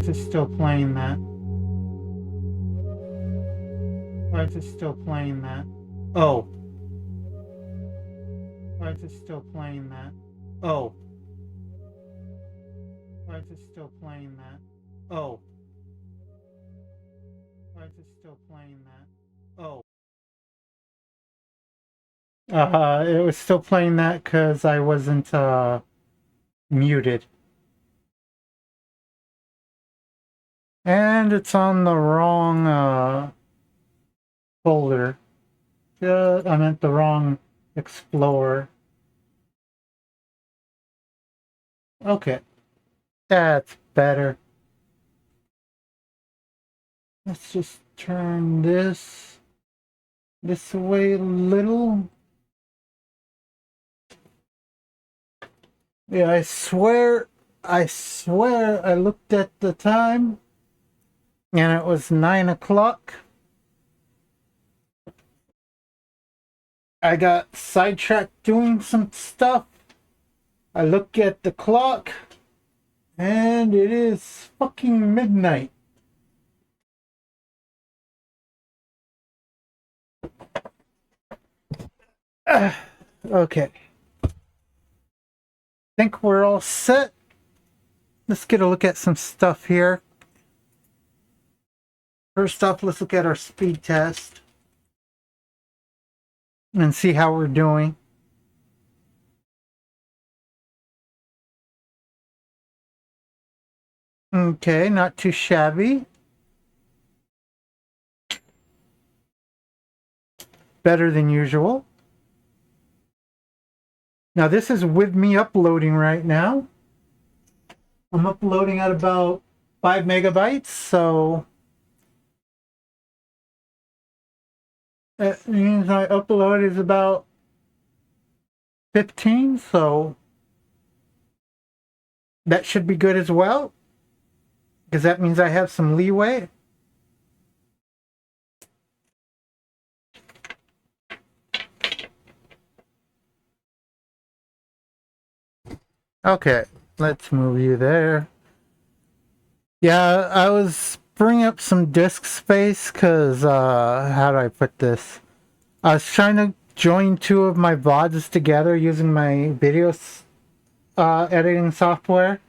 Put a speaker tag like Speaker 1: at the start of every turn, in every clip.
Speaker 1: is it still playing that? Why is it still playing that? Oh. Why is it still playing that? Oh. Why is it still playing that? Oh. Why is it still playing that? Oh. It was still playing that because I wasn't muted. And it's on the wrong folder. I meant the wrong Explorer. Okay, that's better. Let's just turn this away a little. Yeah, I swear I looked at the time and it was 9 o'clock. I got sidetracked doing some stuff. I look at the clock and it is fucking midnight. Okay. Think we're all set. Let's get a look at some stuff here. First off, let's look at our speed test and see how we're doing. Okay, not too shabby. Better than usual. Now this is with me uploading right now. I'm uploading at about 5 megabytes, so it means my upload is about 15, so that should be good as well, because that means I have some leeway. Okay, let's move you there. Yeah, I was bringing up some disk space because, how do I put this? I was trying to join two of my VODs together using my video editing software.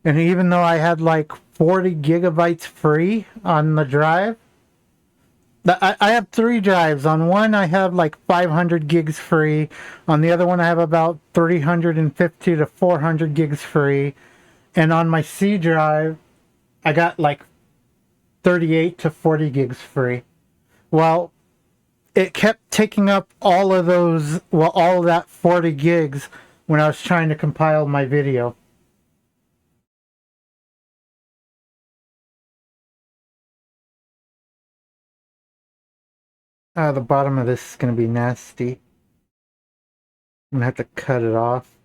Speaker 1: And even though I had like 40 gigabytes free on the drive, I have 3 drives. On one, I have like 500 gigs free. On the other one, I have about 350 to 400 gigs free. And on my C drive, I got like 38 to 40 gigs free. Well, it kept taking up all of those, well, all of that 40 gigs when I was trying to compile my video. The bottom of this is going to be nasty. I'm going to have to cut it off.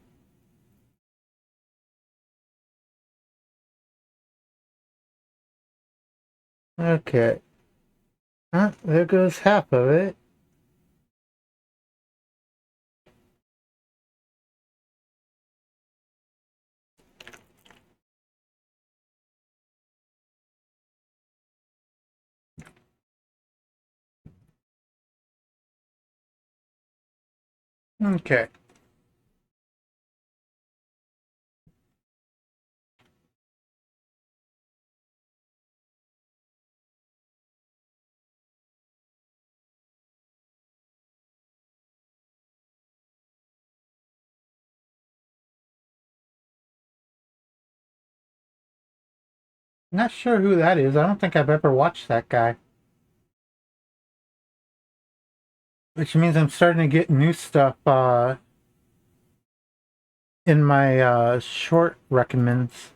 Speaker 1: Okay. There goes half of it. Okay. Not sure who that is. I don't think I've ever watched that guy. Which means I'm starting to get new stuff in my short recommends.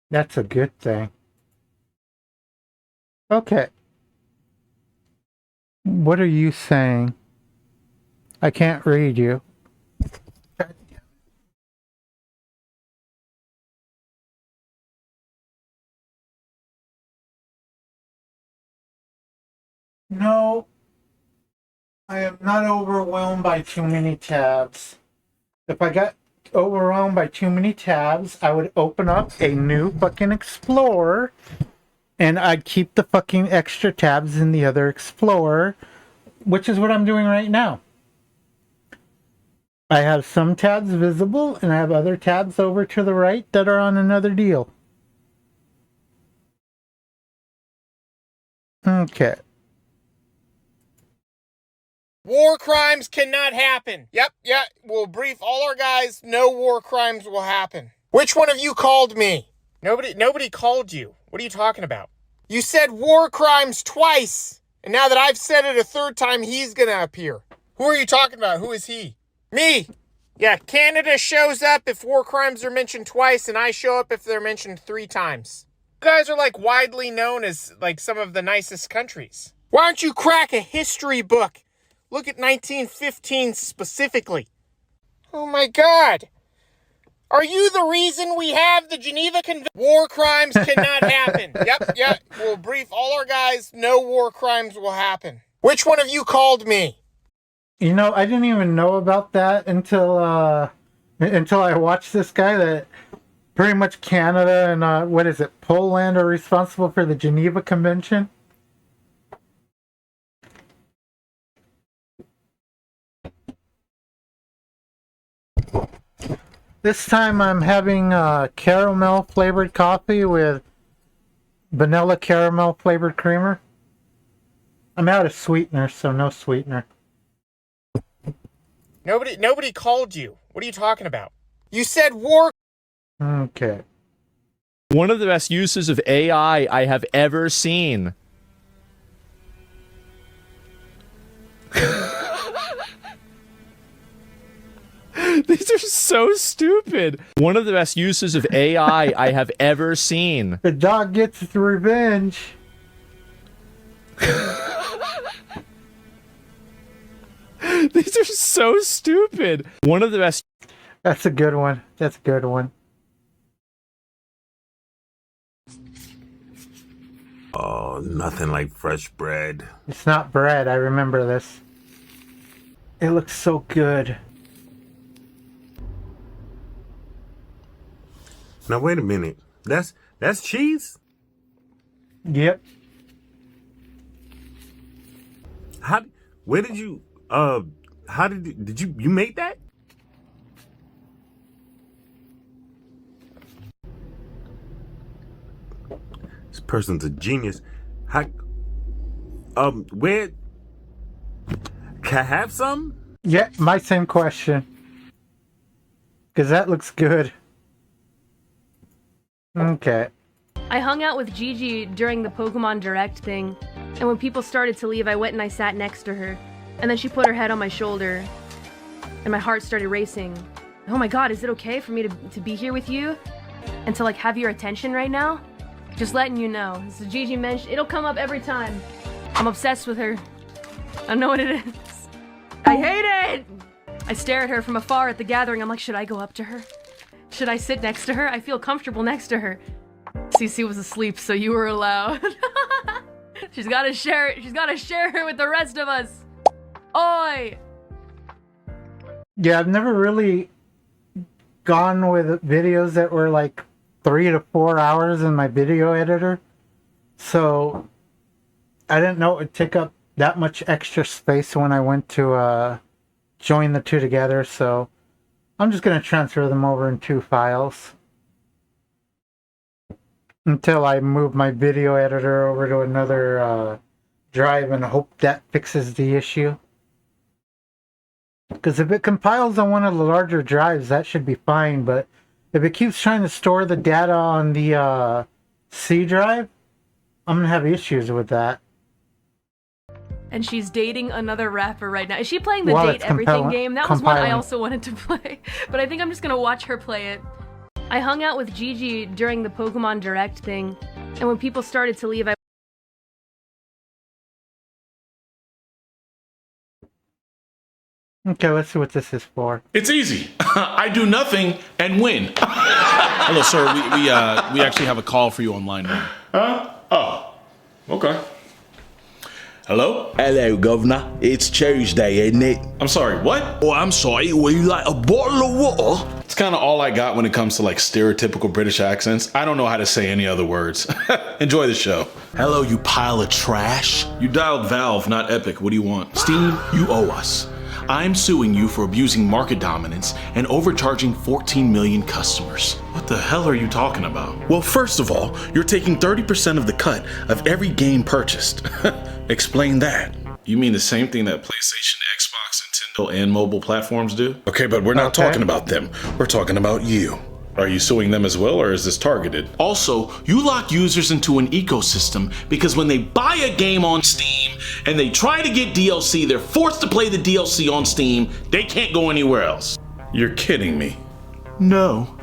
Speaker 1: That's a good thing. Okay. What are you saying? I can't read you. No, I am not overwhelmed by too many tabs. If I got overwhelmed by too many tabs, I would open up a new fucking Explorer, and I'd keep the fucking extra tabs in the other Explorer, which is what I'm doing right now. I have some tabs visible, and I have other tabs over to the right that are on another deal. Okay.
Speaker 2: War crimes cannot happen. Yep, we'll brief all our guys. No war crimes will happen. Which one of you called me? Nobody called you. What are you talking about? You said war crimes twice. And now that I've said it a third time, he's gonna appear. Who are you talking about? Who is he? Me. Yeah, Canada shows up if war crimes are mentioned twice, and I show up if they're mentioned 3 times. You guys are like widely known as like some of the nicest countries. Why don't you crack a history book? Look at 1915 specifically. Oh my God. Are you the reason we have the Geneva Convention? War crimes cannot happen. Yep, we'll brief all our guys. No war crimes will happen. Which one of you called me?
Speaker 1: You know, I didn't even know about that until I watched this guy that pretty much Canada and what is it, Poland are responsible for the Geneva Convention. This time I'm having caramel flavored coffee with vanilla caramel flavored creamer. I'm out of sweetener, so no sweetener.
Speaker 2: Nobody called you. What are you talking about? You said war.
Speaker 1: Okay.
Speaker 3: One of the best uses of AI I have ever seen. These are so stupid. One of the best uses of AI I have ever seen.
Speaker 1: The dog gets its revenge.
Speaker 3: These are so stupid. One of the best.
Speaker 1: That's a good one. That's a good one.
Speaker 4: Oh, nothing like fresh bread.
Speaker 1: It's not bread. I remember this. It looks so good.
Speaker 4: Now wait a minute. That's cheese?
Speaker 1: Yep.
Speaker 4: Where did you how did you make that? This person's a genius. Where can I have some?
Speaker 1: Yeah, my same question. Because that looks good. Okay.
Speaker 5: I hung out with Gigi during the Pokemon Direct thing, and when people started to leave, I went and I sat next to her, and then she put her head on my shoulder, and my heart started racing. Oh my God, is it okay for me to be here with you? And to like have your attention right now? Just letting you know. So Gigi mentioned, it'll come up every time. I'm obsessed with her. I don't know what it is. I hate it! I stare at her from afar at the gathering. I'm like, should I go up to her? Should I sit next to her? I feel comfortable next to her. CC was asleep, so you were allowed. She's gotta share it. She's gotta share her with the rest of us. Oi!
Speaker 1: Yeah, I've never really gone with videos that were like 3 to 4 hours in my video editor. So I didn't know it would take up that much extra space when I went to join the two together. So I'm just going to transfer them over in 2 files until I move my video editor over to another drive and hope that fixes the issue. Because if it compiles on one of the larger drives, that should be fine. But if it keeps trying to store the data on the C drive, I'm going to have issues with that.
Speaker 5: And she's dating another rapper right now. Is she playing the Date Everything game? That was one I also wanted to play. But I think I'm just going to watch her play it. I hung out with Gigi during the Pokemon Direct thing. And when people started to leave,
Speaker 1: Okay, let's see what this is for.
Speaker 6: It's easy. I do nothing and win. Hello, sir. We actually have a call for you online now.
Speaker 7: Huh? Oh, okay.
Speaker 6: Hello?
Speaker 7: Hello, Governor. It's Tuesday, isn't it?
Speaker 6: I'm sorry, what?
Speaker 7: Oh, I'm sorry. Would you like a bottle of water?
Speaker 6: It's kind of all I got when it comes to like stereotypical British accents. I don't know how to say any other words. Enjoy the show.
Speaker 7: Hello, you pile of trash.
Speaker 6: You dialed Valve, not Epic. What do you want? Steam, you owe us. I'm suing you for abusing market dominance and overcharging 14 million customers. What the hell are you talking about? Well, first of all, you're taking 30% of the cut of every game purchased. Explain that. You mean the same thing that PlayStation, Xbox, Nintendo, and mobile platforms do? Okay, but we're not talking about them. We're talking about you. Are you suing them as well, or is this targeted? Also, you lock users into an ecosystem because when they buy a game on Steam and they try to get DLC, they're forced to play the DLC on Steam. They can't go anywhere else. You're kidding me.
Speaker 7: No.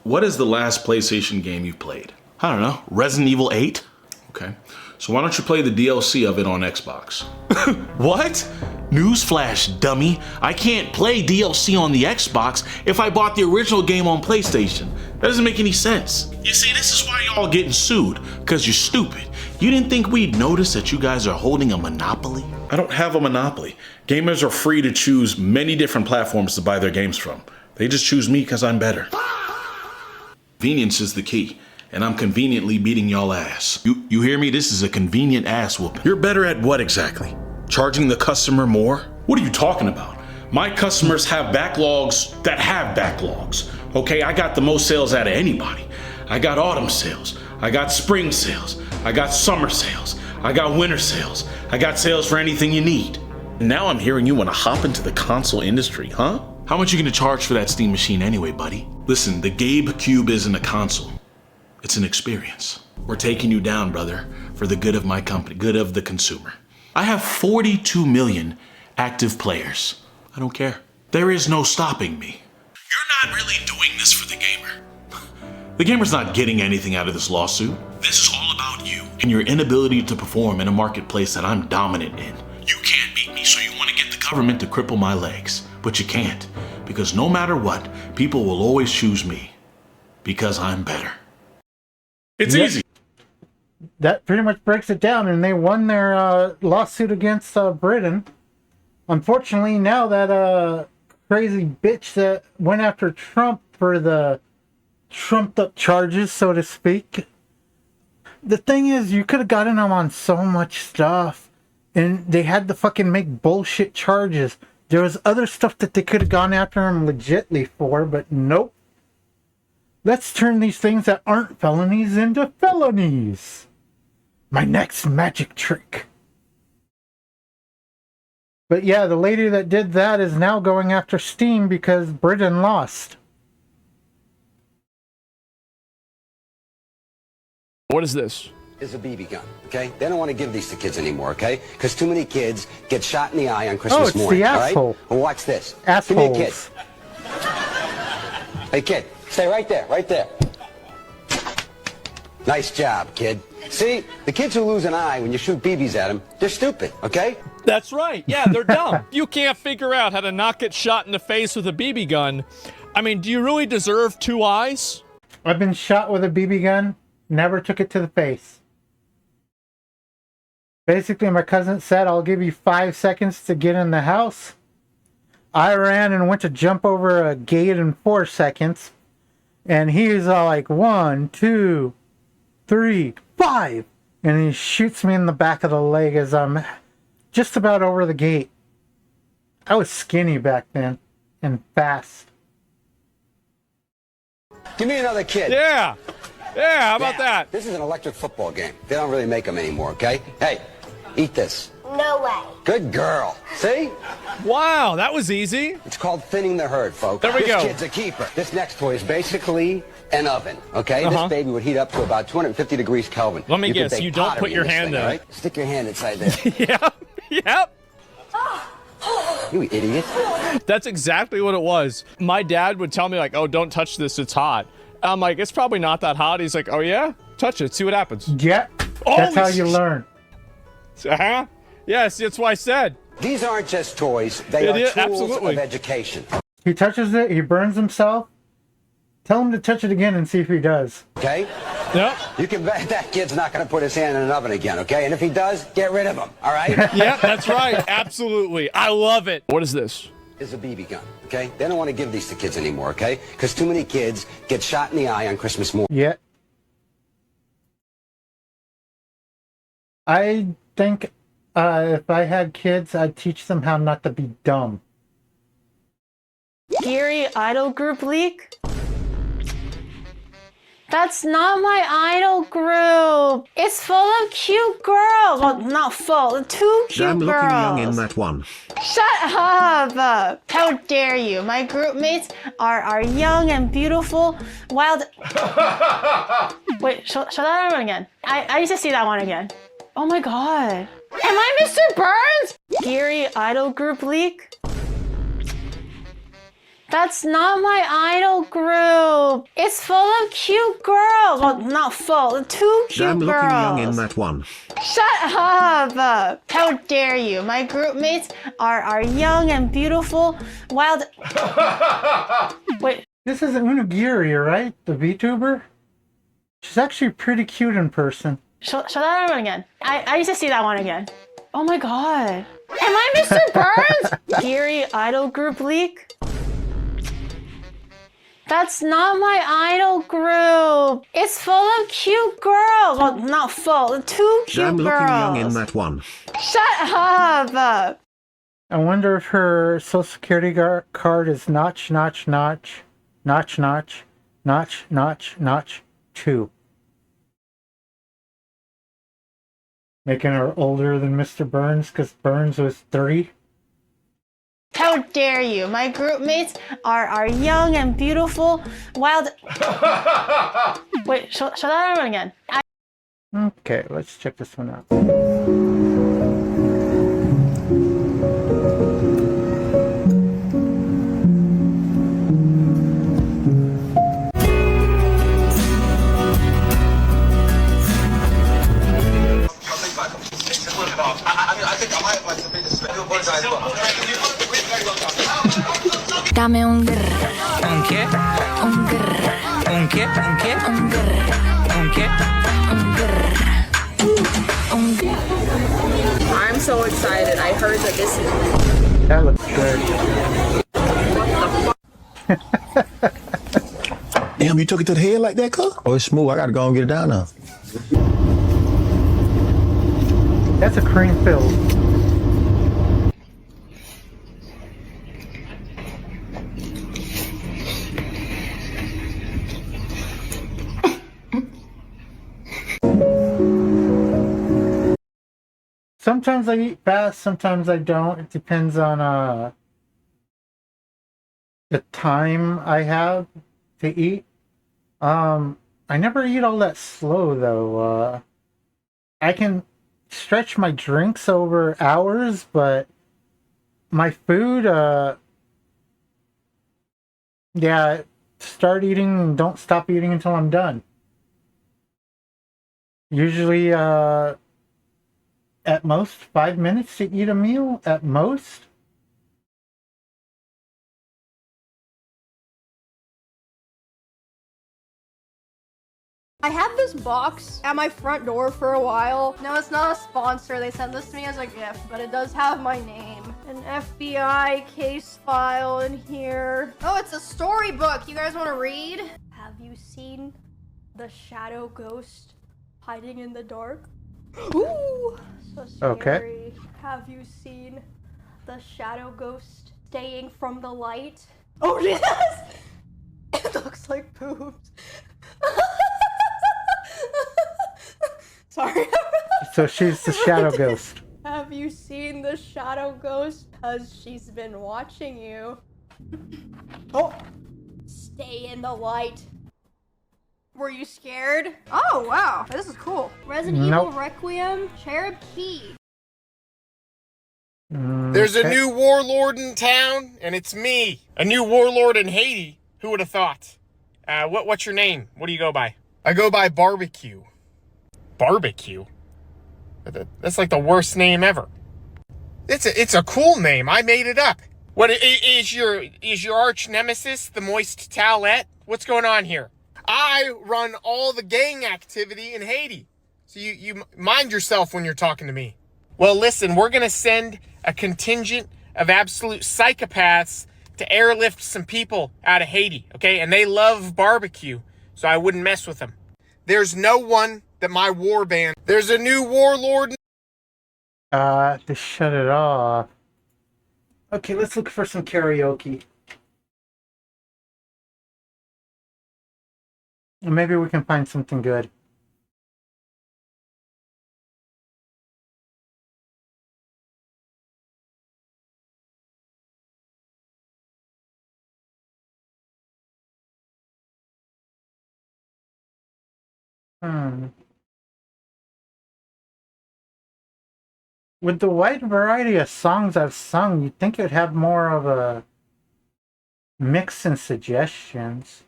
Speaker 6: What is the last PlayStation game you've played? I don't know, Resident Evil 8? Okay, so why don't you play the DLC of it on Xbox? What? Newsflash, dummy. I can't play DLC on the Xbox if I bought the original game on PlayStation. That doesn't make any sense. You see, this is why y'all getting sued, because you're stupid. You didn't think we'd notice that you guys are holding a monopoly? I don't have a monopoly. Gamers are free to choose many different platforms to buy their games from. They just choose me because I'm better. Convenience is the key, and I'm conveniently beating y'all ass. You hear me? This is a convenient ass whooping. You're better at what exactly? Charging the customer more? What are you talking about? My customers have backlogs that have backlogs. Okay, I got the most sales out of anybody. I got autumn sales. I got spring sales. I got summer sales. I got winter sales. I got sales for anything you need. And now I'm hearing you want to hop into the console industry, huh? How much you gonna charge for that Steam machine anyway, buddy? Listen, the Gabe Cube isn't a console. It's an experience. We're taking you down, brother, for the good of my company, good of the consumer. I have 42 million active players. I don't care. There is no stopping me. You're not really doing this for the gamer. The gamer's not getting anything out of this lawsuit. This is all about you and your inability to perform in a marketplace that I'm dominant in. You can't beat me, so you want to get the government to cripple my legs. But you can't, because no matter what, people will always choose me. Because I'm better. It's easy.
Speaker 1: That pretty much breaks it down, and they won their lawsuit against Britain. Unfortunately, now that crazy bitch that went after Trump for the trumped up charges, so to speak. The thing is, you could have gotten them on so much stuff, and they had to fucking make bullshit charges. There was other stuff that they could have gone after him legitly for, but nope. Let's turn these things that aren't felonies into felonies. My next magic trick. But yeah, the lady that did that is now going after Steam because Britain lost.
Speaker 3: What is this?
Speaker 8: Is a BB gun, okay? They don't want to give these to kids anymore, okay? Because too many kids get shot in the eye on Christmas
Speaker 1: it's
Speaker 8: morning,
Speaker 1: the
Speaker 8: all right?
Speaker 1: asshole.
Speaker 8: Well, watch this.
Speaker 1: Assholes.
Speaker 8: Give me a kid. Hey, kid, stay right there, right there. Nice job, kid. See, the kids who lose an eye when you shoot BBs at them, they're stupid, okay?
Speaker 3: That's right. Yeah, they're dumb. You can't figure out how to not get shot in the face with a BB gun. I mean, do you really deserve 2 eyes?
Speaker 1: I've been shot with a BB gun, never took it to the face. Basically, my cousin said, I'll give you 5 seconds to get in the house. I ran and went to jump over a gate in 4 seconds. And he was all like, 1, 2, 3, 5. And he shoots me in the back of the leg as I'm just about over the gate. I was skinny back then and fast.
Speaker 8: Give me another kid.
Speaker 3: Yeah. Yeah, how about
Speaker 8: Yeah,
Speaker 3: that?
Speaker 8: This is an electric football game. They don't really make them anymore, okay? Hey, eat this.
Speaker 9: No way.
Speaker 8: Good girl. See?
Speaker 3: Wow, that was easy.
Speaker 8: It's called thinning the herd, folks.
Speaker 3: There we
Speaker 8: this
Speaker 3: go.
Speaker 8: Kid's a keeper. This next toy is basically an oven, okay?
Speaker 3: Uh-huh.
Speaker 8: This baby would heat up to about 250 degrees Kelvin.
Speaker 3: Let me
Speaker 8: You could
Speaker 3: guess,
Speaker 8: bake
Speaker 3: you don't
Speaker 8: pottery
Speaker 3: put
Speaker 8: in
Speaker 3: your
Speaker 8: this
Speaker 3: hand
Speaker 8: thing,
Speaker 3: in.
Speaker 8: all right? Stick your hand inside there.
Speaker 3: Yep.
Speaker 8: You idiot.
Speaker 3: That's exactly what it was. My dad would tell me, like, oh, don't touch this, it's hot. I'm like, it's probably not that hot. He's like, oh yeah? Touch it, see what happens.
Speaker 1: Yeah, that's how you learn.
Speaker 3: Uh-huh. Yes, that's what I said.
Speaker 8: These aren't just toys. They
Speaker 3: It
Speaker 8: are
Speaker 3: is,
Speaker 8: tools
Speaker 3: absolutely.
Speaker 8: of education,
Speaker 1: He touches it, he burns himself. Tell him to touch it again and see if he does.
Speaker 8: okay?
Speaker 3: Yep.
Speaker 8: You can bet that kid's not going to put his hand in an oven again, okay? And if he does, get rid of him, all right?
Speaker 3: Yep, that's right. Absolutely. I love it. What is this?
Speaker 8: It's a BB gun, okay? They don't want to give these to kids anymore, okay? Because too many kids get shot in the eye on Christmas morning.
Speaker 1: Yeah. I think if I had kids, I'd teach them how not to be dumb.
Speaker 9: Geary idol group leak? That's not my idol group. It's full of cute girls. Well, not full. Two cute
Speaker 10: I'm
Speaker 9: girls.
Speaker 10: looking young in that one.
Speaker 9: Shut up! How dare you? My group mates are young and beautiful, wild. Wait, show that one again. I need to see that one again. Oh my god. Am I Mr. Burns? Geary idol group leak? That's not my idol group. It's full of cute girls. Well, not full. Two cute
Speaker 10: I'm
Speaker 9: girls.
Speaker 10: looking young in that one.
Speaker 9: Shut up! How dare you? My group mates are young and beautiful, wild. Wait.
Speaker 1: This is Unagiri, right? The VTuber? She's actually pretty cute in person.
Speaker 9: Show that one again. I need to see that one again. Oh my god. Am I Mr. Burns? Geary idol group leak? That's not my idol group. It's full of cute girls. Well, not full. Two cute
Speaker 10: I'm
Speaker 9: girls.
Speaker 10: looking young in that one.
Speaker 9: Shut up!
Speaker 1: I wonder if her social security card is notch, notch, notch, notch, notch, notch, notch, notch, 2. Making her older than Mr. Burns because Burns was 3.
Speaker 9: How dare you? My group mates are young and beautiful, wild. Wait, show that one again.
Speaker 1: Okay, let's check this one out.
Speaker 11: Dame un grr. ¿Un qué? Un grr. ¿Un qué? ¿Un qué? Un grr. ¿Un qué? Un grr. Un grr.
Speaker 12: I'm so excited. I heard that this is...
Speaker 1: That looks good.
Speaker 10: Damn, you took it to the head like that, cuz? Oh, it's smooth. I gotta go and get it down now.
Speaker 1: That's a cream filled. Sometimes I eat fast, sometimes I don't. It depends on the time I have to eat. I never eat all that slow though. I can stretch my drinks over hours, but my food, yeah, start eating and don't stop eating until I'm done. Usually, at most 5 minutes to eat a meal, at most.
Speaker 13: I had this box at my front door for a while. No, it's not a sponsor. They sent this to me as a gift, but it does have my name. An FBI case file in here. Oh, it's a storybook. You guys want to read? Have you seen the shadow ghost hiding in the dark? Ooh, so scary.
Speaker 1: Okay.
Speaker 13: Have you seen the shadow ghost staying from the light? Oh, yes! It looks like boobs. Sorry.
Speaker 1: So she's the shadow ghost.
Speaker 13: Have you seen the shadow ghost? Because she's been watching you. Oh! Stay in the light. Were you scared? Oh, wow. This is cool. Resident Evil Requiem, Cherub Key.
Speaker 2: There's a new warlord in town, and it's me. A new warlord in Haiti. Who would have thought? What's your name? What do you go by? I go by Barbecue. Barbecue? That's like the worst name ever. It's a cool name. I made it up. What is your arch nemesis, the Moist Towelette? What's going on here? I run all the gang activity in Haiti. So you mind yourself when you're talking to me. Well, listen, we're going to send a contingent of absolute psychopaths to airlift some people out of Haiti, okay? And they love barbecue, so I wouldn't mess with them. There's no one that my war band... There's a new warlord...
Speaker 1: To shut it off. Okay, let's look for some karaoke. Maybe we can find something good. With the wide variety of songs I've sung, you'd think it'd have more of a mix and suggestions.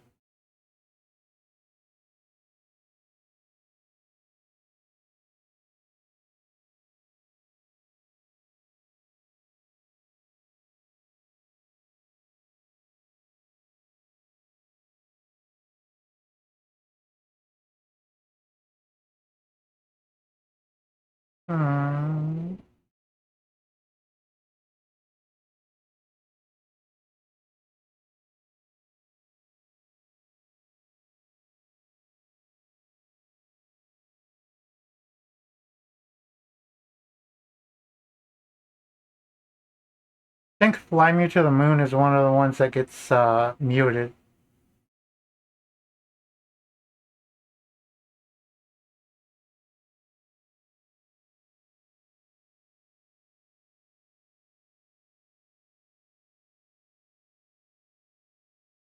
Speaker 1: I think Fly Me to the Moon is one of the ones that gets muted.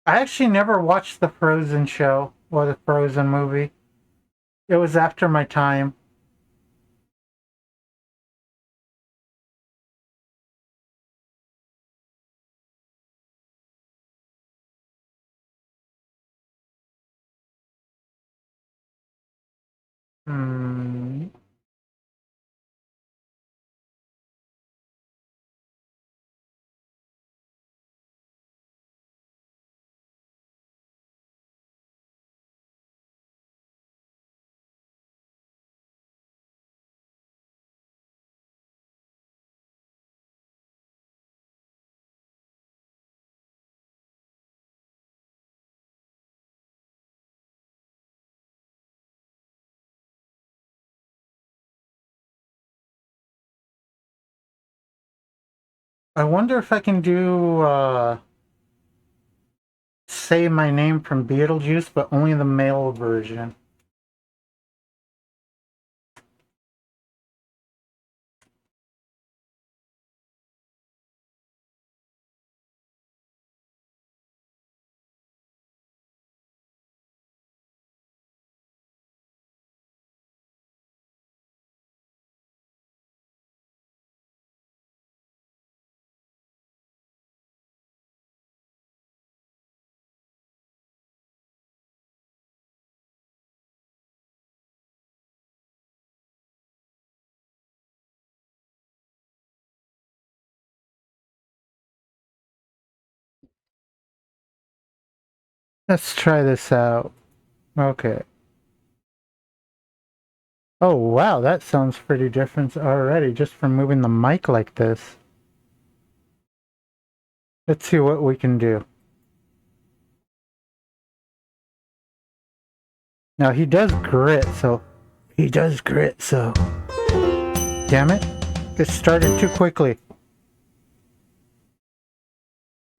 Speaker 1: I actually never watched the Frozen show or the Frozen movie. It was after my time. I wonder if I can do Say My Name from Beetlejuice, but only the male version. Let's try this out. Okay. Oh wow, that sounds pretty different already, just from moving the mic like this. Let's see what we can do. Now he does grit, so... Damn it. It started too quickly.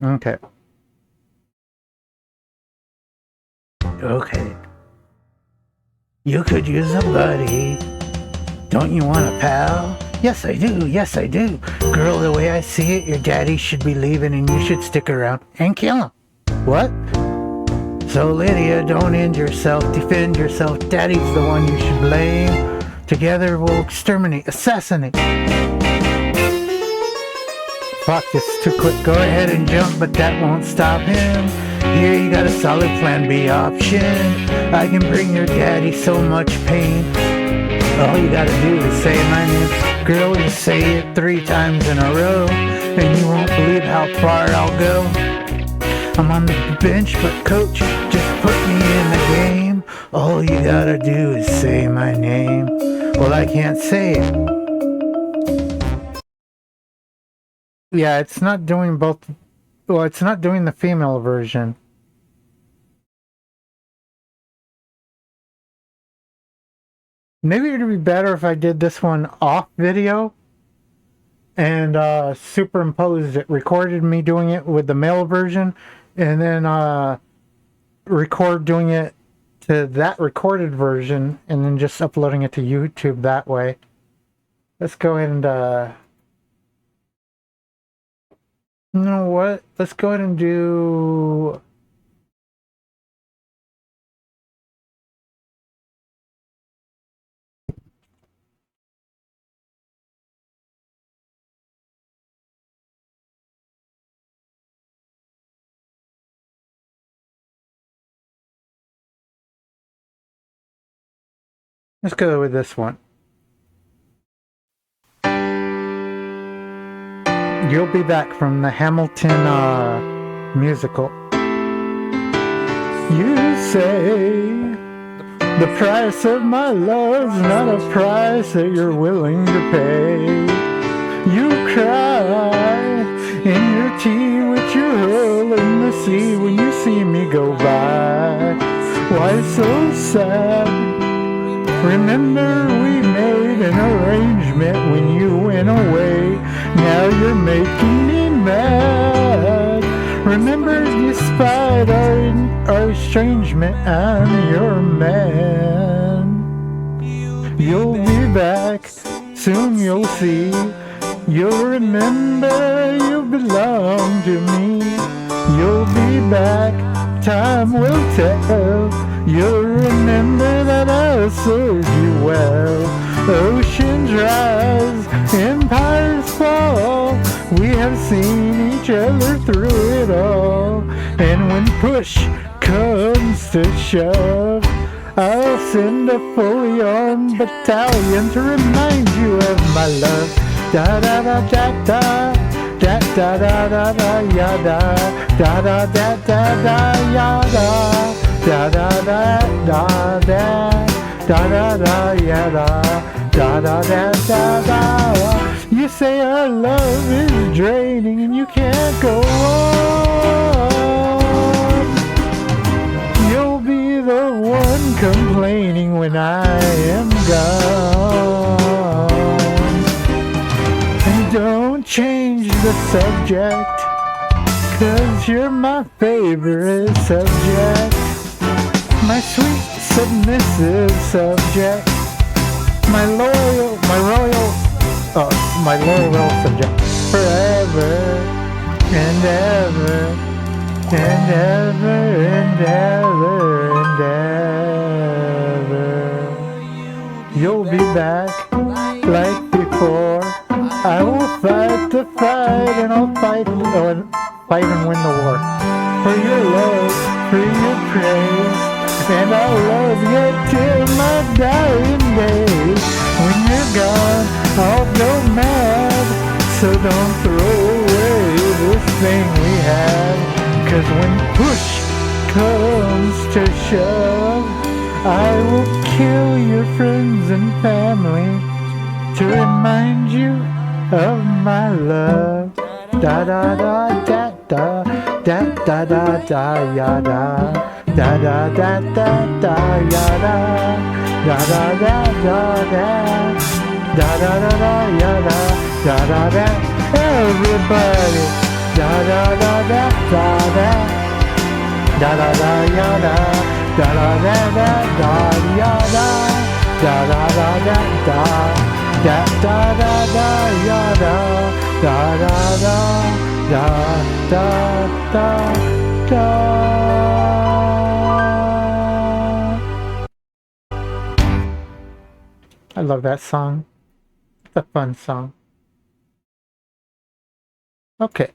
Speaker 1: Okay. Okay. You could use a buddy. Don't you want a pal? Yes, I do. Yes, I do. Girl, the way I see it, your daddy should be leaving and you should stick around and kill him. What? So, Lydia, don't end yourself. Defend yourself. Daddy's the one you should blame. Together we'll exterminate, assassinate. Fuck, this is too quick. Go ahead and jump, but that won't stop him. Here you got a solid plan B option. I can bring your daddy so much pain. All you gotta do is say my name. Girl, you say it 3 times in a row, and you won't believe how far I'll go. I'm on the bench, but coach, just put me in the game. All you gotta do is say my name. Well, I can't say it. Yeah, it's not doing both. Well, it's not doing the female version. Maybe it'd be better if I did this one off video and superimposed it, recorded me doing it with the male version, and then record doing it to that recorded version, and then just uploading it to YouTube that way. Let's go ahead and you know what? Let's go ahead and do... Let's go with this one. You'll Be Back from the Hamilton musical. You say the price of my love's not a price that you're willing to pay. You cry in your tea with your hurl in the sea when you see me go by. Why so sad? Remember we made an arrangement when you went away. Now you're making me mad. Remember, despite our estrangement, I'm your man. You'll be back, soon you'll see. You'll remember you belong to me. You'll be back, time will tell. You'll remember that I served you well. Oceans rise, empires fall. We have seen each other through it all. And when push comes to shove, I'll send a fully armed battalion to remind you of my love. Da da da da da. Da da da da da ya da. Da da da da da ya da. Da da da da da. Da da da ya da. Da da da da da. You say our love is draining and you can't go on. You'll be the one complaining when I am gone. And don't change the subject, 'cause you're my favorite subject. My sweet submissive subject. My loyal subject. Forever and ever and ever and ever and ever. You'll be back like before. I will fight the fight and I'll fight and win the war. For your love, for your praise, and I'll love you till my dying day. When you're gone, I'll go mad, so don't throw away this thing we had. 'Cause when push comes to shove, I will kill your friends and family to remind you of my love. Da da da da da da da da da ya da. Da da da da da ya da. Da da da da da. Da da da da ya da. Da da da. Everybody. Da da da da da da. Da da da ya da. Da da da da da ya da. Da da da da da. Da da da da ya da. Da da da da da da da. I love that song. It's a fun song. Okay.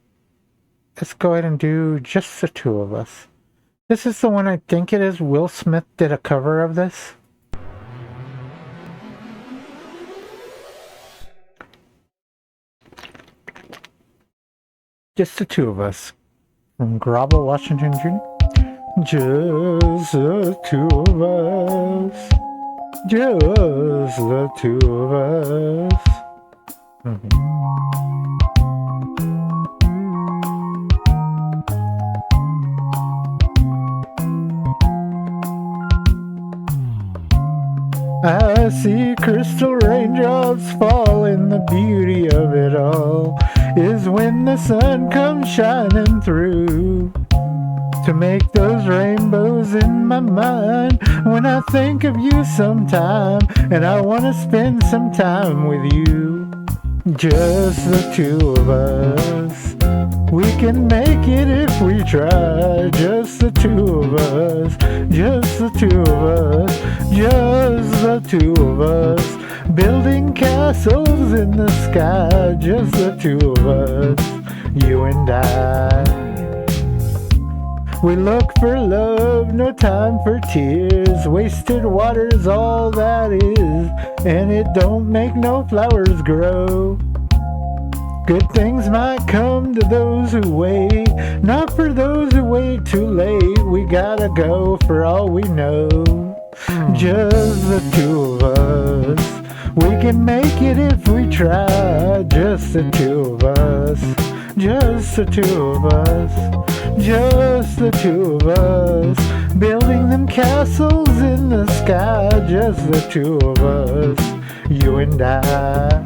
Speaker 1: Let's go ahead and do just the two of us. This is the one I think it is. Will Smith did a cover of this. Just the two of us. From Grabo, Washington, Jr. Just the two of us. Just the two of us. I see crystal raindrops fall, and the beauty of it all is when the sun comes shining through to make those rainbows in my mind when I think of you sometime, and I want to spend some time with you. Just the two of us. We can make it if we try. Just the two of us. Just the two of us. Just the two of us. Building castles in the sky. Just the two of us. You and I. We look for love, no time for tears. Wasted water's all that is, and it don't make no flowers grow. Good things might come to those who wait, not for those who wait too late. We gotta go for all we know. Just the two of us. We can make it if we try. Just the two of us. Just the two of us. Just the two of us. Building them castles in the sky. Just the two of us. You and I.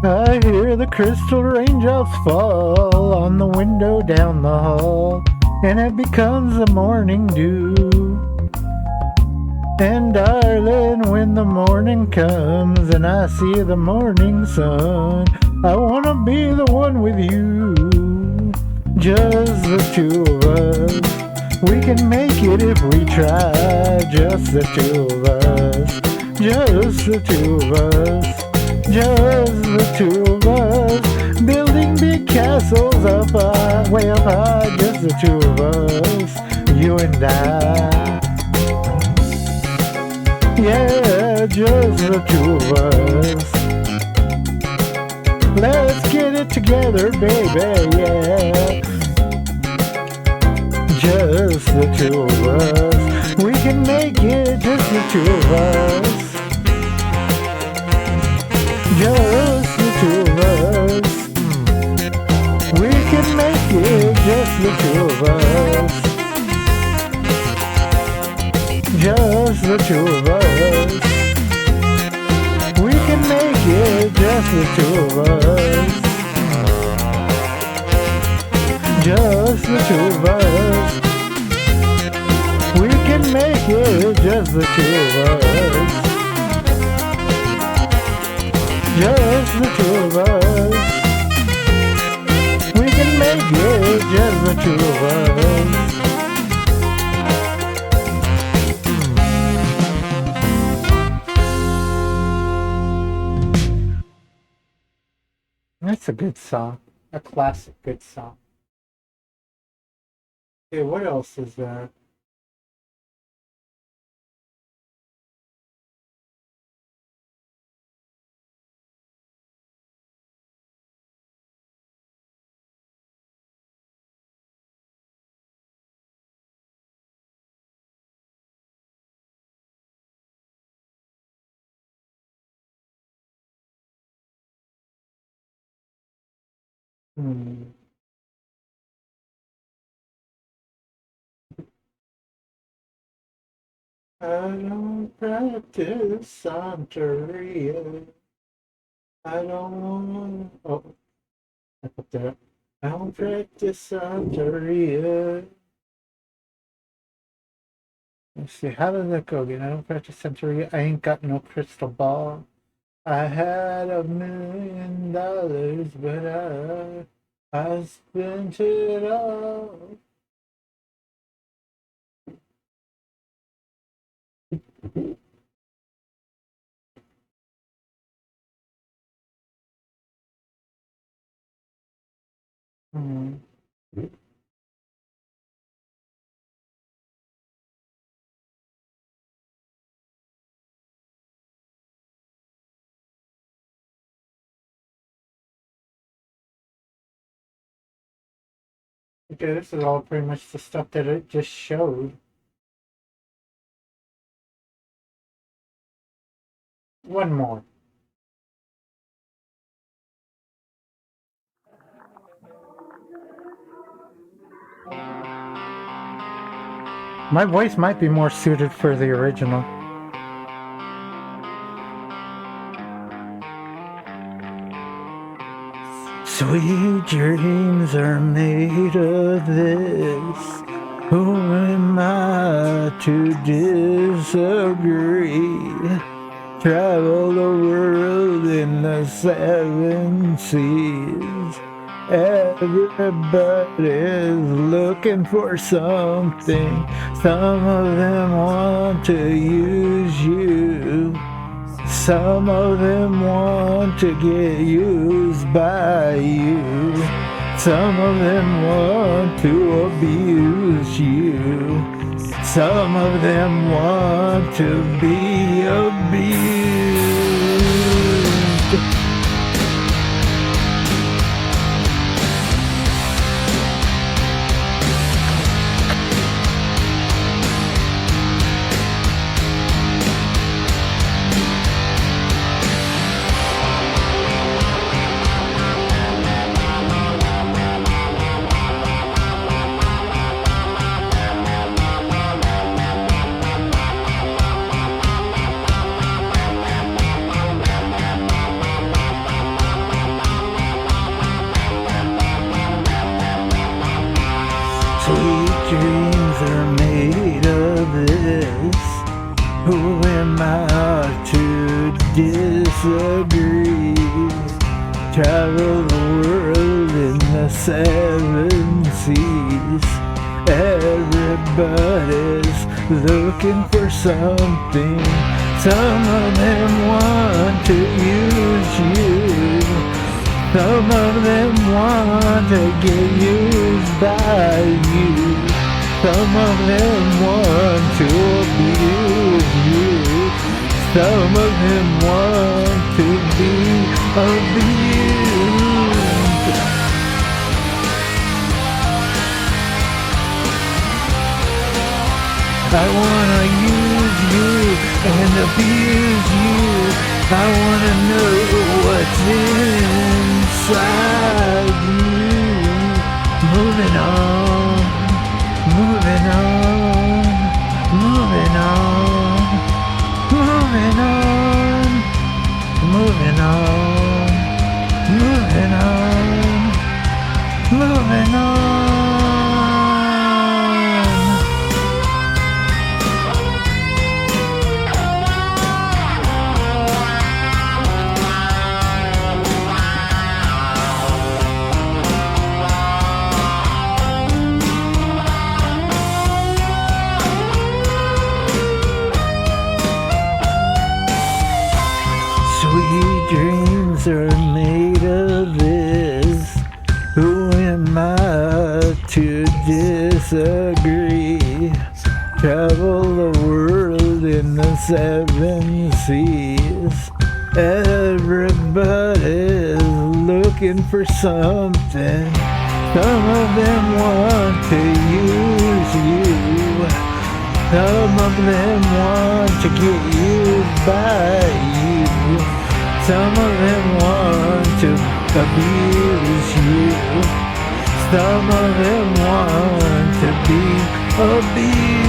Speaker 1: I hear the crystal raindrops fall on the window down the hall, and it becomes the morning dew. And darling, when the morning comes and I see the morning sun, I wanna be the one with you. Just the two of us. We can make it if we try. Just the two of us. Just the two of us. Just the two of us. Building big castles up high, way up high. Just the two of us. You and I. Yeah, just the two of us. Let's get it together, baby, yeah. Just the two of us. We can make it, just the two of us. Just the two of us. We can make it, just the two of us. Just the two of us. We can make it, just the two of us. Just the two of us. We can make it, just the two of us. Just the two of us. We can make it, just the two of us. That's a good song. A classic good song. Okay, what else is there? I don't practice Santeria. I don't want. Oh, I put that. I don't practice Santeria. Let's see, how does that go again? I don't practice Santeria. I ain't got no crystal ball. I had $1 million, but I spent it all. Hmm. Okay, this is all pretty much the stuff that it just showed. One more. My voice might be more suited for the original. Sweet dreams are made of this. Who am I to disagree? Travel the world in the 7 seas. Everybody's looking for something. Some of them want to use you. Some of them want to get used by you. Some of them want to abuse you. Some of them want to be abused. Sweet dreams are made of this. Who am I to disagree? Travel the world in the 7 seas. Everybody's looking for something. Some of them want to use you. Some of them want to get used by you. Some of them want to abuse you. Some of them want to be abused. I wanna use you and abuse you. I wanna know what's inside you. Moving on, moving on, moving on, moving on, moving on, moving on, moving on. Sweet dreams are made of this. Who am I to disagree? Travel the world in the 7 seas. Everybody's looking for something. Some of them want to use you. Some of them want to get used by you. Some of them want to abuse you. Some of them want to be abused.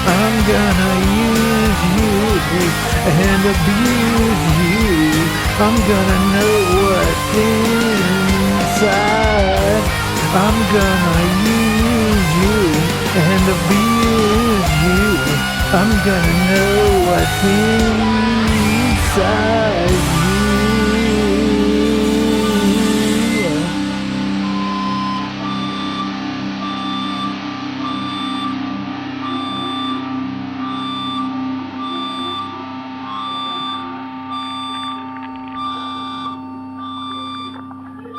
Speaker 1: I'm gonna use you and abuse you. I'm gonna know what's inside. I'm gonna use you and abuse you. I'm gonna know what's in beside you.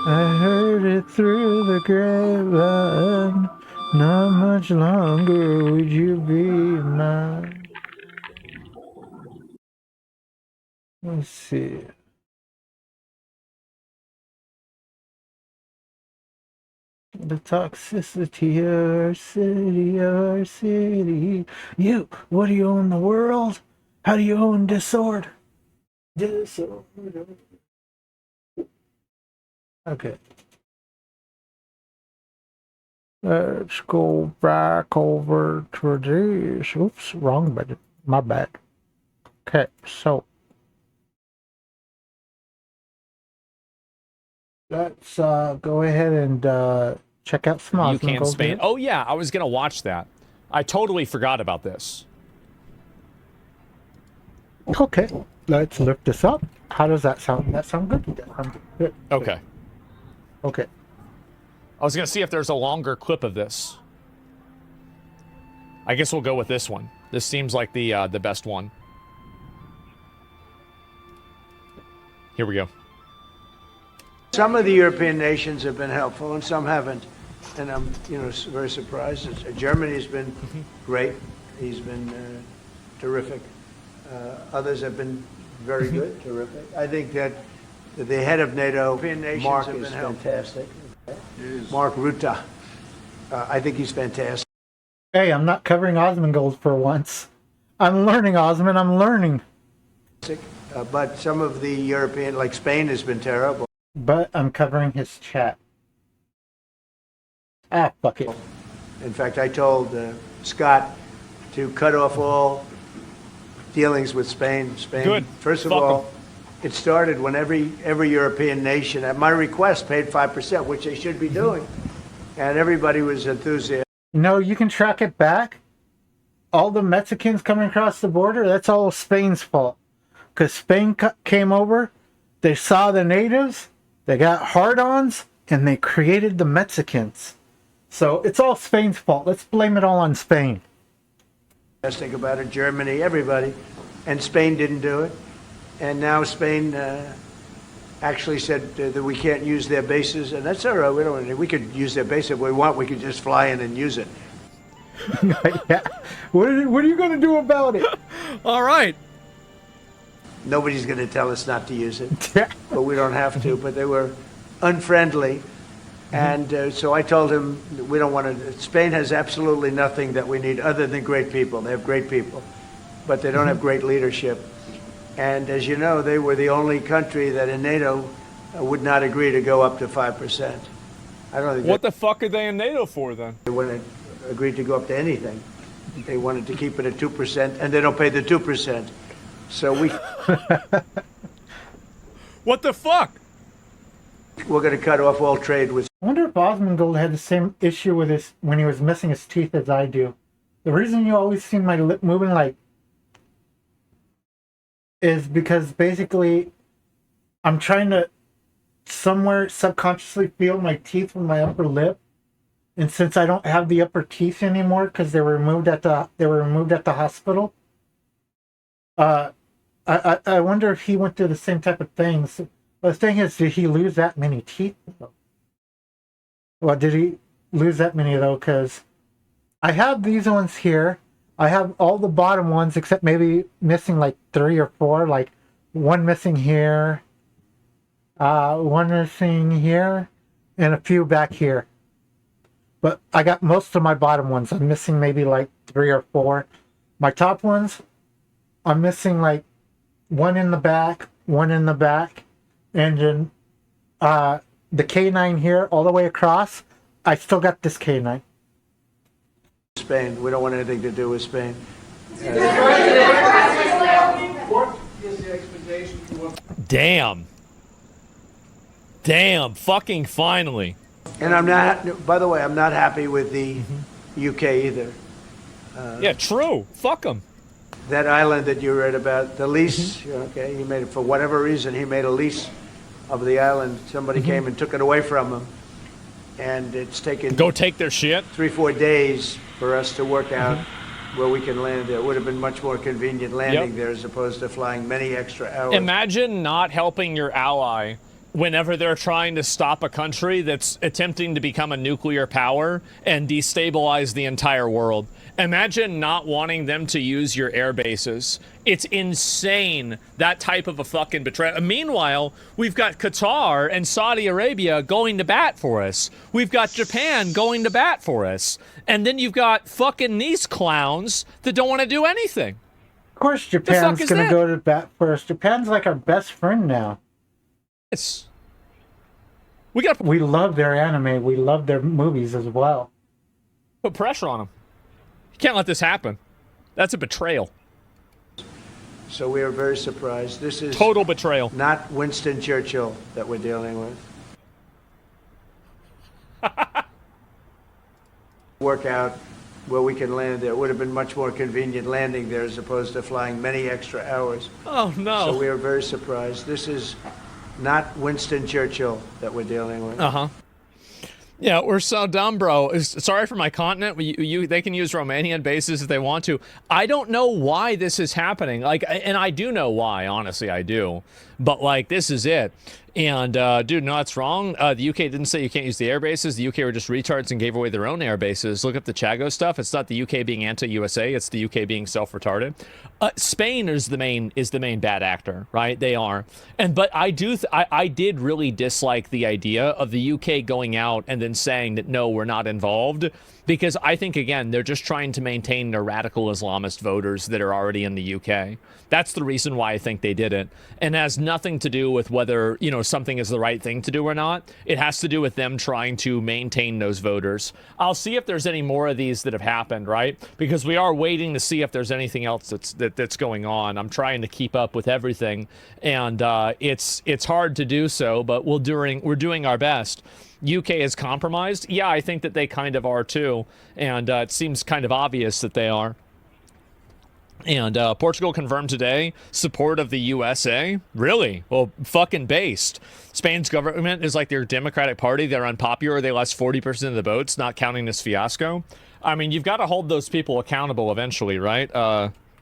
Speaker 1: I heard it through the grapevine. Not much longer would you be mine. Let's see. The toxicity of our city, You, what do you own the world? How do you own disorder? Disorder. Okay. Let's go back over to this. Oops, wrong button. My bad. Okay, so let's go ahead and check out some
Speaker 3: You can
Speaker 1: Osmongold
Speaker 3: Spain.
Speaker 1: here.
Speaker 3: Oh yeah, I was gonna watch that. I totally forgot about this.
Speaker 1: Okay, let's lift this up. How does that sound? That sound good? That sound good.
Speaker 3: Okay.
Speaker 1: Okay.
Speaker 3: I was gonna see if there's a longer clip of this. I guess we'll go with this one. This seems like the best one. Here we go.
Speaker 14: Some of the European nations have been helpful and some haven't. And I'm, very surprised. Germany has been great. He's been terrific. Others have been very good, terrific. I think that the head of NATO, Mark, is fantastic. Mark Rutte. I think he's fantastic.
Speaker 1: Hey, I'm not covering Osmongold for once. I'm learning, Osmond. I'm learning.
Speaker 14: But some of the European, like Spain, has been terrible.
Speaker 1: But I'm covering his chat. Ah, fuck it.
Speaker 14: In fact, I told Scott to cut off all dealings with Spain.
Speaker 3: Good.
Speaker 14: First of
Speaker 3: Fuck
Speaker 14: all,
Speaker 3: 'em.
Speaker 14: it started when every European nation, at my request, paid 5%, which they should be doing. And everybody was enthusiastic.
Speaker 1: No, you can track it back. All the Mexicans coming across the border, that's all Spain's fault. Because Spain came over, they saw the natives, they got hard-ons, and they created the Mexicans. So it's all Spain's fault. Let's blame it all on Spain.
Speaker 14: About it, Germany, everybody. And Spain didn't do it. And now Spain actually said that we can't use their bases. And that's all right. We could use their base if we want. We could just fly in and use it.
Speaker 1: Yeah. What are you going to do about it?
Speaker 3: All right.
Speaker 14: Nobody's going to tell us not to use it. But we don't have to. But they were unfriendly. And so I told him, we don't want to. Spain has absolutely nothing that we need other than great people. They have great people. But they don't have great leadership. And as you know, they were the only country that in NATO would not agree to go up to 5%. I don't think.
Speaker 3: What the fuck are they in NATO for then?
Speaker 14: They wouldn't agree to go up to anything. They wanted to keep it at 2%, and they don't pay the 2%. So we.
Speaker 3: What the fuck?
Speaker 14: We're going to cut off all trade with.
Speaker 1: I wonder if Osmongold had the same issue with his when he was missing his teeth as I do. The reason you always see my lip moving like is because basically I'm trying to somewhere subconsciously feel my teeth with my upper lip, and since I don't have the upper teeth anymore because they were removed at the hospital, I wonder if he went through the same type of things. But the thing is, did he lose that many teeth? Well, did he lose that many though? Because I have these ones here. I have all the bottom ones except maybe missing like 3 or 4, like one missing here, one missing here, and a few back here. But I got most of my bottom ones. I'm missing maybe like 3 or 4. My top ones, I'm missing like one in the back, and then the canine here all the way across. I still got this canine.
Speaker 14: Spain. We don't want anything to do with Spain.
Speaker 3: Damn. Damn. Fucking finally.
Speaker 14: And I'm not, by the way, I'm not happy with the UK either.
Speaker 3: Yeah, true. Fuck them.
Speaker 14: that island that you read about, the lease, okay, he made it, for whatever reason, he made a lease of the island. Somebody came and took it away from him. And it's taken...
Speaker 3: Go take their shit?
Speaker 14: 3-4 days for us to work out where we can land there. It would have been much more convenient landing there as opposed to flying many extra hours.
Speaker 3: Imagine not helping your ally whenever they're trying to stop a country that's attempting to become a nuclear power and destabilize the entire world. Imagine not wanting them to use your air bases. It's insane, that type of a fucking betrayal. Meanwhile, we've got Qatar and Saudi Arabia going to bat for us. We've got Japan going to bat for us. And then you've got fucking these clowns that don't want to do anything.
Speaker 1: Of course Japan's going to go to bat for us. Japan's like our best friend now. We love their anime. We love their movies as well.
Speaker 3: Put pressure on them. You can't let this happen. That's a betrayal.
Speaker 14: So we are very surprised. This is
Speaker 3: total betrayal.
Speaker 14: Not Winston Churchill that we're dealing with. Work out where we can land there. It would have been much more convenient landing there as opposed to flying many extra hours.
Speaker 3: Oh, no.
Speaker 14: So we are very surprised. This is not Winston Churchill that we're dealing with.
Speaker 3: Uh-huh. Yeah, we're so dumb, bro. Sorry for my continent. They can use Romanian bases if they want to. I don't know why this is happening. Like, and I do know why. Honestly, I do. But like, this is it. And dude, no, it's wrong. The UK didn't say you can't use the air bases. The UK were just retards and gave away their own air bases. Look up the Chago stuff. It's not the UK being anti-USA. It's the UK being self-retarded. Spain is the main bad actor, right? They are. But I did really dislike the idea of the UK going out and then saying that no, we're not involved, because I think again they're just trying to maintain their radical Islamist voters that are already in the UK. That's the reason why I think they did it, and it has nothing to do with whether something is the right thing to do or not. It has to do with them trying to maintain those voters. I'll see if there's any more of these that have happened, right? Because we are waiting to see if there's anything else that's going on. I'm trying to keep up with everything, and it's hard to do so, but we're doing our best. UK is compromised. Yeah, I think that they kind of are too, and it seems kind of obvious that they are. And Portugal confirmed today support of the USA. Really? Well, fucking based. Spain's government is like their Democratic Party. They're unpopular. They lost 40% of the votes, not counting this fiasco. I mean, you've got to hold those people accountable eventually, right?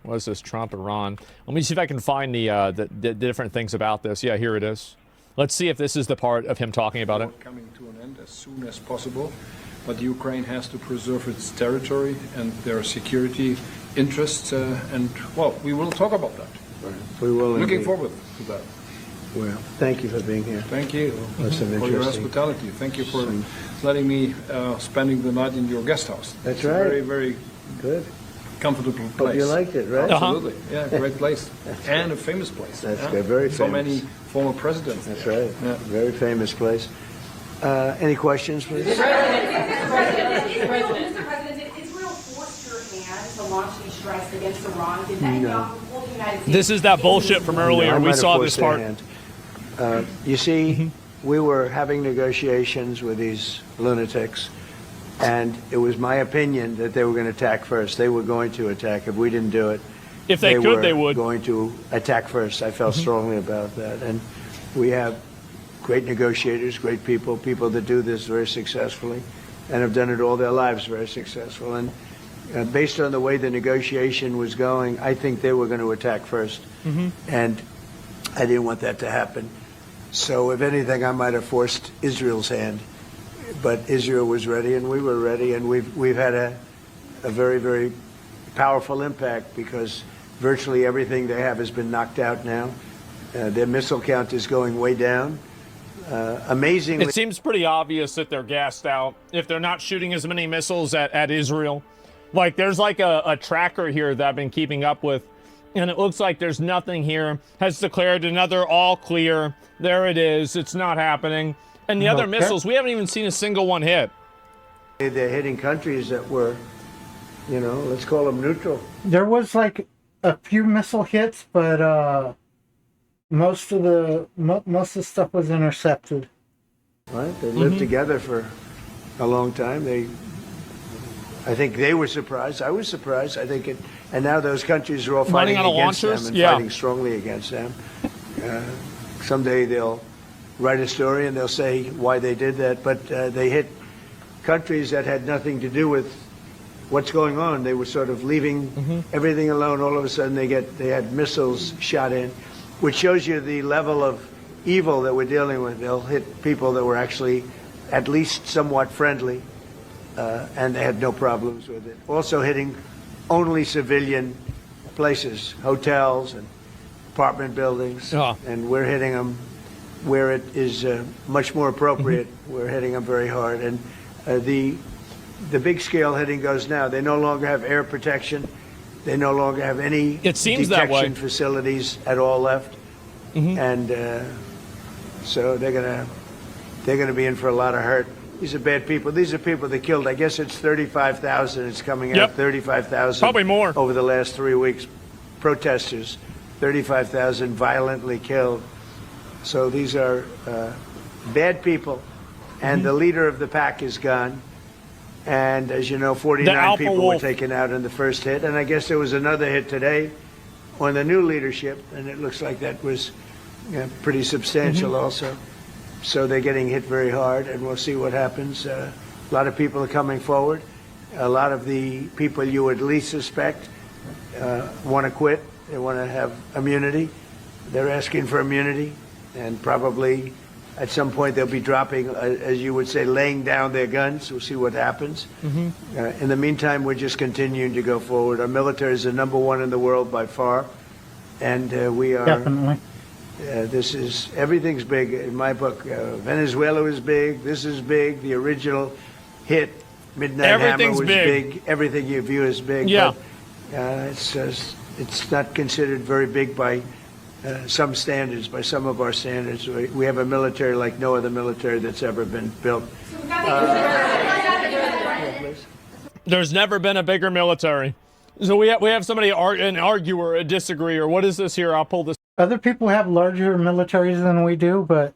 Speaker 3: What is this? Trump, Iran. Let me see if I can find the different things about this. Yeah, here it is. Let's see if this is the part of him talking about it.
Speaker 15: Coming to an end as soon as possible, but Ukraine has to preserve its territory and their security interests, and well, we will talk about that.
Speaker 14: Right. We will.
Speaker 15: Looking
Speaker 14: indeed.
Speaker 15: forward to that.
Speaker 14: Well, thank you for being here.
Speaker 15: Thank you
Speaker 14: That's
Speaker 15: for your
Speaker 14: interesting.
Speaker 15: hospitality. Thank you for letting me spending the night in your guest house.
Speaker 14: That's
Speaker 15: it's
Speaker 14: right.
Speaker 15: A very, very
Speaker 14: good,
Speaker 15: comfortable place.
Speaker 14: Hope you liked it, right?
Speaker 15: Absolutely. Yeah, great place and a famous place.
Speaker 14: That's good. Very famous.
Speaker 15: So many former presidents.
Speaker 14: That's right. Yeah. Very famous place. Any questions, please?
Speaker 16: Mr. President, did Israel force your hand to launch these strikes against Iran? Did that involve the United States?
Speaker 3: This is that bullshit from earlier. We saw this part.
Speaker 14: You see, we were having negotiations with these lunatics, and it was my opinion that they were going to attack first. They were going to attack. If we didn't do it,
Speaker 3: if they could, they would.
Speaker 14: Going to attack first. I felt strongly about that, and we have great negotiators, great people that do this very successfully, and have done it all their lives very successful. And based on the way the negotiation was going, I think they were going to attack first, and I didn't want that to happen. So if anything, I might have forced Israel's hand, but Israel was ready, and we were ready, and we've had a very, very powerful impact because virtually everything they have has been knocked out now. Their missile count is going way down. Amazingly,
Speaker 3: it seems pretty obvious that they're gassed out if they're not shooting as many missiles at Israel. Like, there's like a tracker here that I've been keeping up with, and it looks like there's nothing here. Has declared another all clear. There it is. It's not happening. And the other missiles, we haven't even seen a single one hit.
Speaker 14: They're hitting countries that were, let's call them neutral.
Speaker 1: There was like a few missile hits, but most of the stuff was intercepted.
Speaker 14: Right? They lived together for a long time. I think they were surprised. I was surprised. I think and now those countries are all
Speaker 3: Running
Speaker 14: fighting
Speaker 3: out of
Speaker 14: against
Speaker 3: launchers?
Speaker 14: them and
Speaker 3: Yeah.
Speaker 14: fighting strongly against them. Someday they'll write a story and they'll say why they did that. But they hit countries that had nothing to do with what's going on. They were sort of leaving everything alone. All of a sudden they had missiles shot in, which shows you the level of evil that we're dealing with. They'll hit people that were actually at least somewhat friendly, and they had no problems with it. Also hitting only civilian places, hotels and apartment buildings, and we're hitting them where it is much more appropriate. We're hitting them very hard, and the big scale hitting goes now. They no longer have air protection. They no longer have any detection facilities at all left, and so they're gonna be in for a lot of hurt. These are bad people. These are people that killed. I guess it's 35,000. It's coming out 35,000.
Speaker 3: Probably more
Speaker 14: over the last 3 weeks. Protesters, 35,000 violently killed. So these are bad people, and the leader of the pack is gone. And as you know, 49 people were taken out in the first hit, and I guess there was another hit today on the new leadership, and it looks like that was pretty substantial also. So they're getting hit very hard, and we'll see what happens. A lot of people are coming forward. A lot of the people you would least suspect want to quit. They want to have immunity. They're asking for immunity, and probably at some point they'll be dropping, as you would say, laying down their guns. We'll see what happens. In the meantime, we're just continuing to go forward. Our military is the #1 in the world by far, and we are.
Speaker 1: Definitely.
Speaker 14: Everything's big in my book. Venezuela was big. This is big. The original hit, Midnight Hammer, was big. Everything you view is big.
Speaker 3: Yeah.
Speaker 14: But, it's not considered very big by some standards, by some of our standards. We have a military like no other military that's ever been built.
Speaker 3: There's never been a bigger military. So we have somebody, an arguer, a disagreeer. What is this here? I'll pull this.
Speaker 1: Other people have larger militaries than we do, but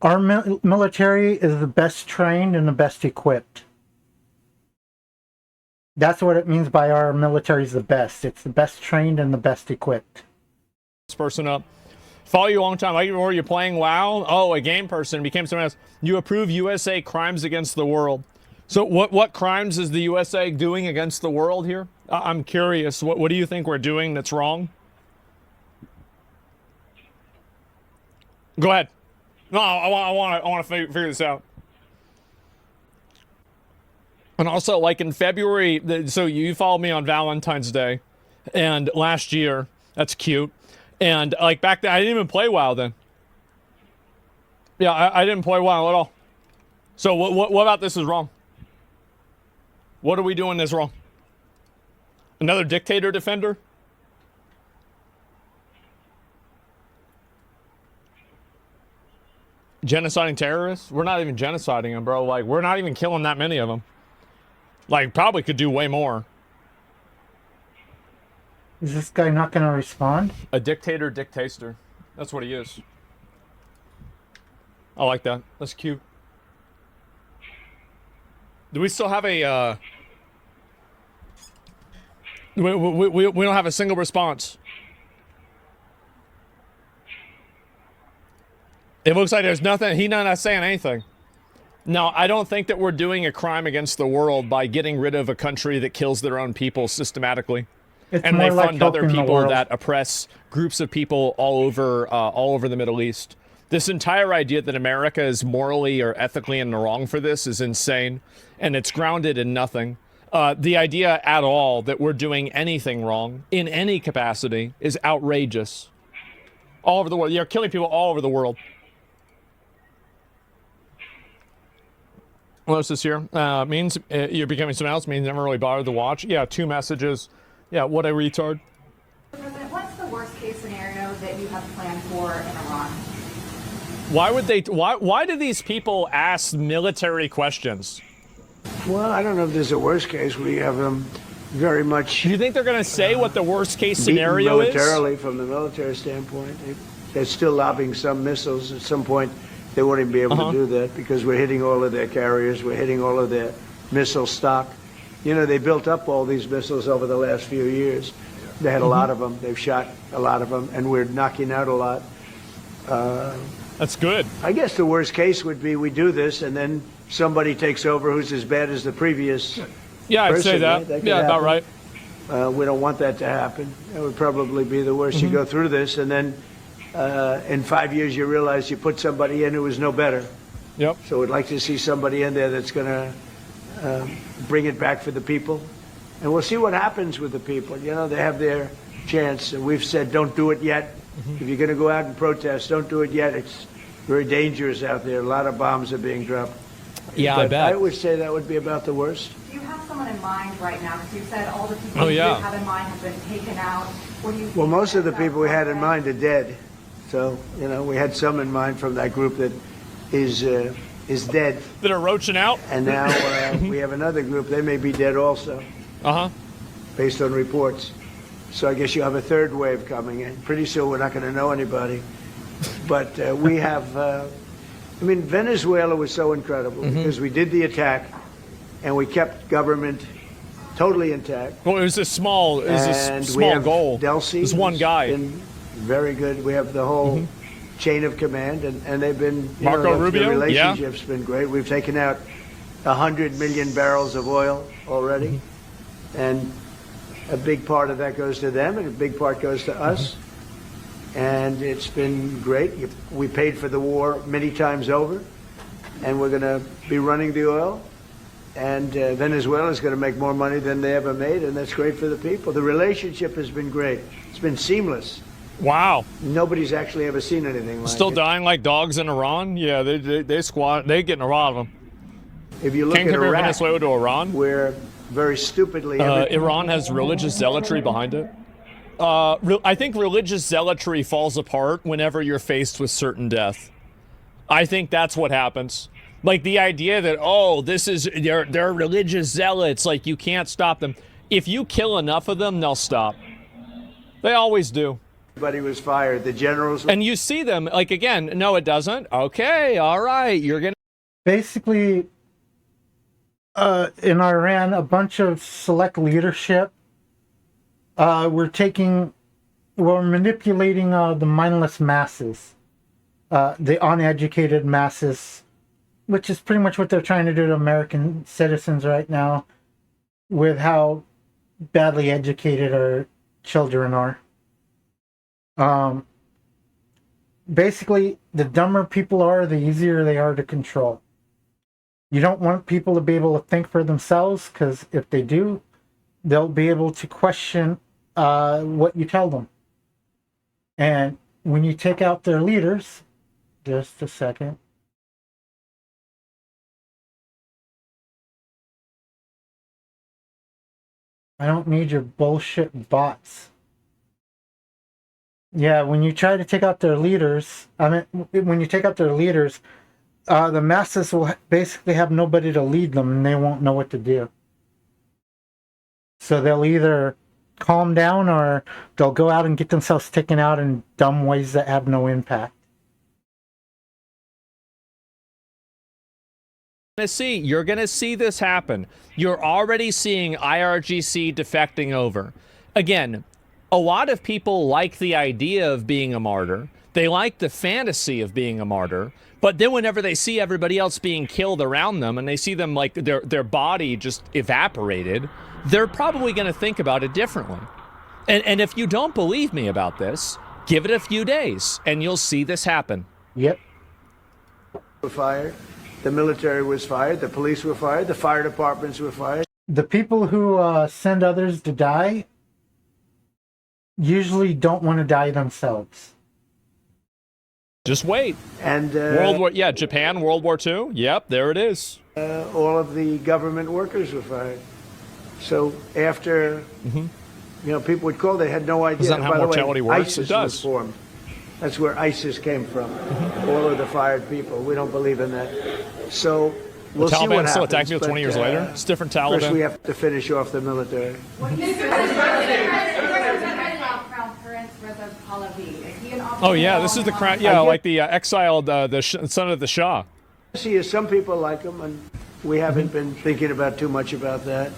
Speaker 1: our military is the best trained and the best equipped. That's what it means by our military is the best. It's the best trained and the best equipped.
Speaker 3: This person up. Follow you a long time. Like, were you playing WoW? Oh, a game person became someone else. You approve USA crimes against the world. So what crimes is the USA doing against the world here? I'm curious. What do you think we're doing that's wrong? Go ahead. No, I want to figure this out. And also, like in February, so you followed me on Valentine's Day, and last year, that's cute. And like back then, I didn't even play WoW then. Yeah, I didn't play WoW at all. So what about this is wrong? What are we doing that's wrong? Another dictator defender? Genociding terrorists? We're not even genociding them, bro. Like, we're not even killing that many of them. Like, probably could do way more.
Speaker 1: Is this guy not going to respond?
Speaker 3: A dictator dictator. That's what he is. I like that. That's cute. Do we still have a, we don't have a single response. It looks like there's nothing. He's not saying anything. No, I don't think that we're doing a crime against the world by getting rid of a country that kills their own people systematically.
Speaker 1: It's
Speaker 3: and
Speaker 1: more
Speaker 3: they
Speaker 1: like
Speaker 3: fund other
Speaker 1: helping the
Speaker 3: people
Speaker 1: world.
Speaker 3: that oppress groups of people all over the Middle East. This entire idea that America is morally or ethically in the wrong for this is insane, and it's grounded in nothing. The idea at all that we're doing anything wrong in any capacity is outrageous. All over the world. You're killing people all over the world. What else is here? Means you're becoming someone else, means never really bothered to watch. Yeah, 2 messages. Yeah, what a retard.
Speaker 16: President, what's the worst case scenario that you have planned for in Iran?
Speaker 3: Why would they, why do these people ask military questions?
Speaker 14: Well, I don't know if there's a worst case. We have them very much.
Speaker 3: Do you think they're going to say what the worst case scenario is?
Speaker 14: Militarily, from the military standpoint, they're still lobbing some missiles. At some point, they won't even be able to do that because we're hitting all of their carriers. We're hitting all of their missile stock. You know, they built up all these missiles over the last few years. They had a lot of them. They've shot a lot of them, and we're knocking out a lot.
Speaker 3: That's good.
Speaker 14: I guess the worst case would be we do this, and then somebody takes over who's as bad as the previous.
Speaker 3: Yeah, I'd say
Speaker 14: person,
Speaker 3: that.
Speaker 14: right? That could
Speaker 3: Yeah, about
Speaker 14: happen.
Speaker 3: right.
Speaker 14: We don't want that to happen. That would probably be the worst. You go through this, and then in 5 years you realize you put somebody in who was no better.
Speaker 3: Yep.
Speaker 14: So we'd like to see somebody in there that's going to bring it back for the people. And we'll see what happens with the people. You know, they have their chance. And we've said don't do it yet. If you're going to go out and protest, don't do it yet. It's very dangerous out there. A lot of bombs are being dropped.
Speaker 3: Yeah,
Speaker 14: but
Speaker 3: I bet.
Speaker 14: I would say that would be about the worst.
Speaker 16: Do you have someone in mind right now? Because you said all the people
Speaker 3: Oh, yeah.
Speaker 16: you have in mind have been taken out. What do you
Speaker 14: Well,
Speaker 16: think
Speaker 14: most of the
Speaker 16: about
Speaker 14: people we had in
Speaker 16: that?
Speaker 14: mind are dead. So, you know, we had some in mind from that group that is dead.
Speaker 3: That are roaching out.
Speaker 14: And now we have another group. They may be dead also, based on reports. So I guess you have a third wave coming in. Pretty soon we're not going to know anybody. But we have, I mean, Venezuela was so incredible because we did the attack and we kept government totally intact.
Speaker 3: Well, it was a small,
Speaker 14: And we
Speaker 3: small
Speaker 14: have
Speaker 3: goal.
Speaker 14: Delcy,
Speaker 3: It was one guy.
Speaker 14: been very good. We have the whole chain of command, and they've been, you
Speaker 3: Marco
Speaker 14: know,
Speaker 3: Rubio?
Speaker 14: the
Speaker 3: Yeah.
Speaker 14: relationship's been great. We've taken out 100 million barrels of oil already, and a big part of that goes to them, and a big part goes to us. And it's been great. We paid for the war many times over, and we're going to be running the oil. And Venezuela is going to make more money than they ever made, and that's great for the people. The relationship has been great. It's been seamless.
Speaker 3: Wow.
Speaker 14: Nobody's actually ever seen anything like
Speaker 3: Still
Speaker 14: it.
Speaker 3: dying like dogs in Iran? Yeah, they squat. They getting a lot of them.
Speaker 14: If you look
Speaker 3: Can't
Speaker 14: at
Speaker 3: compare
Speaker 14: Iraq,
Speaker 3: Venezuela to Iran.
Speaker 14: where very stupidly
Speaker 3: Iran has religious zealotry behind it. I think religious zealotry falls apart whenever you're faced with certain death. I think that's what happens. Like the idea that, oh, this is, they're religious zealots, like you can't stop them. If you kill enough of them, they'll stop. They always do.
Speaker 14: everybody was fired. The generals.
Speaker 3: And you see them, like, again, no, it doesn't. Okay, all right, you're going to.
Speaker 1: Basically, in Iran, a bunch of select leadership were manipulating the mindless masses, the uneducated masses, which is pretty much what they're trying to do to American citizens right now with how badly educated our children are. Basically, the dumber people are, the easier they are to control. You don't want people to be able to think for themselves, because if they do, they'll be able to question what you tell them. And when you take out their leaders, just a second. I don't need your bullshit bots. Yeah, when you try to take out their leaders, when you take out their leaders, the masses will basically have nobody to lead them, and they won't know what to do. So they'll either calm down, or they'll go out and get themselves taken out in dumb ways that have no impact.
Speaker 3: You're going to see this happen. You're already seeing IRGC defecting over. Again, a lot of people like the idea of being a martyr. They like the fantasy of being a martyr. But then whenever they see everybody else being killed around them, and they see them like their body just evaporated, they're probably going to think about it differently. And if you don't believe me about this, give it a few days, and you'll see this happen.
Speaker 1: Yep.
Speaker 14: Were fired. The military was fired. The police were fired. The fire departments were fired.
Speaker 1: The people who send others to die usually don't want to die themselves.
Speaker 3: Just wait.
Speaker 14: And
Speaker 3: Japan, World War II. Yep, there it is.
Speaker 14: All of the government workers were fired. So after, people would call, they had no idea.
Speaker 3: Is that how
Speaker 14: By the
Speaker 3: mortality
Speaker 14: way,
Speaker 3: works?
Speaker 14: ISIS
Speaker 3: It does.
Speaker 14: was formed. That's where ISIS came from. All of the fired people. We don't believe in that. So we'll see what
Speaker 3: Taliban
Speaker 14: happens.
Speaker 3: still attacking people 20 years later. It's different Taliban.
Speaker 14: First, we have to finish off the military.
Speaker 3: Oh yeah, this is the crown. Yeah, like the exiled, son of the Shah.
Speaker 14: See, some people like him, and we haven't been thinking about too much about that.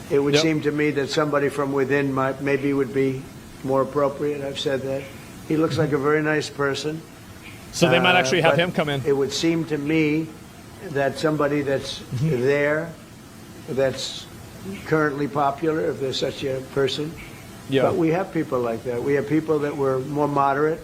Speaker 14: It would seem to me that somebody from within maybe would be more appropriate. I've said that. He looks like a very nice person.
Speaker 3: So they might actually have
Speaker 14: but
Speaker 3: him come in.
Speaker 14: It would seem to me that somebody that's there, that's currently popular, if there's such a person.
Speaker 3: Yeah.
Speaker 14: But we have people like that. We have people that were more moderate.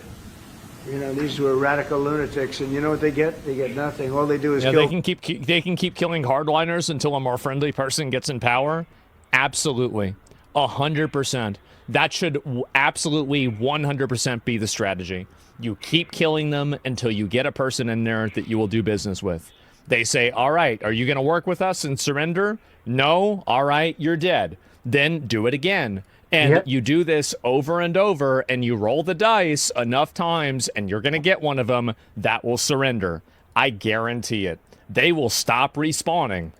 Speaker 14: You know, these were radical lunatics, and you know what they get? They get nothing. All they do is kill.
Speaker 3: They can keep killing hardliners until a more friendly person gets in power. Absolutely, 100%. That should absolutely 100% be the strategy. You keep killing them until you get a person in there that you will do business with. They say, all right, are you going to work with us and surrender? No? All right, you're dead. Then do it again. And you do this over and over, and you roll the dice enough times, and you're going to get one of them that will surrender. I guarantee it. They will stop respawning.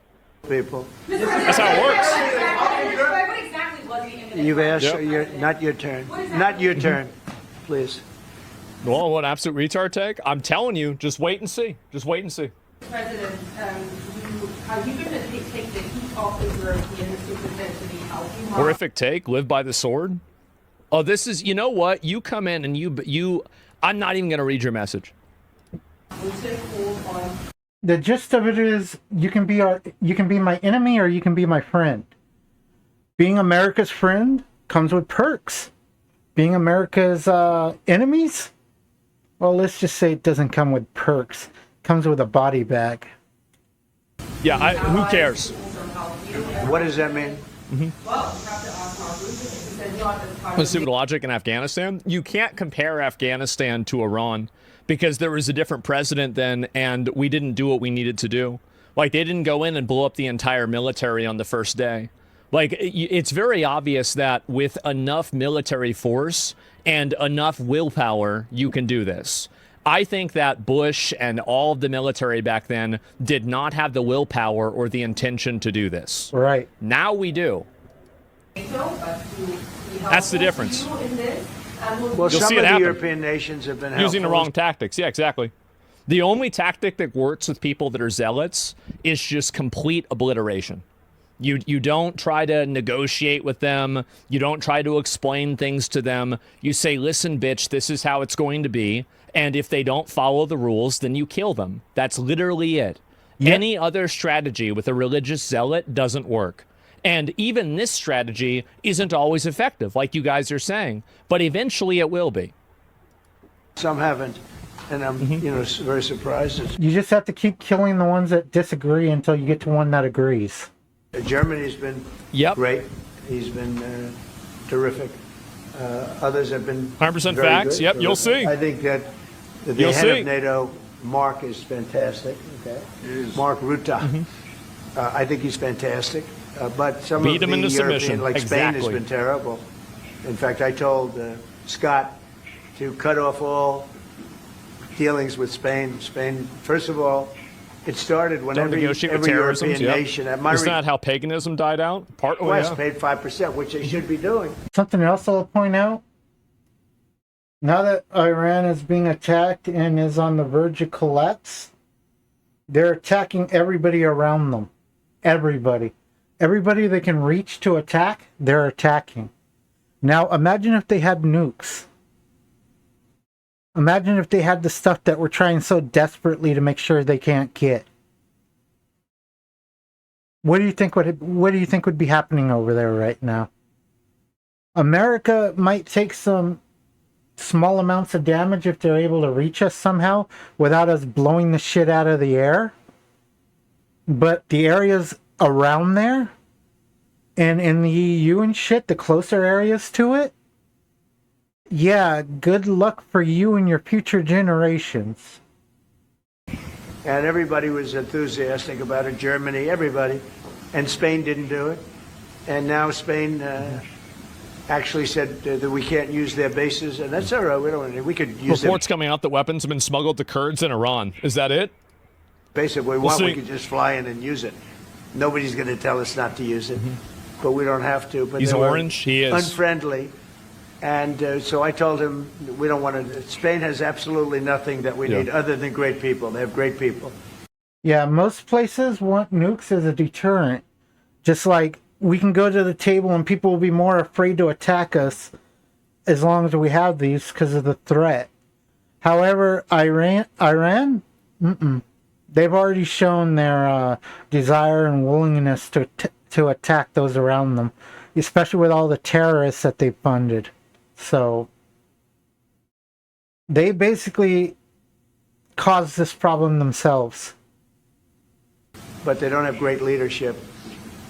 Speaker 14: People.
Speaker 3: That's how it works.
Speaker 16: What exactly was he in the
Speaker 14: You've asked, not your turn. Not your turn, please.
Speaker 3: Well, what absolute retard take? I'm telling you, just wait and see. Just wait and see.
Speaker 16: President, are you going to take the heat off the Europeans who pretend to be healthy?
Speaker 3: Horrific take, live by the sword. Oh, this is, you know what? You come in and you I'm not even going to read your message.
Speaker 1: The gist of it is you can be my enemy or you can be my friend. Being America's friend comes with perks. Being America's enemies, well, let's just say it doesn't come with perks. It comes with a body bag.
Speaker 3: Yeah, who cares?
Speaker 14: What does that mean?
Speaker 3: Let's see the logic in Afghanistan. You can't compare Afghanistan to Iran because there was a different president then, and we didn't do what we needed to do. Like, they didn't go in and blow up the entire military on the first day. Like, it's very obvious that with enough military force and enough willpower, you can do this. I think that Bush and all of the military back then did not have the willpower or the intention to do this.
Speaker 1: Right.
Speaker 3: Now we do. That's the difference.
Speaker 14: Well,
Speaker 3: You'll
Speaker 14: some
Speaker 3: see
Speaker 14: of
Speaker 3: it
Speaker 14: the
Speaker 3: happen.
Speaker 14: European nations have been
Speaker 3: Using the
Speaker 14: helpful.
Speaker 3: wrong tactics. Yeah, exactly. The only tactic that works with people that are zealots is just complete obliteration. You don't try to negotiate with them. You don't try to explain things to them. You say, listen, bitch, this is how it's going to be. And if they don't follow the rules, then you kill them. That's literally it.
Speaker 1: Yep.
Speaker 3: Any other strategy with a religious zealot doesn't work. And even this strategy isn't always effective, like you guys are saying. But eventually it will be.
Speaker 14: Some haven't. And I'm, very surprised.
Speaker 1: You just have to keep killing the ones that disagree until you get to one that agrees.
Speaker 14: Germany's been great. He's been terrific. Others have been
Speaker 3: 100%
Speaker 14: very
Speaker 3: facts.
Speaker 14: good,
Speaker 3: Yep, you'll
Speaker 14: terrific.
Speaker 3: see.
Speaker 14: I think that the
Speaker 3: You'll
Speaker 14: head
Speaker 3: see.
Speaker 14: of NATO, Mark, is fantastic. Okay, Mark Rutte. I think he's fantastic. But some
Speaker 3: Beat
Speaker 14: of
Speaker 3: him
Speaker 14: the
Speaker 3: into
Speaker 14: European,
Speaker 3: submission.
Speaker 14: like Spain, has
Speaker 3: Exactly.
Speaker 14: been terrible. In fact, I told Scott to cut off all dealings with Spain. Spain, first of all, it started when
Speaker 3: Don't
Speaker 14: every
Speaker 3: negotiate with
Speaker 14: European
Speaker 3: terrorism. Yep.
Speaker 14: nation. At my
Speaker 3: Isn't that how paganism died out?
Speaker 14: West paid 5%, which they should be doing.
Speaker 1: Something else I'll point out. Now that Iran is being attacked and is on the verge of collapse, they're attacking everybody around them. Everybody. Everybody they can reach to attack, they're attacking. Now imagine if they had nukes. Imagine if they had the stuff that we're trying so desperately to make sure they can't get. What do you think would be happening over there right now? America might take some small amounts of damage if they're able to reach us somehow without us blowing the shit out of the air. But the areas around there and in the EU and shit, the closer areas to it, yeah, good luck for you and your future generations.
Speaker 14: And everybody was enthusiastic about it. Germany, everybody. And Spain didn't do it. And now Spain actually said that we can't use their bases. And that's all right. We don't want to. We could use them.
Speaker 3: Reports coming out that weapons have been smuggled to Kurds in Iran. Is that it?
Speaker 14: Basically, we want, we could just fly in and use it. Nobody's going to tell us not to use it. But we don't have to. But
Speaker 3: He's
Speaker 14: they were
Speaker 3: orange. He is.
Speaker 14: unfriendly. And so I told him, we don't want to. Spain has absolutely nothing that we need other than great people. They have great people.
Speaker 1: Yeah, most places want nukes as a deterrent. Just like we can go to the table and people will be more afraid to attack us as long as we have these because of the threat. However, Iran, they've already shown their desire and willingness to attack those around them, especially with all the terrorists that they funded. So they basically caused this problem themselves.
Speaker 14: But they don't have great leadership.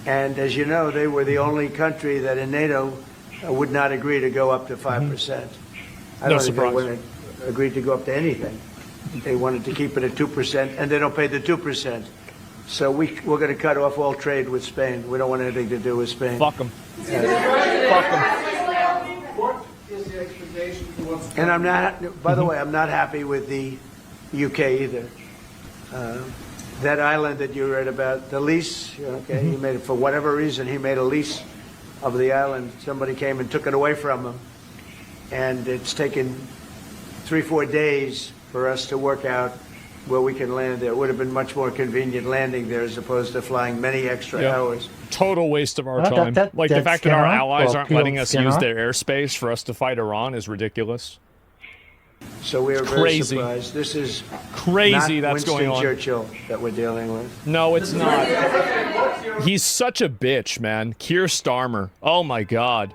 Speaker 14: And as you know, they were the only country that in NATO would not agree to go up to 5%. I don't think they would have agreed to go up to anything. They wanted to keep it at 2%, and they don't pay the 2%. So we're going to cut off all trade with Spain. We don't want anything to do with Spain.
Speaker 3: Fuck them.
Speaker 14: Fuck them.
Speaker 15: What is the expectation towards?
Speaker 14: And I'm not, by the way, I'm not happy with the UK either. That island that you read about, the lease, okay, he made it for whatever reason, he made a lease of the island. Somebody came and took it away from him. And it's taken 3-4 days for us to work out where we can land there. It would have been much more convenient landing there as opposed to flying many extra hours.
Speaker 3: Total waste of our
Speaker 1: Well,
Speaker 3: time. Like the fact that our allies aren't letting us use their airspace for us to fight Iran is ridiculous.
Speaker 14: So we are very surprised. This is
Speaker 3: crazy
Speaker 14: not
Speaker 3: that's
Speaker 14: Winston
Speaker 3: going on.
Speaker 14: Churchill that we're dealing with.
Speaker 3: No, it's not. He's such a bitch, man. Keir Starmer. Oh my god.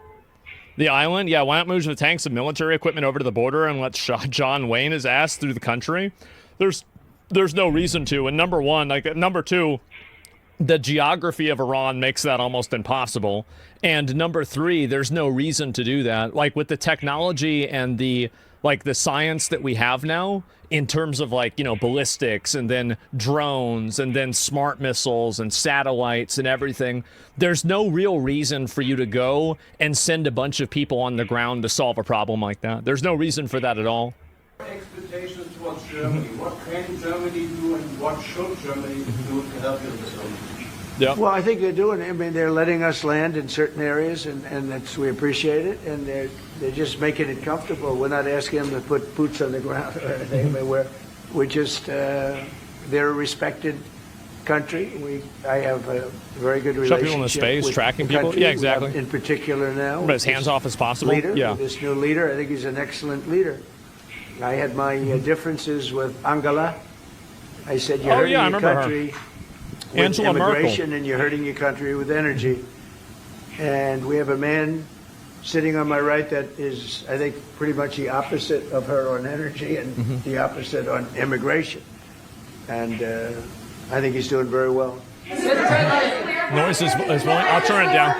Speaker 3: The island? Yeah, why not move the tanks and military equipment over to the border and let John Wayne his ass through the country? There's no reason to. And number one, number two, the geography of Iran makes that almost impossible. And number three, there's no reason to do that. Like with the technology and the science that we have now in terms of ballistics and then drones and then smart missiles and satellites and everything, there's no real reason for you to go and send a bunch of people on the ground to solve a problem like that. There's no reason for that at all.
Speaker 15: Expectations towards Germany. What can Germany do and what should Germany do to help you with this problem?
Speaker 3: Yeah.
Speaker 14: Well, I think they're doing it. I mean, they're letting us land in certain areas, and we appreciate it. And they're just making it comfortable. We're not asking them to put boots on the ground or anything. I mean, we're just they're a respected country. I have a very good relationship.
Speaker 3: Shut people in the space,
Speaker 14: with
Speaker 3: tracking
Speaker 14: the
Speaker 3: people.
Speaker 14: country.
Speaker 3: Yeah, exactly.
Speaker 14: In particular now,
Speaker 3: But as hands off as possible.
Speaker 14: leader,
Speaker 3: Yeah.
Speaker 14: this new leader, I think he's an excellent leader. I had my differences with Angela. I said, you're hurting your country with
Speaker 3: Angela
Speaker 14: immigration
Speaker 3: Merkel.
Speaker 14: and you're hurting your country with energy. And we have a man sitting on my right that is, I think, pretty much the opposite of her on energy and the opposite on immigration. And I think he's doing very well.
Speaker 3: Noise is willing. I'll turn it down.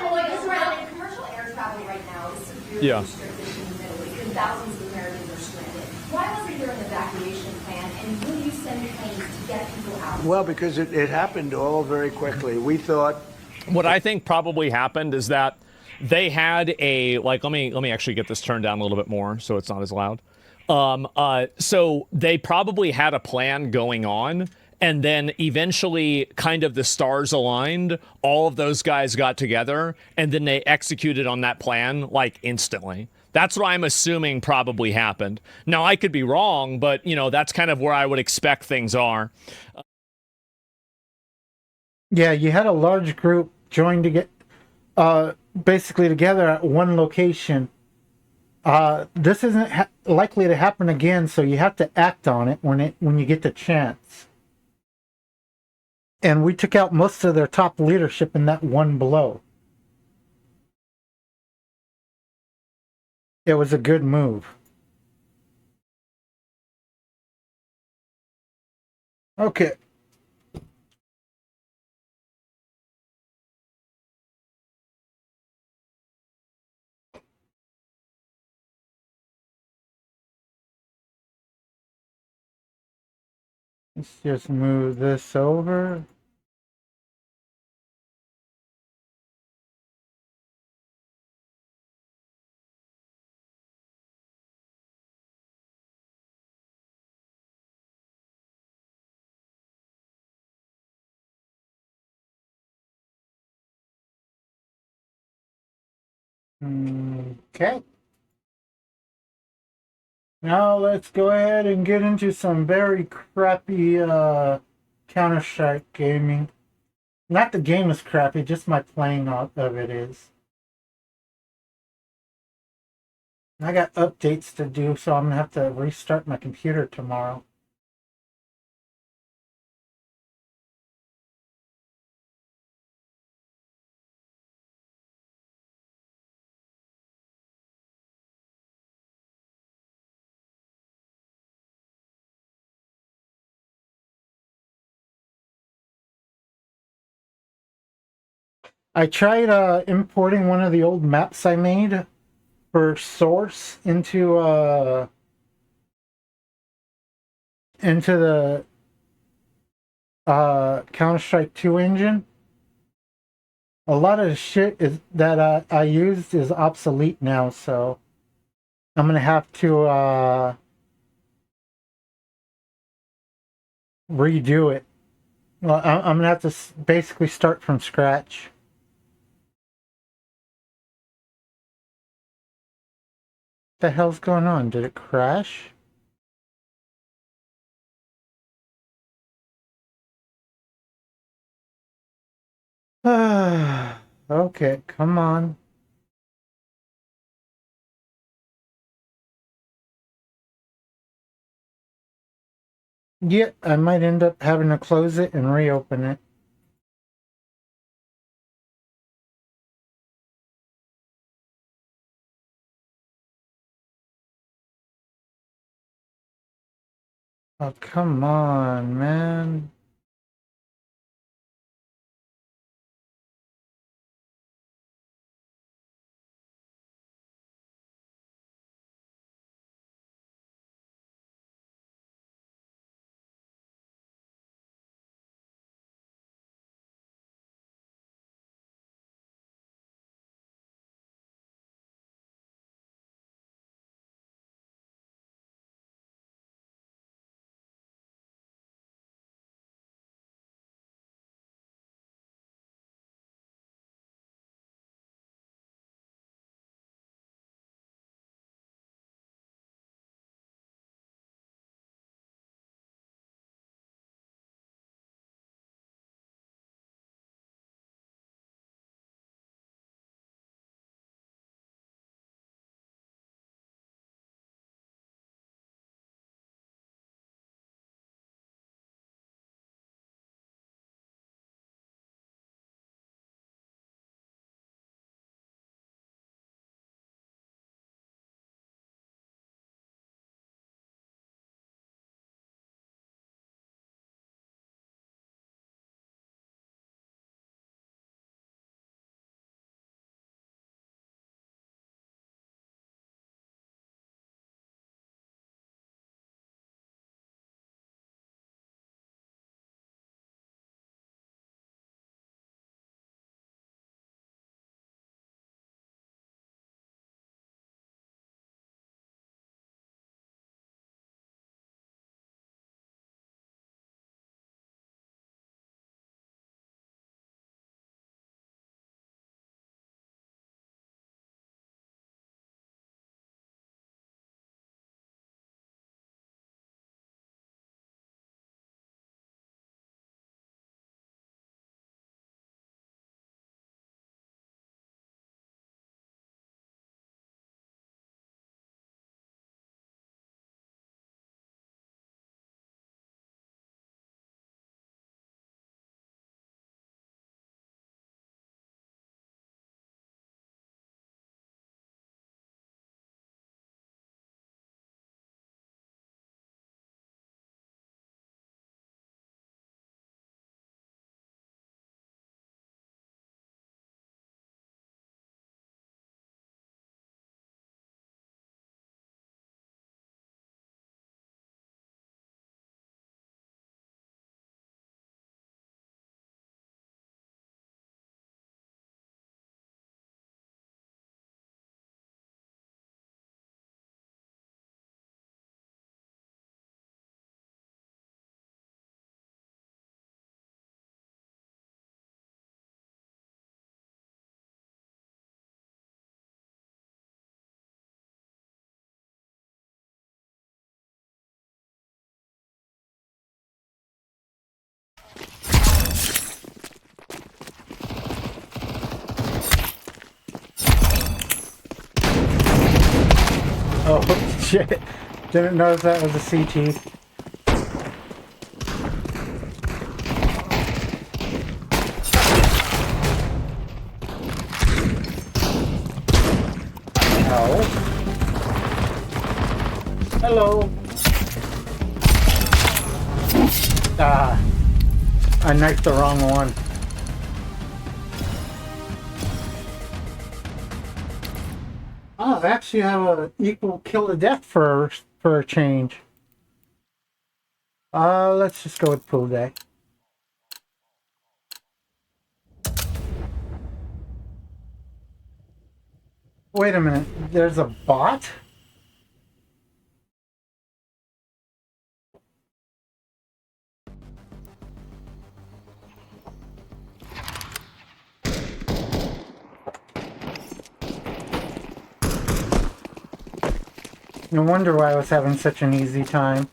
Speaker 16: Commercial air travel right now is severely
Speaker 3: Yeah.
Speaker 16: restricted in the Middle East, and thousands of Americans are stranded. Why wasn't there an evacuation plan, and will you send planes to get people out?
Speaker 14: Well, because it happened all very quickly. We thought...
Speaker 3: What I think probably happened is that they had a let me actually get this turned down a little bit more so it's not as loud. So they probably had a plan going on, and then eventually kind of the stars aligned, all of those guys got together, and then they executed on that plan instantly. That's what I'm assuming probably happened. Now, I could be wrong, but that's kind of where I would expect things are.
Speaker 1: Yeah, you had a large group join to get basically together at one location. This isn't likely to happen again, so you have to act on it when you get the chance. And we took out most of their top leadership in that one blow. It was a good move. Okay. Let's just move this over. Okay. Now let's go ahead and get into some very crappy Counter-Strike gaming. Not the game is crappy, just my playing of it is. I got updates to do, so I'm gonna have to restart my computer tomorrow. I tried importing one of the old maps I made for Source into the Counter-Strike 2 engine. A lot of the shit is that I used is obsolete now, so I'm gonna have to redo it. Well, I'm gonna have to basically start from scratch. What the hell's going on? Did it crash? Okay, come on. Yeah, I might end up having to close it and reopen it. Oh, come on, man. Oh, shit. Didn't notice that was a CT. Ow. Hello. Ah. I knifed the wrong one. Oh, they actually have a equal kill to death for a change. Let's just go with pool day. Wait a minute, there's a bot? No wonder why I was having such an easy time.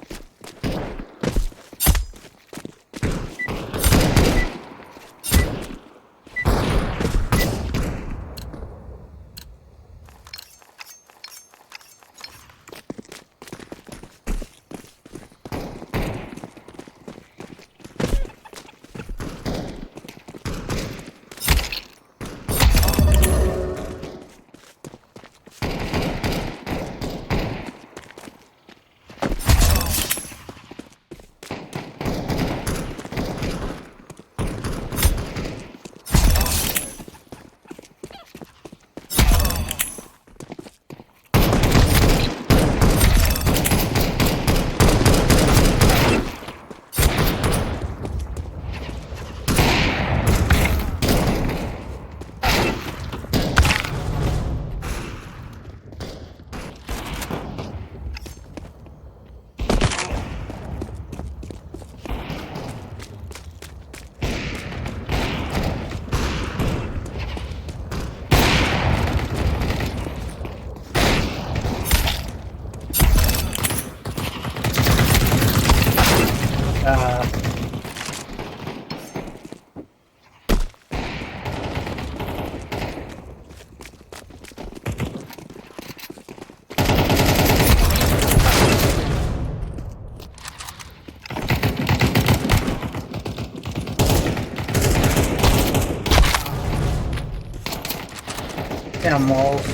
Speaker 1: Animals.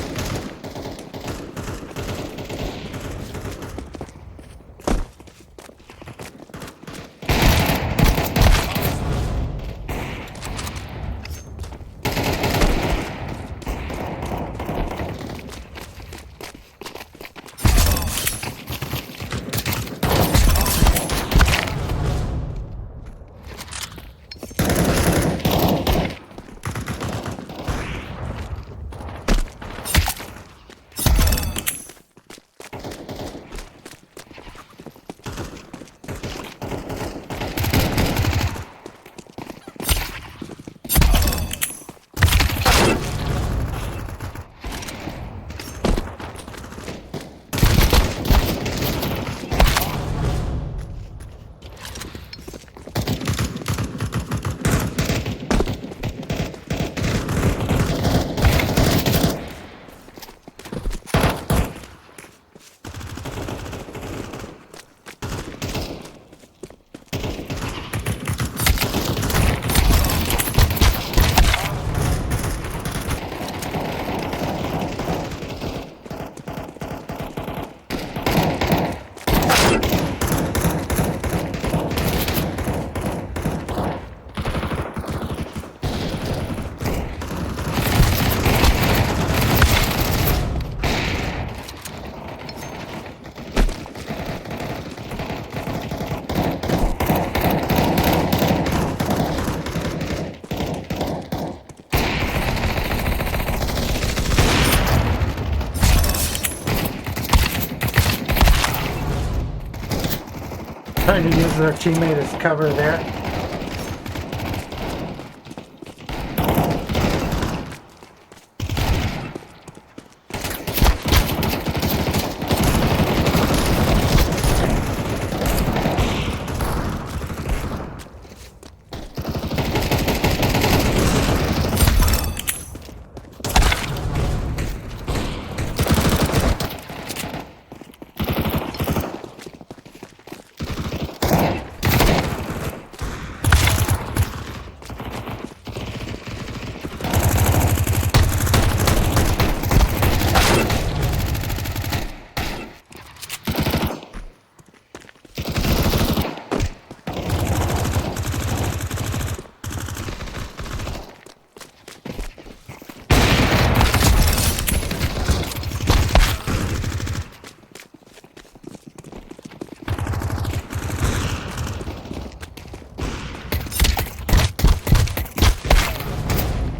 Speaker 1: Trying to use their teammate as cover there.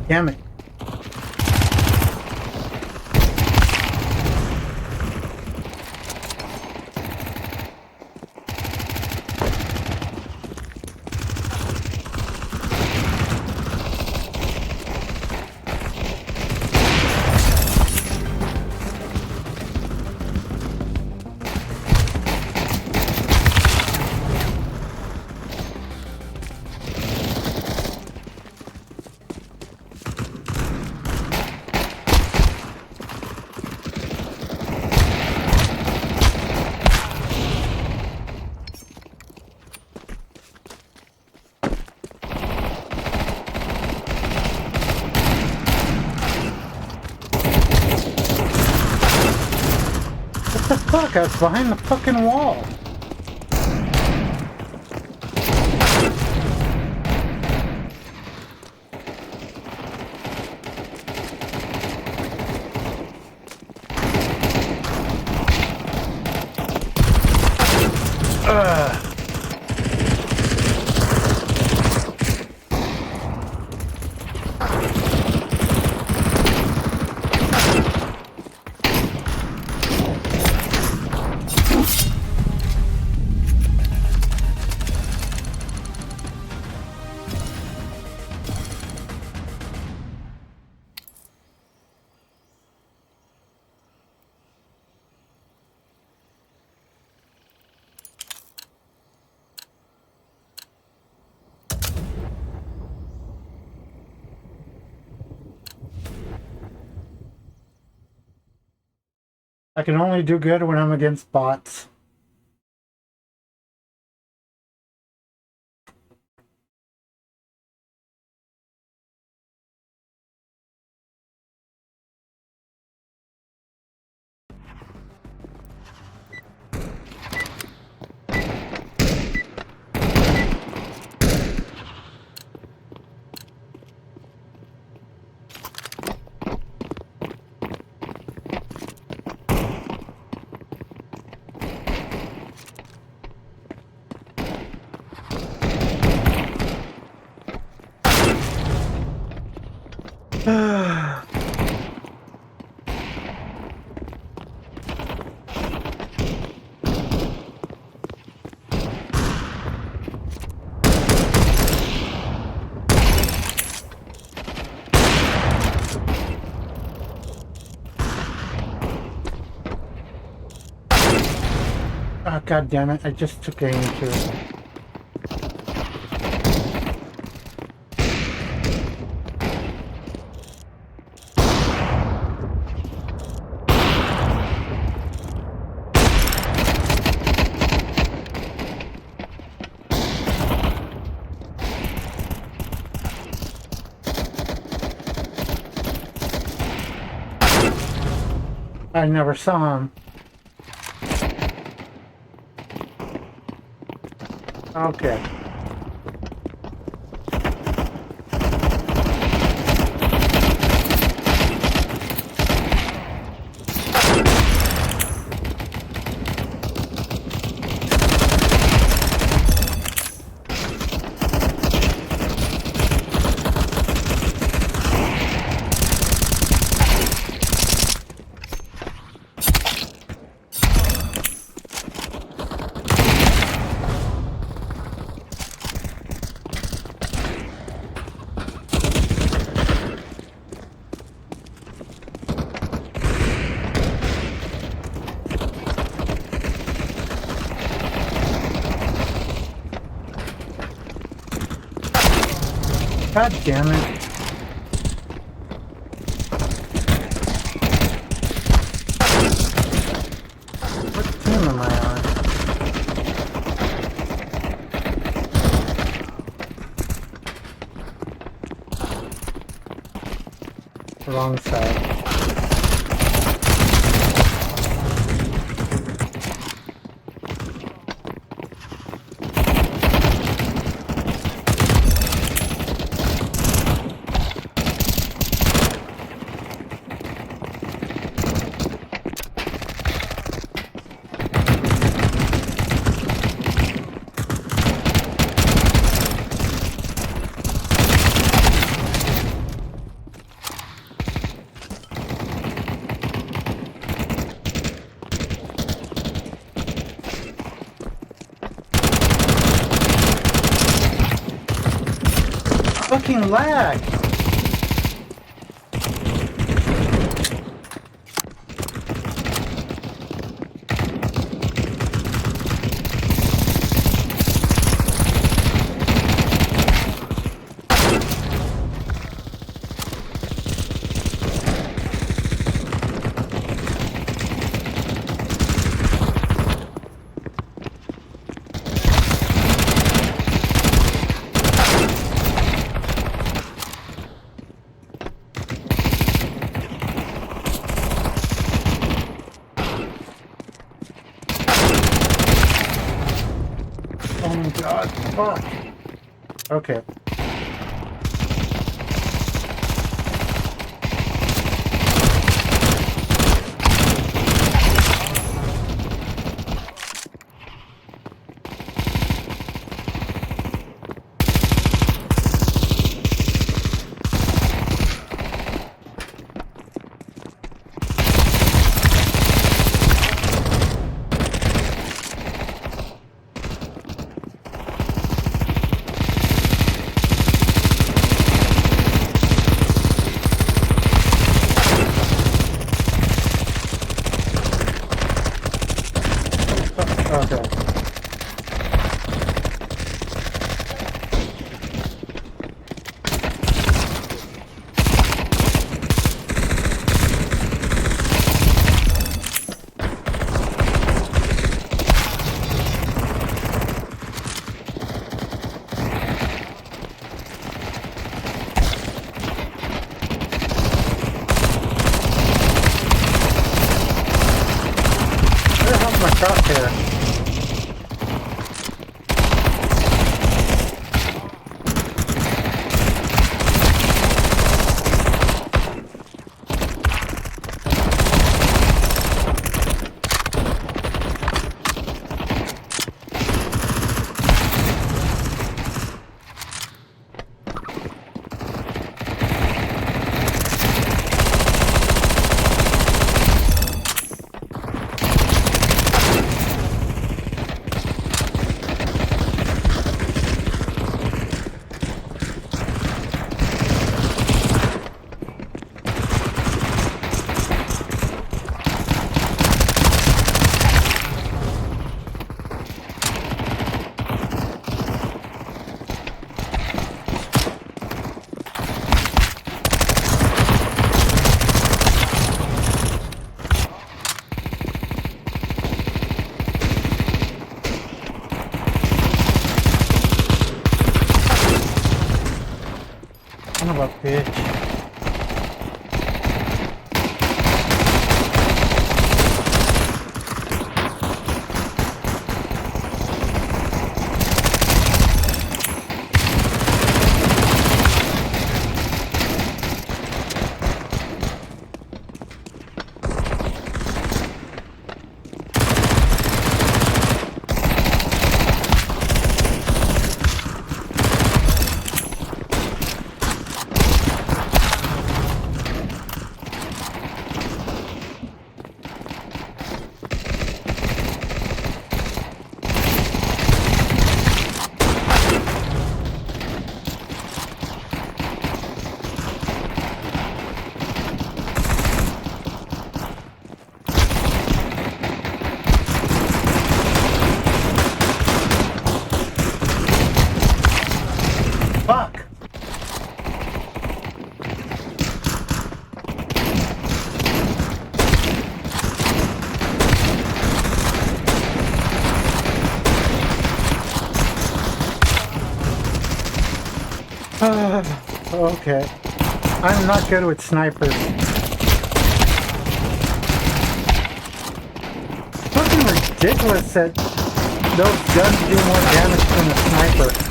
Speaker 1: Damn it. What the fuck? I was behind the fucking wall. I can only do good when I'm against bots. Oh, God damn it, I just took aim to it. I never saw him. Okay. God damn it. What team am I on? Wrong side. fucking lag. Oh my god, fuck. Okay. Okay. Where the hell's my crosshair? Son of a bitch. Fuck! Okay. I'm not good with snipers. Fucking ridiculous that those guns do more damage than a sniper.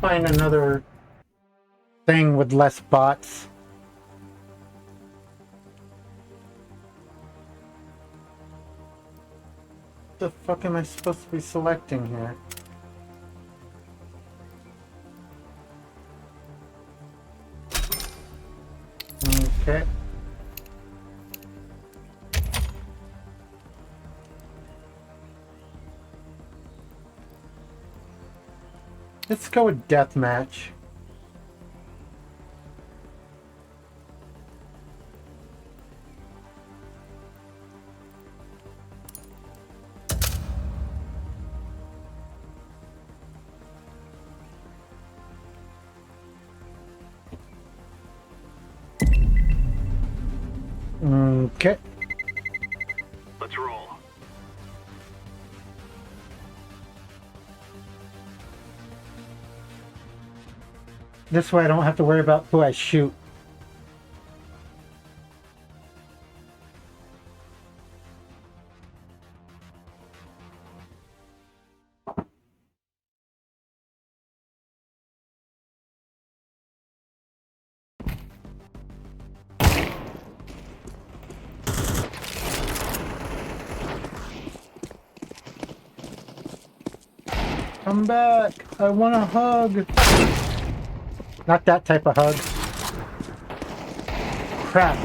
Speaker 1: find another thing with less bots. What the fuck am I supposed to be selecting here? Okay. Let's go with deathmatch. Okay.
Speaker 17: Let's roll.
Speaker 1: This way I don't have to worry about who I shoot. Come back! I want a hug! Not that type of hug. Crap.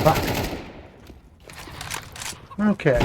Speaker 1: Fuck. Okay.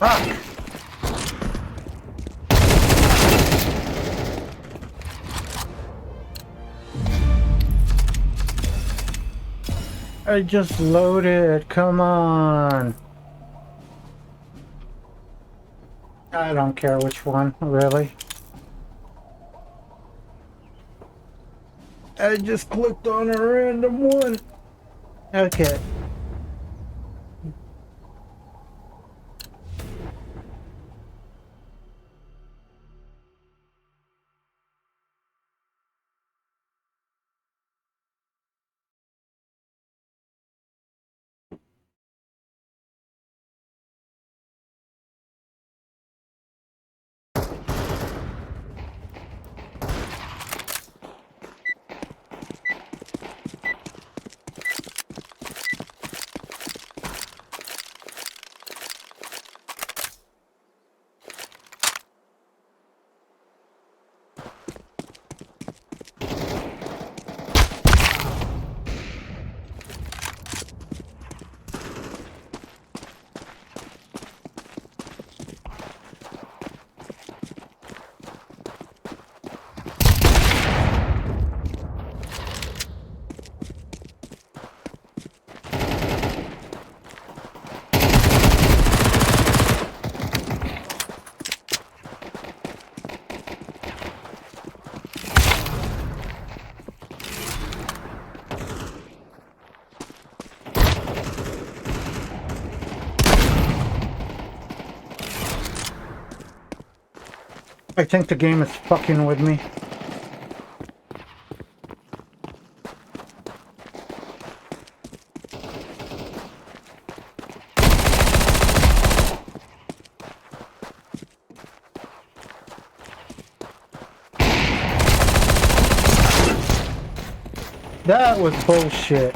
Speaker 1: Fuck! I just loaded, come on! I don't care which one, really. I just clicked on a random one. Okay. I think the game is fucking with me. That was bullshit.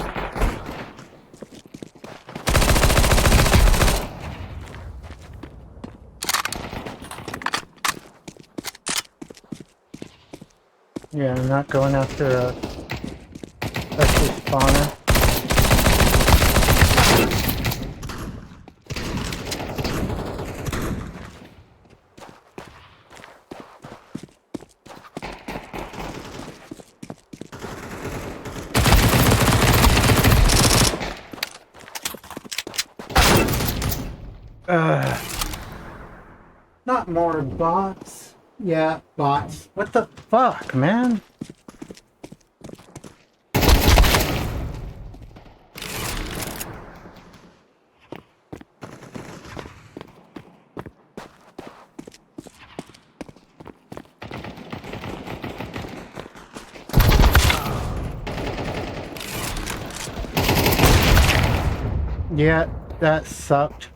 Speaker 1: Yeah, I'm not going after a special spawner. Not more bots. Yeah, bots. What the fuck, man? Yeah, that sucked.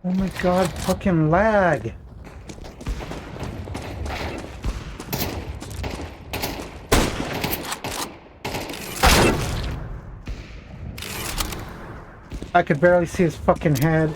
Speaker 1: Oh my god, fucking lag. I could barely see his fucking head.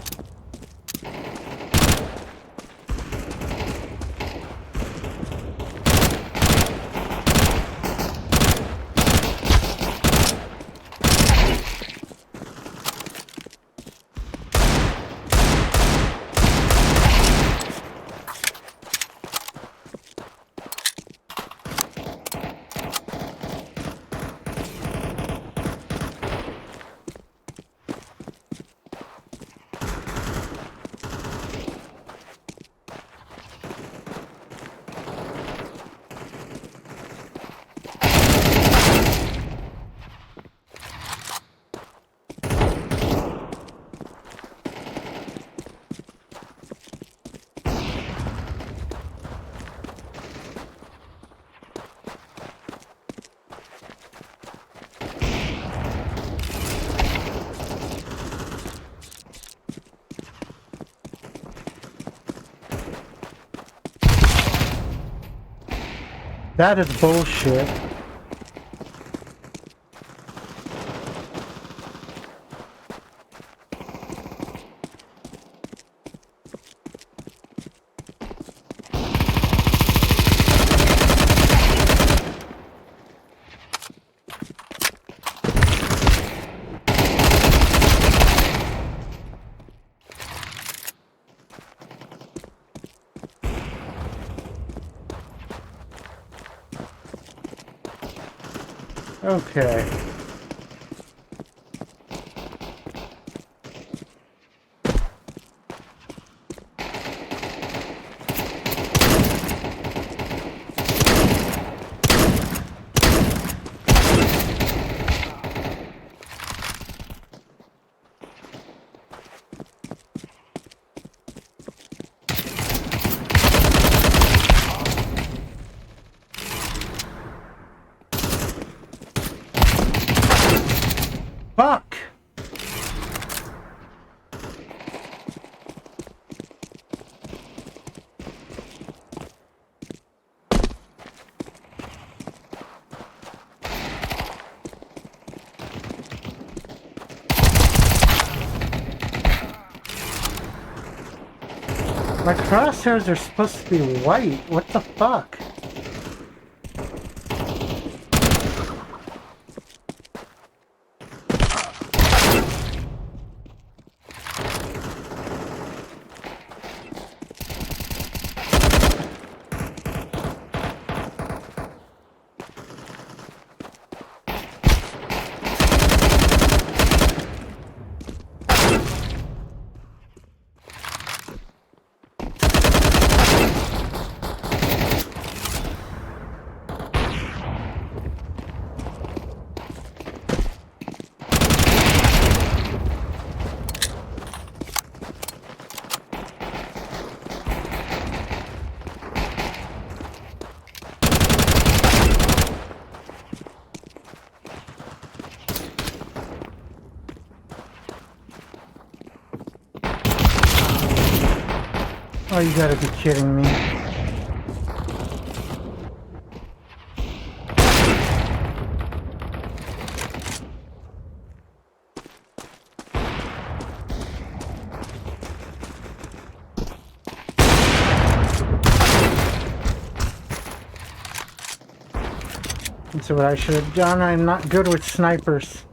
Speaker 1: That is bullshit. Okay. Fuck! My crosshairs are supposed to be white. What the fuck? Oh, you gotta be kidding me. That's what I should have done. I'm not good with snipers.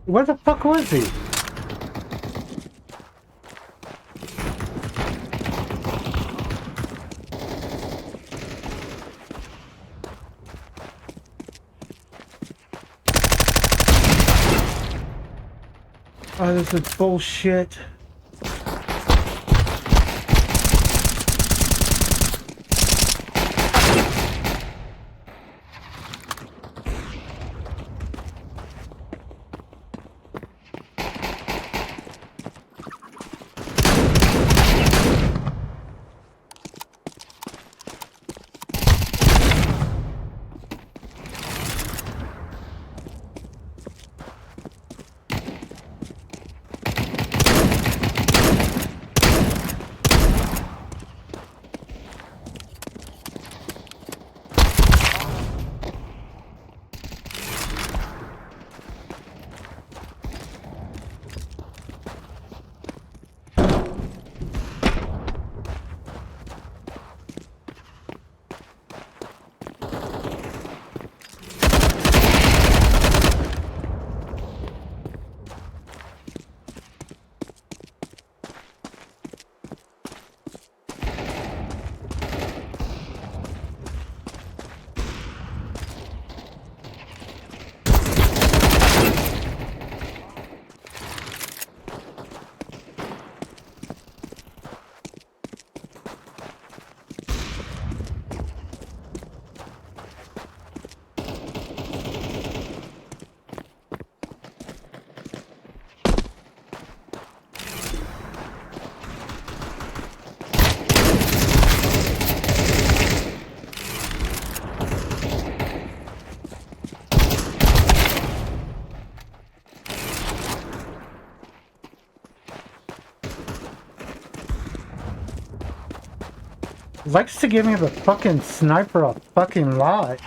Speaker 1: Where the fuck was he? Oh, this is bullshit. Likes to give me the fucking sniper a fucking lot.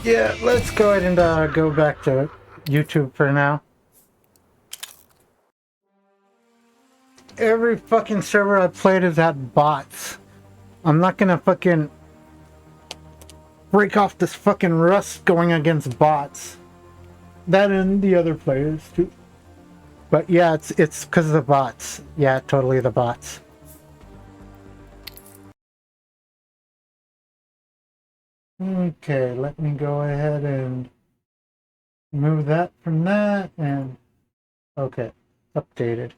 Speaker 1: Yeah, let's go ahead and go back to YouTube for now. Every fucking server I played has had bots. I'm not gonna fucking break off this fucking rust going against bots. That and the other players too. But yeah, it's because of the bots. Yeah, totally the bots. Okay, let me go ahead and move that from that and okay, updated.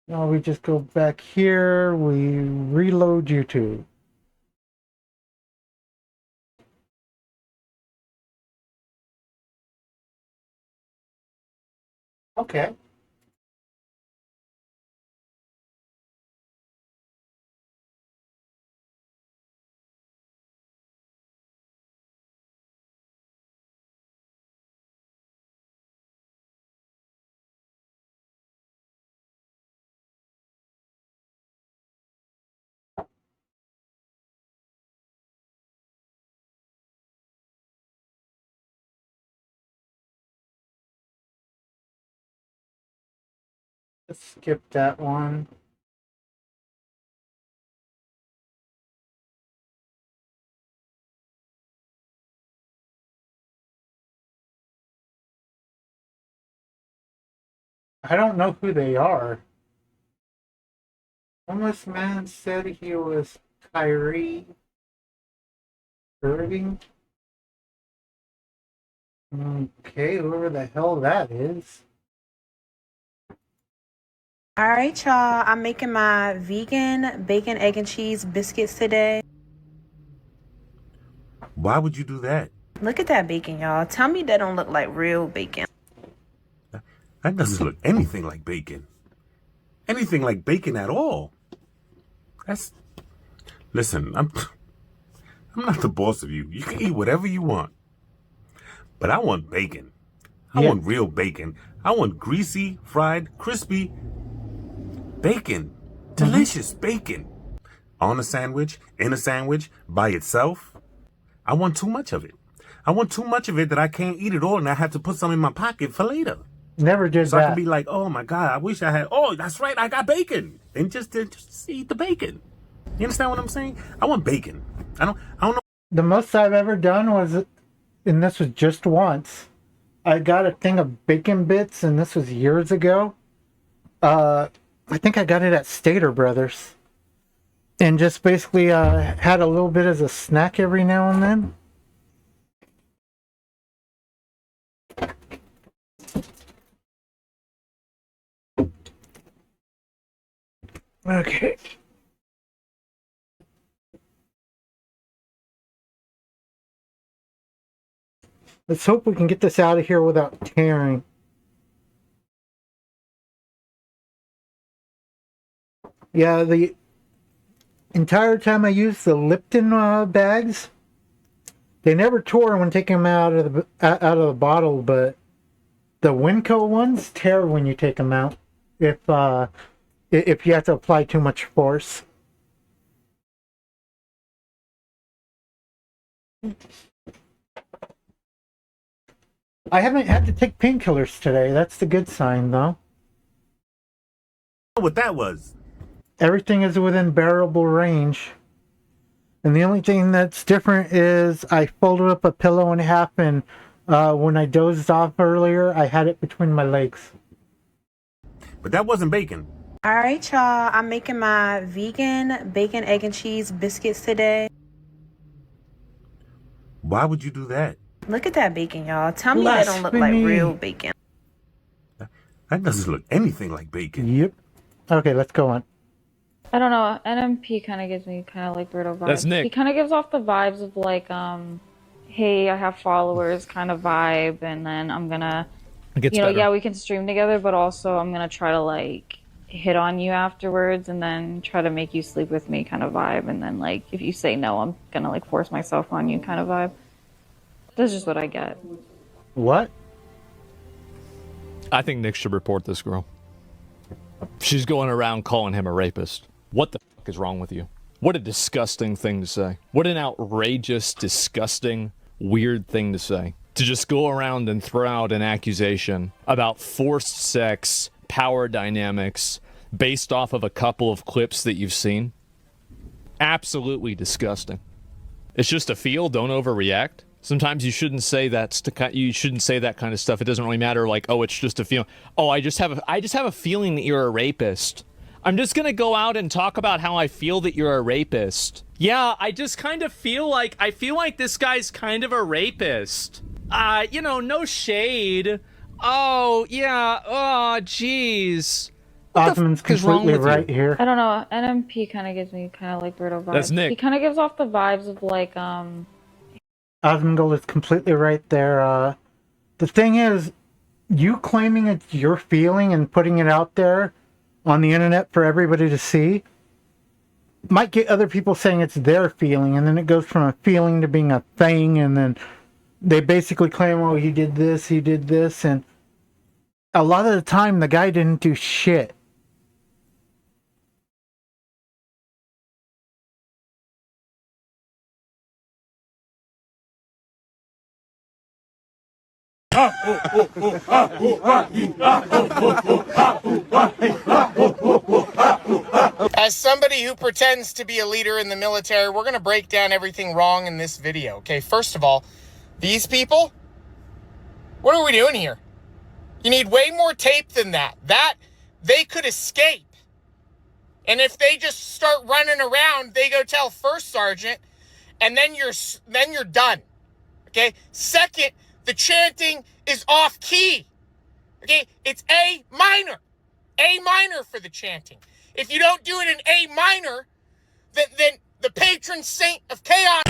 Speaker 1: Now we just go back here, we reload YouTube. Okay. Let's skip that one. I don't know who they are. Homeless man said he was Kyrie Irving. Okay, whoever the hell that is.
Speaker 18: All right, y'all. I'm making my vegan bacon, egg, and cheese biscuits today.
Speaker 4: Why would you do that?
Speaker 18: Look at that bacon, y'all. Tell me that don't look like real bacon.
Speaker 4: That doesn't look anything like bacon. Anything like bacon at all. Listen, I'm not the boss of you. You can eat whatever you want. But I want bacon. I want real bacon. I want greasy, fried, crispy bacon. Delicious bacon. On a sandwich, in a sandwich, by itself. I want too much of it. I want too much of it that I can't eat it all and I have to put some in my pocket for later.
Speaker 1: Never did
Speaker 4: so
Speaker 1: that.
Speaker 4: I can be like, oh my God, I wish I had, oh, that's right, I got bacon. And just eat the bacon. You understand what I'm saying? I want bacon. I don't know.
Speaker 1: The most I've ever done was, and this was just once, I got a thing of bacon bits, and this was years ago. I think I got it at Stater Brothers. And just basically had a little bit as a snack every now and then. Okay. Let's hope we can get this out of here without tearing. Yeah, the entire time I used the Lipton bags, they never tore when taking them out of the bottle, but the Winco ones tear when you take them out if you have to apply too much force. I haven't had to take painkillers today. That's the good sign, though.
Speaker 4: What that was.
Speaker 1: Everything is within bearable range. And the only thing that's different is I folded up a pillow in half, and when I dozed off earlier, I had it between my legs.
Speaker 4: But that wasn't bacon.
Speaker 18: All right, y'all. I'm making my vegan bacon, egg, and cheese biscuits today.
Speaker 4: Why would you do that?
Speaker 18: Look at that bacon, y'all. Tell me that don't look like real bacon.
Speaker 4: That doesn't look anything like bacon.
Speaker 1: Yep. Okay, let's go on.
Speaker 19: I don't know. NMP kind of gives me kind of like Berto vibes.
Speaker 3: That's Nick.
Speaker 19: He kind of gives off the vibes of like, hey, I have followers kind of vibe, and then I'm gonna, yeah, we can stream together, but also I'm gonna try to like hit on you afterwards, and then try to make you sleep with me kind of vibe, and then like if you say no, I'm gonna like force myself on you kind of vibe. That's just what I get.
Speaker 1: What?
Speaker 3: I think Nick should report this girl. She's going around calling him a rapist. What the fuck is wrong with you? What a disgusting thing to say. What an outrageous, disgusting, weird thing to say. To just go around and throw out an accusation about forced sex, power dynamics, based off of a couple of clips that you've seen. Absolutely disgusting. It's just a feel, don't overreact. Sometimes you shouldn't say that. You shouldn't say that kind of stuff. It doesn't really matter. Like, oh, it's just a feeling. Oh, I just have a feeling that you're a rapist. I'm just gonna go out and talk about how I feel that you're a rapist. Yeah, I just kind of feel like this guy's kind of a rapist. No shade. Oh yeah. Oh jeez.
Speaker 1: Osmond's completely right here.
Speaker 19: I don't know. NMP kind of gives me kind of like Berto vibes.
Speaker 3: That's Nick.
Speaker 19: He kind of gives off the vibes of like
Speaker 1: Osmongold is completely right there. The thing is, you claiming it's your feeling and putting it out there on the internet for everybody to see might get other people saying it's their feeling, and then it goes from a feeling to being a thing, and then they basically claim, oh, he did this, and a lot of the time the guy didn't do shit.
Speaker 2: As somebody who pretends to be a leader in the military, we're going to break down everything wrong in this video. Okay, first of all, these people, what are we doing here? You need way more tape than that. That, they could escape. And if they just start running around, they go tell first sergeant, and then you're done. Okay? Second, the chanting is off key. Okay? It's A minor. A minor for the chanting. If you don't do it in A minor, then the patron saint of chaos.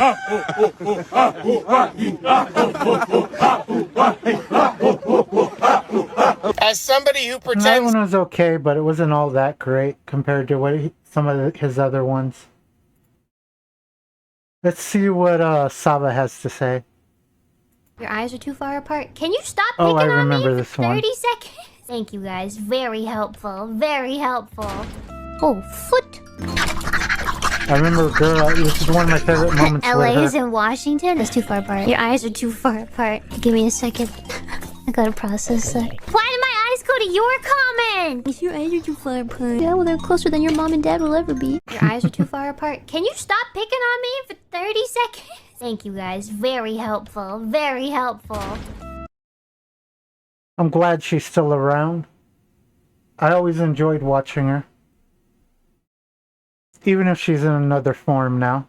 Speaker 2: As somebody who pretends.
Speaker 1: That one was okay, but it wasn't all that great compared to what some of his other ones. Let's see what Saba has to say.
Speaker 20: Your eyes are too far apart. Can you stop
Speaker 1: Oh,
Speaker 20: picking
Speaker 1: I
Speaker 20: on me
Speaker 1: remember
Speaker 20: for
Speaker 1: this one.
Speaker 20: 30 seconds? Thank you guys. Very helpful. Very helpful. Oh, foot.
Speaker 1: I remember, girl, this is one of my favorite moments with
Speaker 20: LA
Speaker 1: her.
Speaker 20: is in Washington. It's too far apart. Your eyes are too far apart. Give me a second. I gotta process that. Why did my eyes go to your comment? Your eyes are too far apart. Yeah, well, they're closer than your mom and dad will ever be. Your eyes are too far apart. Can you stop picking on me for 30 seconds? Thank you guys. Very helpful. Very helpful.
Speaker 1: I'm glad she's still around. I always enjoyed watching her. Even if she's in another form now.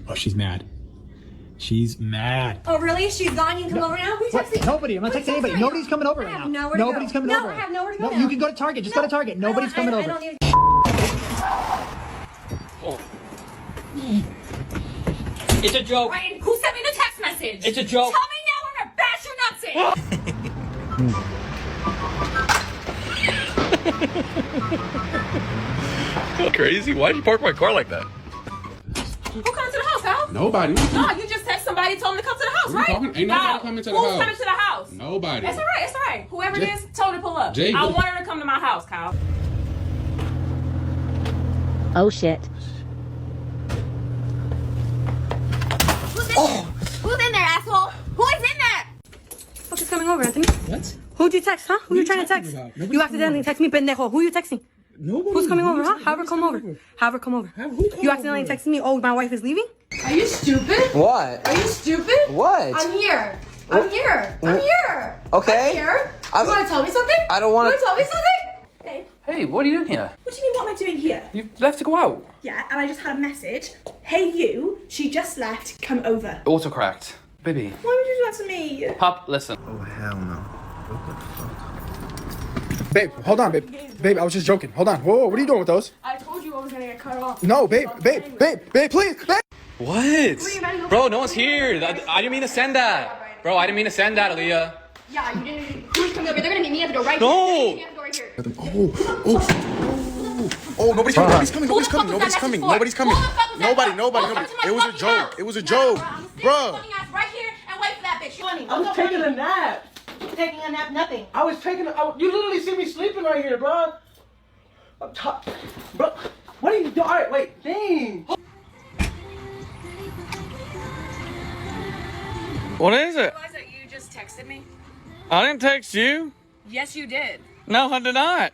Speaker 21: Oh, she's mad. She's mad.
Speaker 16: Oh, really? She's gone? You can come over now? Who's texting?
Speaker 21: Nobody. I'm not texting anybody. Nobody's coming over right now. Nobody's coming over.
Speaker 16: No, I have nowhere to go
Speaker 21: No,
Speaker 16: now.
Speaker 21: you can go to Target. Just go to Target. Nobody's coming over.
Speaker 16: I don't even...
Speaker 22: It's a joke.
Speaker 16: Ryan, who sent me the text message?
Speaker 22: It's a joke.
Speaker 16: Tell me now I'm gonna bash your nuts in.
Speaker 23: Crazy? Why'd you park my car like that?
Speaker 16: Who comes to the house, Al?
Speaker 23: Nobody.
Speaker 16: No, you just text somebody and told them to come to the house,
Speaker 23: What are you
Speaker 16: right?
Speaker 23: talking- ain't nobody coming to the
Speaker 16: Who's
Speaker 23: house.
Speaker 16: coming to the house?
Speaker 23: Nobody.
Speaker 16: It's all right, it's all right. Whoever
Speaker 23: Jay-
Speaker 16: it is, tell her to pull up.
Speaker 23: Jay-
Speaker 16: I want her to come to my house, Kyle.
Speaker 24: Oh shit.
Speaker 16: Who's in there, asshole? Who is in there?
Speaker 25: Fuck is coming over, Anthony?
Speaker 21: What?
Speaker 25: Who'd you text, huh? Who
Speaker 21: are
Speaker 25: you
Speaker 21: you
Speaker 25: trying to
Speaker 21: talking
Speaker 25: text?
Speaker 21: about? Nobody's
Speaker 25: You accidentally text me, pendejo. Who you texting?
Speaker 21: Nobody.
Speaker 25: Who's coming over, huh?
Speaker 21: Nobody's
Speaker 25: Have her come over. Have her come over.
Speaker 21: Who come
Speaker 25: You accidentally
Speaker 21: over?
Speaker 25: texted me, oh, my wife is leaving?
Speaker 16: Are you stupid?
Speaker 26: What?
Speaker 16: Are you stupid?
Speaker 26: What?
Speaker 16: I'm here. I'm here. I'm here.
Speaker 26: Okay.
Speaker 16: I'm here.
Speaker 26: I'm-
Speaker 16: You want to tell me something?
Speaker 26: I don't wanna-
Speaker 16: You want to tell me something? Hey.
Speaker 27: Hey, what are you doing here?
Speaker 16: What do you mean, what am I doing here?
Speaker 27: You left to go out.
Speaker 16: Yeah, and I just had a message. Hey, you. She just left. Come over.
Speaker 27: Autocorrect. Baby.
Speaker 16: Why would you do that to me?
Speaker 27: Pop, listen.
Speaker 21: Oh, hell no. Babe, hold on, babe. Babe, I was just joking. Hold on. Whoa, what are you doing with those?
Speaker 16: I told you I was gonna get cut off.
Speaker 21: No, babe, please, babe.
Speaker 27: What? Bro, no one's here. I didn't mean to send that. Bro, I didn't mean to send that, Aaliyah.
Speaker 16: Yeah, you didn't. Who's coming over? They're gonna meet me at the door right
Speaker 27: No.
Speaker 16: here. They're gonna meet me at the door right here.
Speaker 21: Oh, nobody's coming, nobody's coming,
Speaker 16: Who
Speaker 21: nobody's
Speaker 16: the fuck
Speaker 21: coming,
Speaker 16: was
Speaker 21: nobody's
Speaker 16: that
Speaker 21: coming,
Speaker 16: message for?
Speaker 21: nobody's coming.
Speaker 16: Who the fuck was that
Speaker 21: Nobody,
Speaker 16: for?
Speaker 21: nobody,
Speaker 16: Go
Speaker 21: nobody.
Speaker 16: to my
Speaker 21: It was a
Speaker 16: fucking
Speaker 21: joke.
Speaker 16: house.
Speaker 21: It was a
Speaker 16: Yeah,
Speaker 21: joke.
Speaker 16: bro, I'm sitting
Speaker 21: Bruh.
Speaker 16: fucking ass right here and wait for that bitch. Funny.
Speaker 28: I was taking a nap.
Speaker 16: Taking a nap, nothing.
Speaker 28: I was taking you literally see me sleeping right here, bro. I'm tired. Bro, what are you doing? Alright, wait. Dang.
Speaker 23: What is it?
Speaker 16: Realize that you just texted me?
Speaker 23: I didn't text you.
Speaker 16: Yes, you did.
Speaker 23: No, I did not.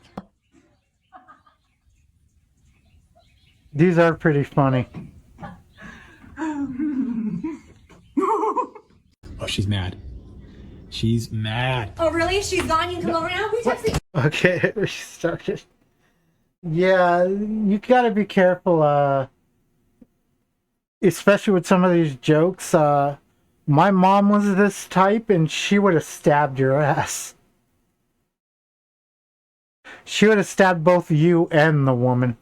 Speaker 1: These are pretty funny.
Speaker 21: Oh, she's mad. She's mad.
Speaker 16: Oh, really? She's gone? You can come over now? Who texted?
Speaker 1: Okay, we started. Yeah, you gotta be careful, especially with some of these jokes. My mom was this type and she would have stabbed your ass. She would have stabbed both you and the woman.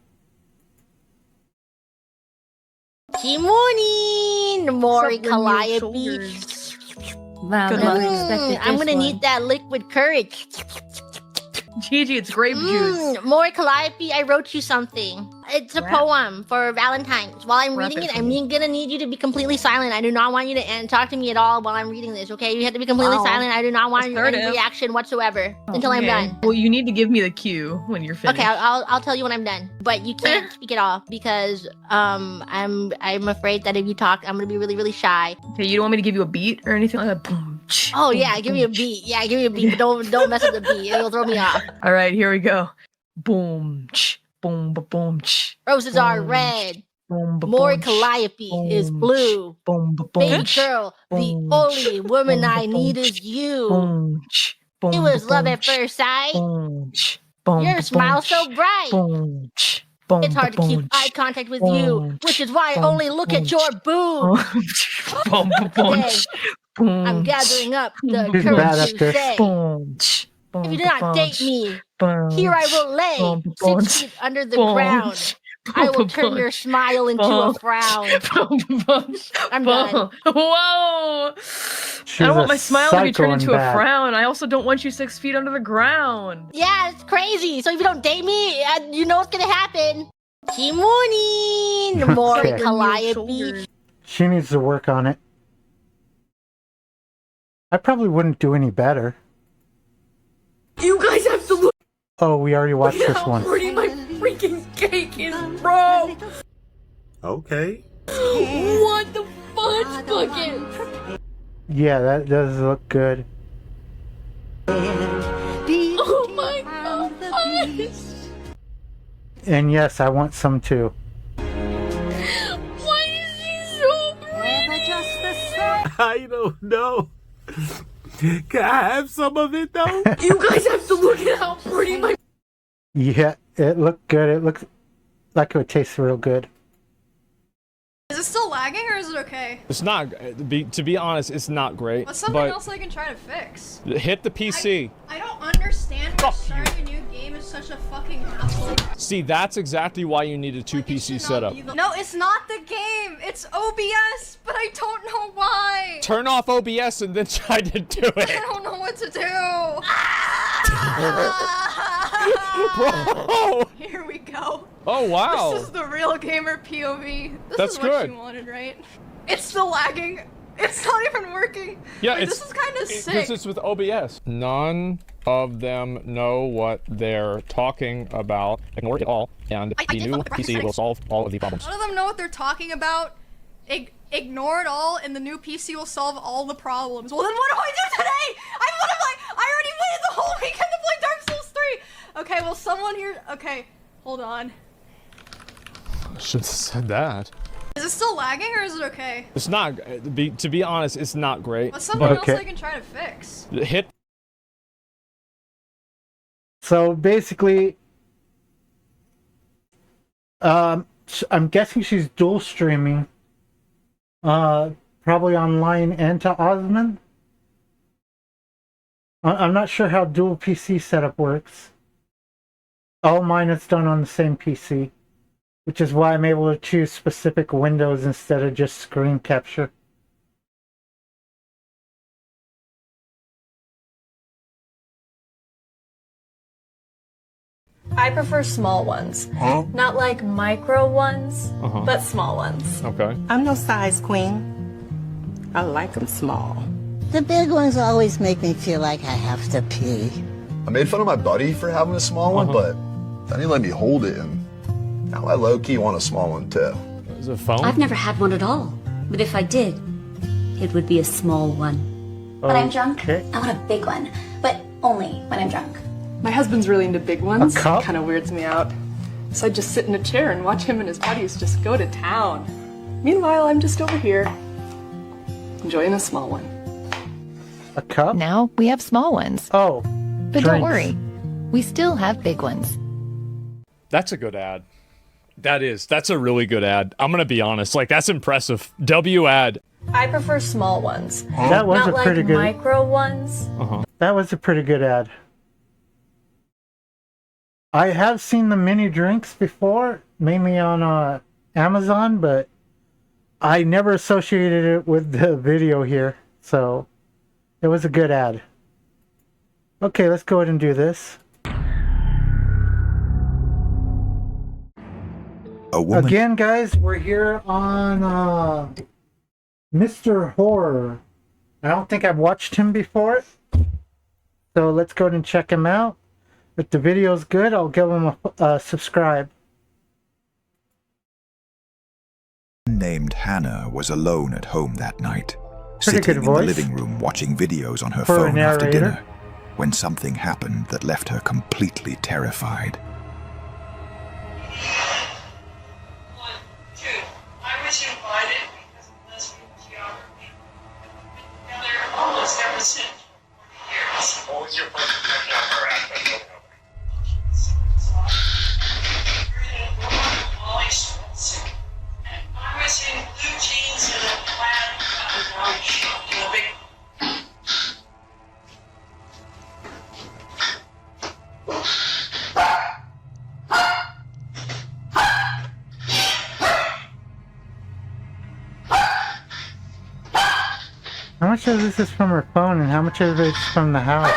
Speaker 29: Good morning, Maury Calliope.
Speaker 30: Wow,
Speaker 29: Good
Speaker 30: never
Speaker 29: morning.
Speaker 30: expected
Speaker 29: I'm
Speaker 30: this
Speaker 29: gonna
Speaker 30: one.
Speaker 29: need that liquid courage.
Speaker 30: Gigi, it's grape juice.
Speaker 29: Maury Calliope, I wrote you something. It's a
Speaker 30: Rap.
Speaker 29: poem for Valentine's. While I'm
Speaker 30: Rap
Speaker 29: reading
Speaker 30: it
Speaker 29: it,
Speaker 30: for
Speaker 29: I'm
Speaker 30: me.
Speaker 29: gonna need you to be completely silent. I do not want you to talk to me at all while I'm reading this, okay? You have to be completely
Speaker 30: Wow.
Speaker 29: silent. I do not want any
Speaker 30: Assertive.
Speaker 29: reaction whatsoever until I'm
Speaker 30: Okay.
Speaker 29: done.
Speaker 30: Well, you need to give me the cue when you're finished.
Speaker 29: Okay, I'll tell you when I'm done. But you can't speak at all because I'm afraid that if you talk, I'm gonna be really, really shy.
Speaker 30: Okay, you don't want me to give you a beat or anything like that? Boom.
Speaker 29: Oh yeah, give me a beat. Yeah, give me a beat, but don't mess with the beat. It'll throw me off.
Speaker 30: All right, here we go. Boom. Boom. Boom.
Speaker 29: Roses are red. Maury Calliope is blue. Baby girl, the only woman I need is you. It was love at first sight. Your smile's so bright. It's hard to keep eye contact with you, which is why I only look at your boobs. Today, I'm gathering up the courage to say, if you do not date me, here I will lay 6 feet under the ground. I will turn your smile into a frown. I'm done.
Speaker 30: Whoa!
Speaker 1: She's
Speaker 30: I don't want
Speaker 1: a
Speaker 30: my smile to be
Speaker 1: psycho
Speaker 30: turned
Speaker 1: and
Speaker 30: into a
Speaker 1: bad.
Speaker 30: frown. I also don't want you 6 feet under the ground.
Speaker 29: Yeah, it's crazy. So if you don't date me, you know what's gonna happen. Good morning, Maury
Speaker 1: Okay.
Speaker 29: Calliope.
Speaker 1: She needs to work on it. I probably wouldn't do any better.
Speaker 30: You guys have to look
Speaker 1: Oh, we already watched
Speaker 30: at
Speaker 1: this
Speaker 30: how
Speaker 1: one.
Speaker 30: pretty my freaking cake is, bro.
Speaker 4: Okay.
Speaker 30: What the fudge bucket?
Speaker 1: Yeah, that does look good.
Speaker 30: Oh my god.
Speaker 1: And yes, I want some too.
Speaker 30: Why is she so pretty?
Speaker 4: I don't know. Can I have some of it though?
Speaker 30: You guys have to look at how pretty my...
Speaker 1: Yeah, it looked good. It looks like it would taste real good.
Speaker 13: Is it still lagging or is it okay?
Speaker 3: It's not. To be honest, it's not great.
Speaker 13: What's something else I can try to fix?
Speaker 3: Hit the PC.
Speaker 13: I don't understand why starting a new game is such a fucking hassle.
Speaker 3: See, that's exactly why you need a 2 PC setup.
Speaker 13: No, it's not the game. It's OBS, but I don't know why.
Speaker 3: Turn off OBS and then try to do
Speaker 13: I
Speaker 3: it.
Speaker 13: don't know what to do.
Speaker 3: Bro!
Speaker 13: Here we go.
Speaker 3: Oh, wow.
Speaker 13: This is the real gamer POV. This
Speaker 3: That's
Speaker 13: is what
Speaker 3: good.
Speaker 13: you wanted, right? It's still lagging. It's not even working.
Speaker 3: Yeah,
Speaker 13: Wait,
Speaker 3: it's,
Speaker 13: this is kind of sick.
Speaker 3: because it's with OBS. None of them know what they're talking about. Ignore it all, and the new PC will solve all of the problems.
Speaker 13: None of them know what they're talking about. Ignore it all, and the new PC will solve all the problems. Well, then what do I do today? I already waited the whole weekend to play Dark Souls 3. Okay, well, someone here. Okay, hold on.
Speaker 3: I should have said that.
Speaker 13: Is it still lagging or is it okay?
Speaker 3: It's not. To be honest, it's not great.
Speaker 13: What's something else I can try to fix?
Speaker 3: Hit.
Speaker 1: So basically, I'm guessing she's dual streaming. Probably online and to Osmond. I'm not sure how dual PC setup works. All mine is done on the same PC, which is why I'm able to choose specific windows instead of just screen capture.
Speaker 5: I prefer small ones.
Speaker 3: Huh?
Speaker 5: Not like micro ones, but small ones.
Speaker 3: Okay.
Speaker 6: I'm no size queen. I like them small.
Speaker 7: The big ones always make me feel like I have to pee.
Speaker 8: I made fun of my buddy for having a small one, but then he let me hold it, and now I low-key want a small one too.
Speaker 3: Is it a phone?
Speaker 9: I've never had one at all, but if I did, it would be a small one.
Speaker 5: When I'm drunk, I want a big one, but only when I'm drunk.
Speaker 10: My husband's really into big ones.
Speaker 1: A cup?
Speaker 10: Kind of weirds me out. So I just sit in a chair and watch him and his buddies just go to town. Meanwhile, I'm just over here, enjoying a small one.
Speaker 1: A cup?
Speaker 11: Now we have small ones.
Speaker 1: Oh.
Speaker 11: But don't worry, we still have big ones.
Speaker 3: That's a good ad. That's a really good ad. I'm gonna be honest. Like, that's impressive. W ad.
Speaker 5: I prefer small ones.
Speaker 1: That was
Speaker 5: Not
Speaker 1: a
Speaker 5: like
Speaker 1: pretty good.
Speaker 5: micro ones.
Speaker 1: That was a pretty good ad. I have seen the mini drinks before, mainly on Amazon, but I never associated it with the video here, so it was a good ad. Okay, let's go ahead and do this. Again, guys, we're here on Mr. Horror. I don't think I've watched him before, so let's go ahead and check him out. If the video's good, I'll give him a subscribe.
Speaker 10: Named Hannah was alone at home that night,
Speaker 1: Pretty
Speaker 10: sitting
Speaker 1: good
Speaker 10: in
Speaker 1: voice.
Speaker 10: the living room watching videos on her
Speaker 1: For a
Speaker 10: phone after
Speaker 1: narrator.
Speaker 10: dinner, when something happened that left her completely terrified.
Speaker 22: 1, 2.
Speaker 1: How much of this is from her phone and how much of it's from the house?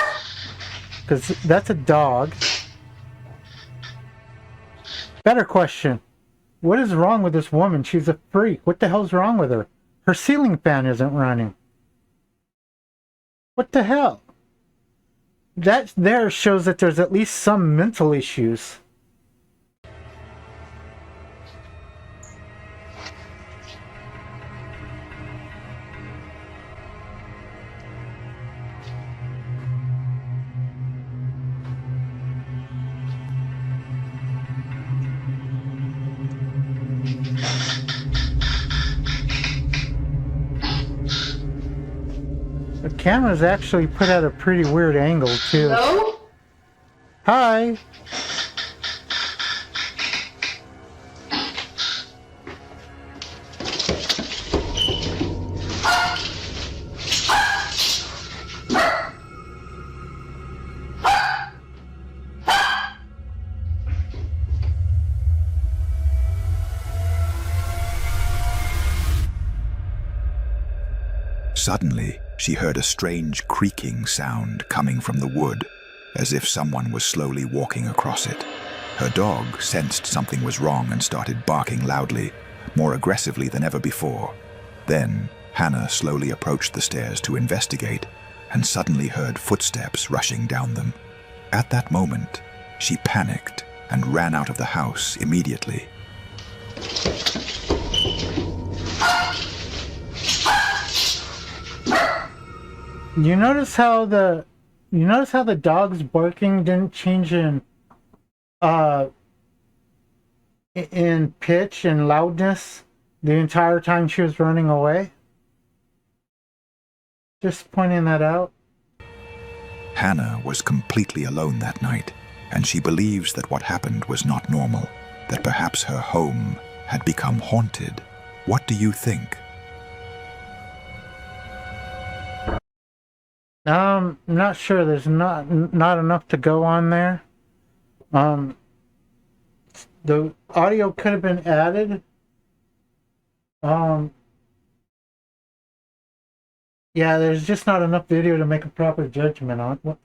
Speaker 1: Because that's a dog. Better question. What is wrong with this woman? She's a freak. What the hell's wrong with her? Her ceiling fan isn't running. What the hell? That there shows that there's at least some mental issues. The camera's actually put at a pretty weird angle, too.
Speaker 13: Hello?
Speaker 1: Hi!
Speaker 2: Suddenly, she heard a strange creaking sound coming from the wood, as if someone was slowly walking across it. Her dog sensed something was wrong and started barking loudly, more aggressively than ever before. Then, Hannah slowly approached the stairs to investigate, and suddenly heard footsteps rushing down them. At that moment, she panicked and ran out of the house immediately.
Speaker 1: You notice how the dog's barking didn't change in pitch and loudness the entire time she was running away? Just pointing that out.
Speaker 2: Hannah was completely alone that night, and she believes that what happened was not normal, that perhaps her home had become haunted. What do you think?
Speaker 1: Not sure. There's not enough to go on there. The audio could have been added. Yeah, there's just not enough video to make a proper judgment on it.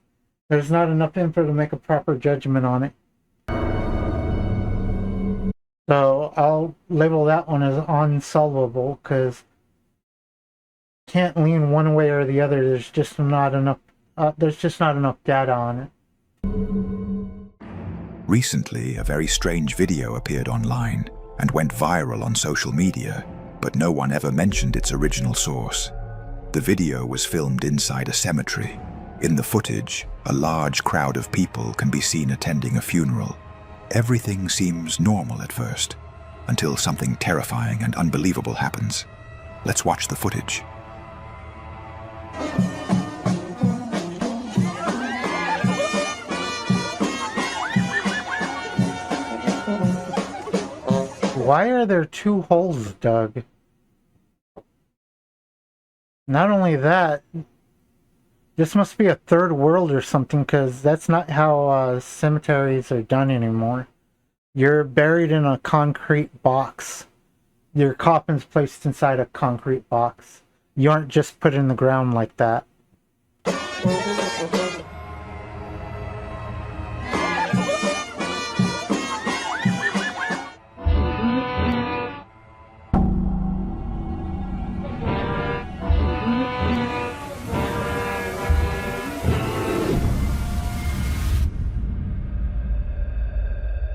Speaker 1: There's not enough info to make a proper judgment on it. So I'll label that one as unsolvable, because can't lean one way or the other. There's just not enough. There's just not enough data on it.
Speaker 2: Recently, a very strange video appeared online and went viral on social media, but no one ever mentioned its original source. The video was filmed inside a cemetery. In the footage, a large crowd of people can be seen attending a funeral. Everything seems normal at first, until something terrifying and unbelievable happens. Let's watch the footage.
Speaker 1: Why are there two holes dug? Not only that, this must be a third world or something, because that's not how cemeteries are done anymore. You're buried in a concrete box. Your coffin's placed inside a concrete box. You aren't just put in the ground like that.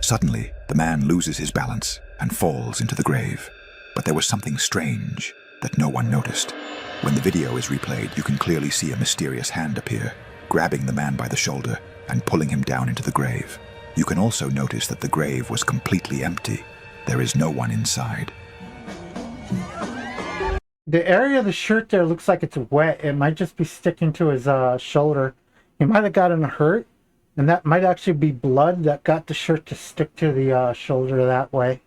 Speaker 2: Suddenly, the man loses his balance and falls into the grave. But there was something strange that no one noticed. When the video is replayed, you can clearly see a mysterious hand appear, grabbing the man by the shoulder and pulling him down into the grave. You can also notice that the grave was completely empty. There is no one inside.
Speaker 1: The area of the shirt there looks like it's wet. It might just be sticking to his shoulder. He might have gotten hurt, and that might actually be blood that got the shirt to stick to the shoulder that way.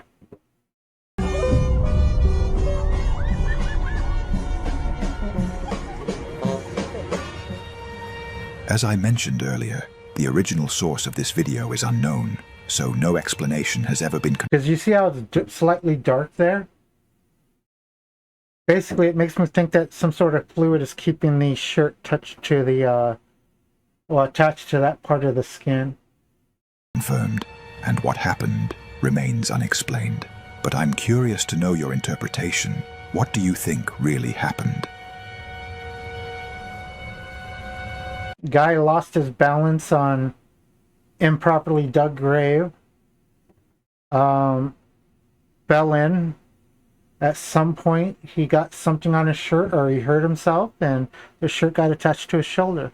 Speaker 2: As I mentioned earlier, the original source of this video is unknown, so no explanation has ever been.
Speaker 1: Because you see how it's slightly dark there? Basically, it makes me think that some sort of fluid is keeping the shirt touched to the, attached to that part of the skin.
Speaker 2: Confirmed, and what happened remains unexplained. But I'm curious to know your interpretation. What do you think really happened?
Speaker 1: Guy lost his balance on improperly dug grave. Fell in. At some point, he got something on his shirt, or he hurt himself, and the shirt got attached to his shoulder.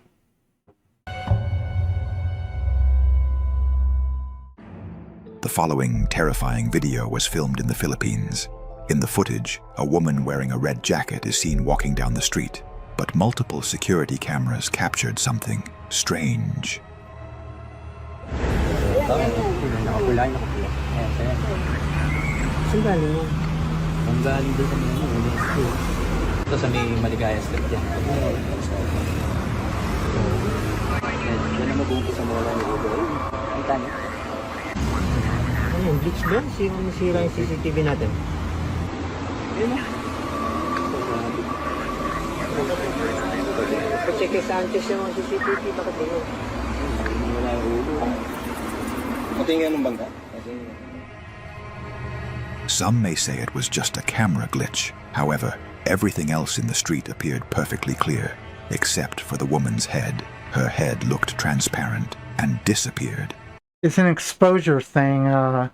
Speaker 2: The following terrifying video was filmed in the Philippines. In the footage, a woman wearing a red jacket is seen walking down the street, but multiple security cameras captured something strange.
Speaker 22: Ang galing doon sa mga UNESCO. Ito sa may Maligaya Street dyan. Yan ang mabuti sa mga lang ito. Ang tani. Ano yung bleach doon? Masira yung CCTV natin. Yun na. Pacheck kay Sanchez yung CCTV. Bakit yun? Wala yung ulo. Patingin ng bangka.
Speaker 2: Some may say it was just a camera glitch. However, everything else in the street appeared perfectly clear, except for the woman's head. Her head looked transparent and disappeared.
Speaker 1: It's an exposure thing. The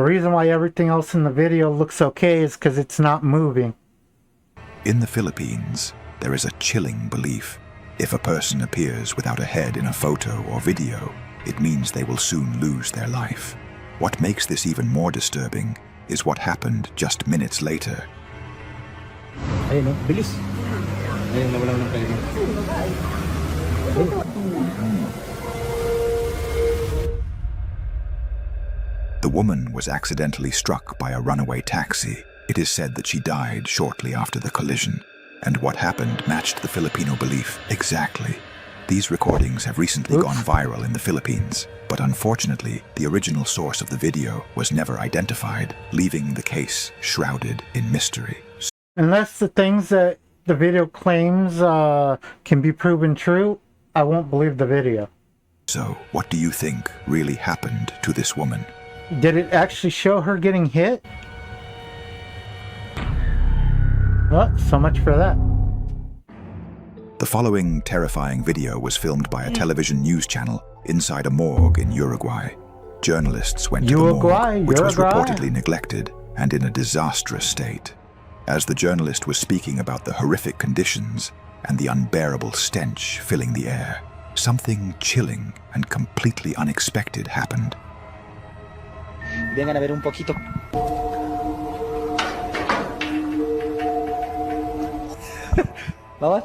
Speaker 1: reason why everything else in the video looks okay is because it's not moving.
Speaker 2: In the Philippines, there is a chilling belief. If a person appears without a head in a photo or video, it means they will soon lose their life. What makes this even more disturbing is what happened just minutes later.
Speaker 22: Ayun, no? Bilis. Ayun, nawala ng kayo.
Speaker 2: The woman was accidentally struck by a runaway taxi. It is said that she died shortly after the collision, and what happened matched the Filipino belief exactly. These recordings have recently gone viral in the Philippines, but unfortunately, the original source of the video was never identified, leaving the case shrouded in mystery.
Speaker 1: Unless the things that the video claims can be proven true, I won't believe the video.
Speaker 2: So, what do you think really happened to this woman?
Speaker 1: Did it actually show her getting hit? Well, so much for that.
Speaker 2: The following terrifying video was filmed by a television news channel inside a morgue in Uruguay. Journalists went to the morgue, which was reportedly neglected and in a disastrous state. As the journalist was speaking about the horrific conditions and the unbearable stench filling the air, something chilling and completely unexpected happened.
Speaker 22: Vengan a ver un poquito. ¿Vamos?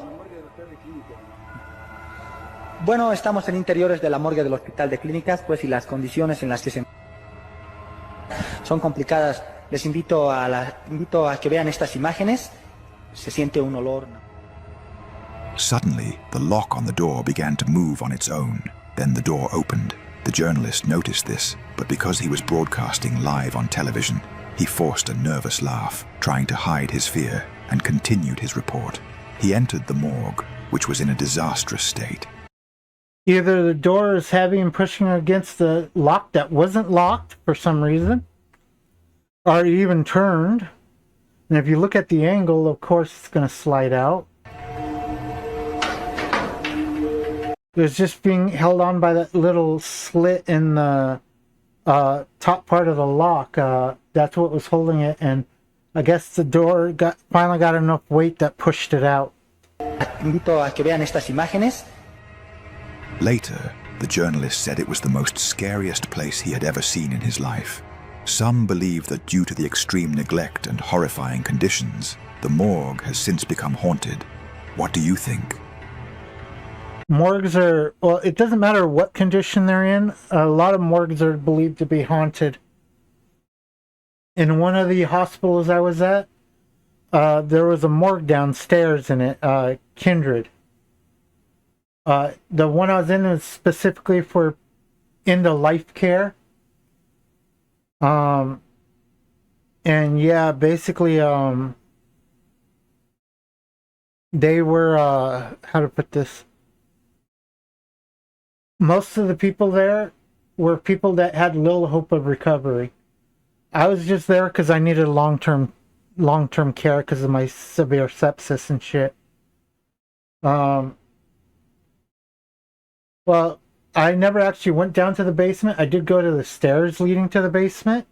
Speaker 22: Bueno, estamos en interiores de la morgue del Hospital de Clínicas, pues y las condiciones en las que se son complicadas. Les invito a que vean estas imágenes. Se siente un olor.
Speaker 2: Suddenly, the lock on the door began to move on its own. Then the door opened. The journalist noticed this, but because he was broadcasting live on television, he forced a nervous laugh, trying to hide his fear, and continued his report. He entered the morgue, which was in a disastrous state.
Speaker 1: Either the door is heavy and pushing against the lock that wasn't locked for some reason, or even turned. And if you look at the angle, of course, it's going to slide out. It was just being held on by that little slit in the top part of the lock. That's what was holding it, and I guess the door finally got enough weight that pushed it out.
Speaker 22: Invito a que vean estas imágenes.
Speaker 2: Later, the journalist said it was the most scariest place he had ever seen in his life. Some believe that due to the extreme neglect and horrifying conditions, the morgue has since become haunted. What do you think?
Speaker 1: Morgues are, well, it doesn't matter what condition they're in. A lot of morgues are believed to be haunted. In one of the hospitals I was at, there was a morgue downstairs in it, Kindred. The one I was in is specifically for into life care. And yeah, basically, they were, how to put this? Most of the people there were people that had little hope of recovery. I was just there because I needed long-term care because of my severe sepsis and shit. Well, I never actually went down to the basement. I did go to the stairs leading to the basement,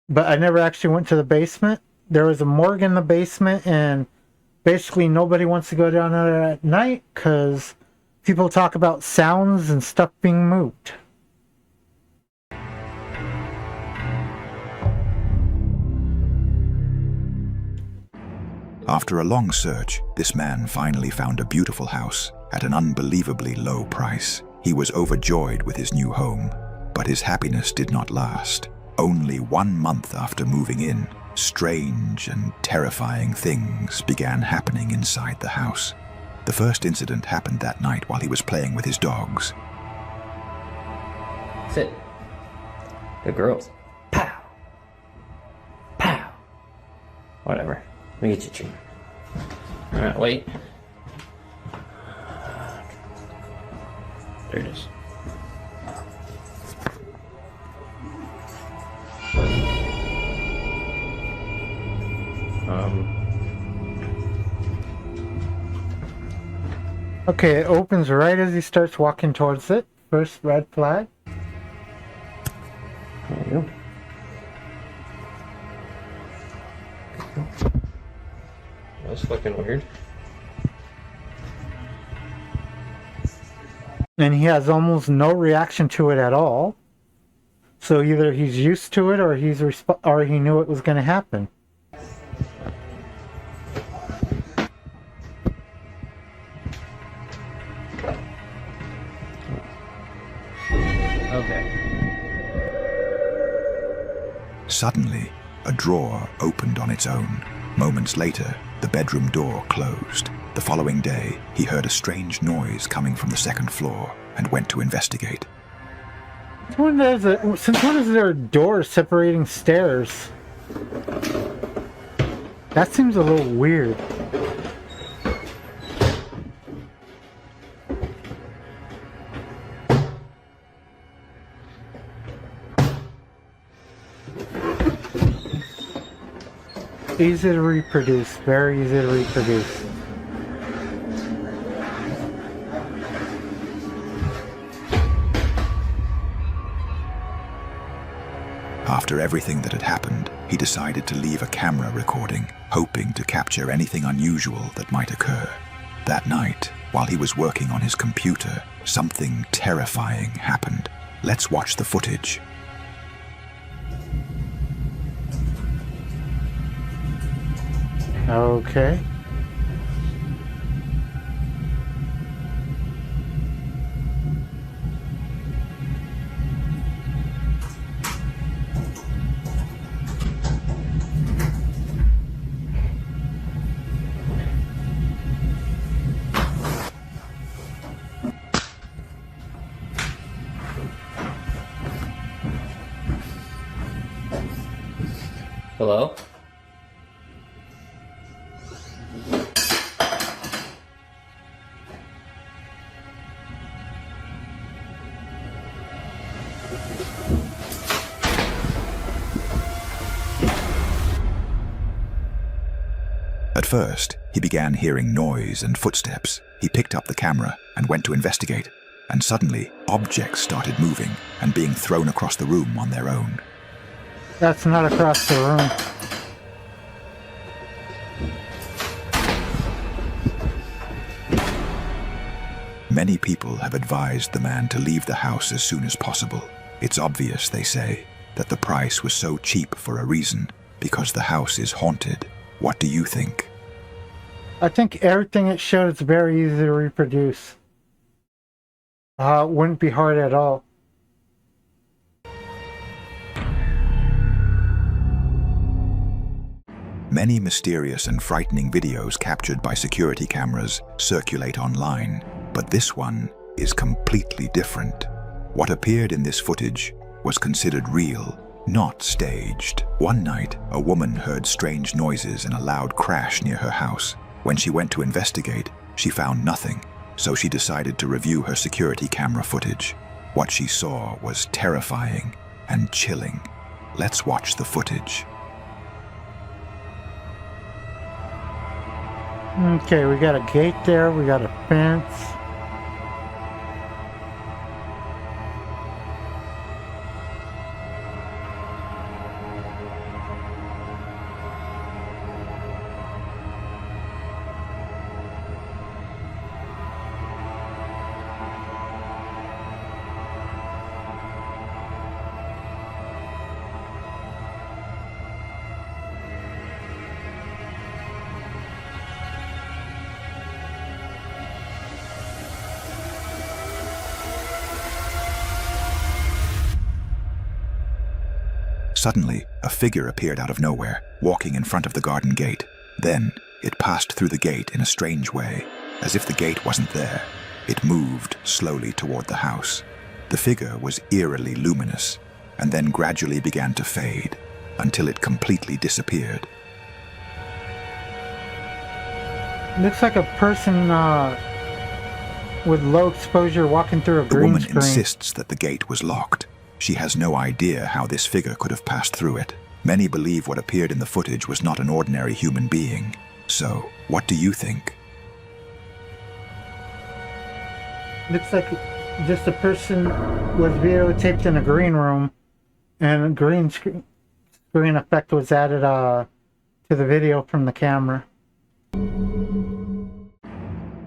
Speaker 1: but I never actually went to the basement. There was a morgue in the basement, and basically nobody wants to go down there at night because people talk about sounds and stuff being moved.
Speaker 2: After a long search, this man finally found a beautiful house at an unbelievably low price. He was overjoyed with his new home, but his happiness did not last. Only 1 month after moving in, strange and terrifying things began happening inside the house. The first incident happened that night while he was playing with his dogs.
Speaker 12: Sit. Good girls. Pow. Pow. Whatever. Let me get you a treat. Alright, wait. There it is.
Speaker 1: Okay, it opens right as he starts walking towards it. First red flag.
Speaker 12: There you go. That's fucking weird.
Speaker 1: And he has almost no reaction to it at all. So either he's used to it or or he knew it was going to happen.
Speaker 12: Okay.
Speaker 2: Suddenly, a drawer opened on its own. Moments later, the bedroom door closed. The following day, he heard a strange noise coming from the second floor and went to investigate.
Speaker 1: Since when is there a door separating stairs? That seems a little weird. Easy to reproduce, very easy to reproduce.
Speaker 2: After everything that had happened, he decided to leave a camera recording, hoping to capture anything unusual that might occur. That night, while he was working on his computer, something terrifying happened. Let's watch the footage.
Speaker 1: Okay.
Speaker 12: Hello?
Speaker 2: At first, he began hearing noise and footsteps. He picked up the camera and went to investigate, and suddenly, objects started moving and being thrown across the room on their own.
Speaker 1: That's not across the room.
Speaker 2: Many people have advised the man to leave the house as soon as possible. It's obvious, they say, that the price was so cheap for a reason, because the house is haunted. What do you think?
Speaker 1: I think everything it showed is very easy to reproduce. It wouldn't be hard at all.
Speaker 2: Many mysterious and frightening videos captured by security cameras circulate online, but this one is completely different. What appeared in this footage was considered real, not staged. One night, a woman heard strange noises and a loud crash near her house. When she went to investigate, she found nothing, so she decided to review her security camera footage. What she saw was terrifying and chilling. Let's watch the footage.
Speaker 1: Okay, we got a gate there, we got a fence.
Speaker 2: Suddenly, a figure appeared out of nowhere, walking in front of the garden gate. Then, it passed through the gate in a strange way, as if the gate wasn't there. It moved slowly toward the house. The figure was eerily luminous, and then gradually began to fade, until it completely disappeared.
Speaker 1: Looks like a person with low exposure walking through a
Speaker 2: The
Speaker 1: green
Speaker 2: woman
Speaker 1: screen.
Speaker 2: insists that the gate was locked. She has no idea how this figure could have passed through it. Many believe what appeared in the footage was not an ordinary human being. So, what do you think?
Speaker 1: Looks like just a person was videotaped in a green room, and a green screen effect was added to the video from the camera.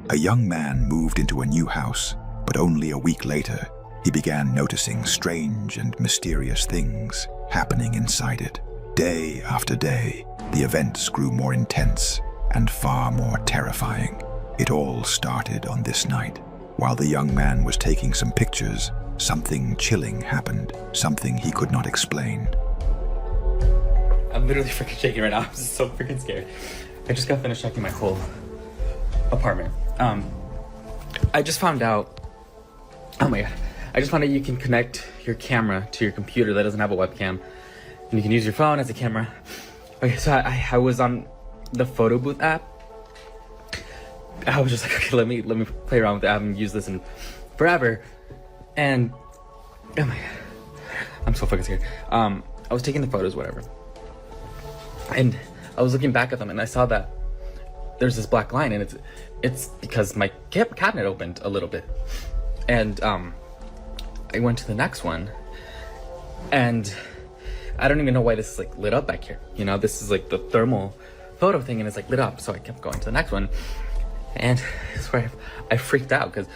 Speaker 2: A young man moved into a new house, but only a week later, he began noticing strange and mysterious things happening inside it. Day after day, the events grew more intense and far more terrifying. It all started on this night. While the young man was taking some pictures, something chilling happened, something he could not explain.
Speaker 14: I'm literally freaking shaking right now. I'm so freaking scared. I just got finished checking my whole apartment. I just found out, oh my god, I just found out you can connect your camera to your computer that doesn't have a webcam, and you can use your phone as a camera. Okay, so I was on the photo booth app. I was just like, okay, let me play around with it. I haven't used this in forever, and oh my god, I'm so fucking scared. I was taking the photos, whatever, and I was looking back at them, and I saw that there's this black line, and it's because my cabinet opened a little bit, and I went to the next one, and I don't even know why this is like lit up back here. You know, this is like the thermal photo thing, and it's like lit up. So I kept going to the next one, and I swear I freaked out because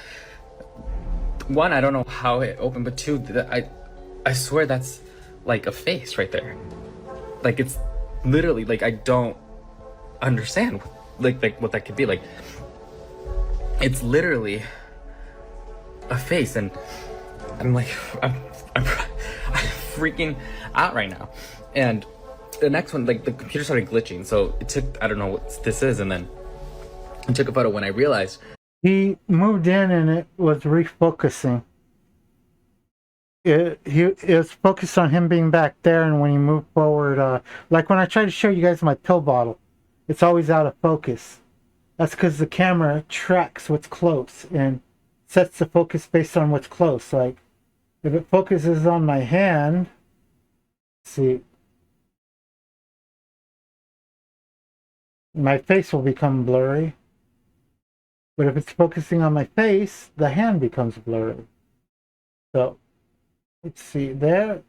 Speaker 14: one, I don't know how it opened, but two, I swear that's like a face right there. Like it's literally like I don't understand like what that could be. Like it's literally a face, and I'm like I'm freaking out right now. And the next one, like the computer started glitching, so it took, I don't know what this is, and then I took a photo when I realized
Speaker 1: he moved in and it was refocusing. It was focused on him being back there, and when he moved forward, like when I tried to show you guys my pill bottle, it's always out of focus. That's because the camera tracks what's close and sets the focus based on what's close. Like if it focuses on my hand, see, my face will become blurry. But if it's focusing on my face, the hand becomes blurry. So let's see there,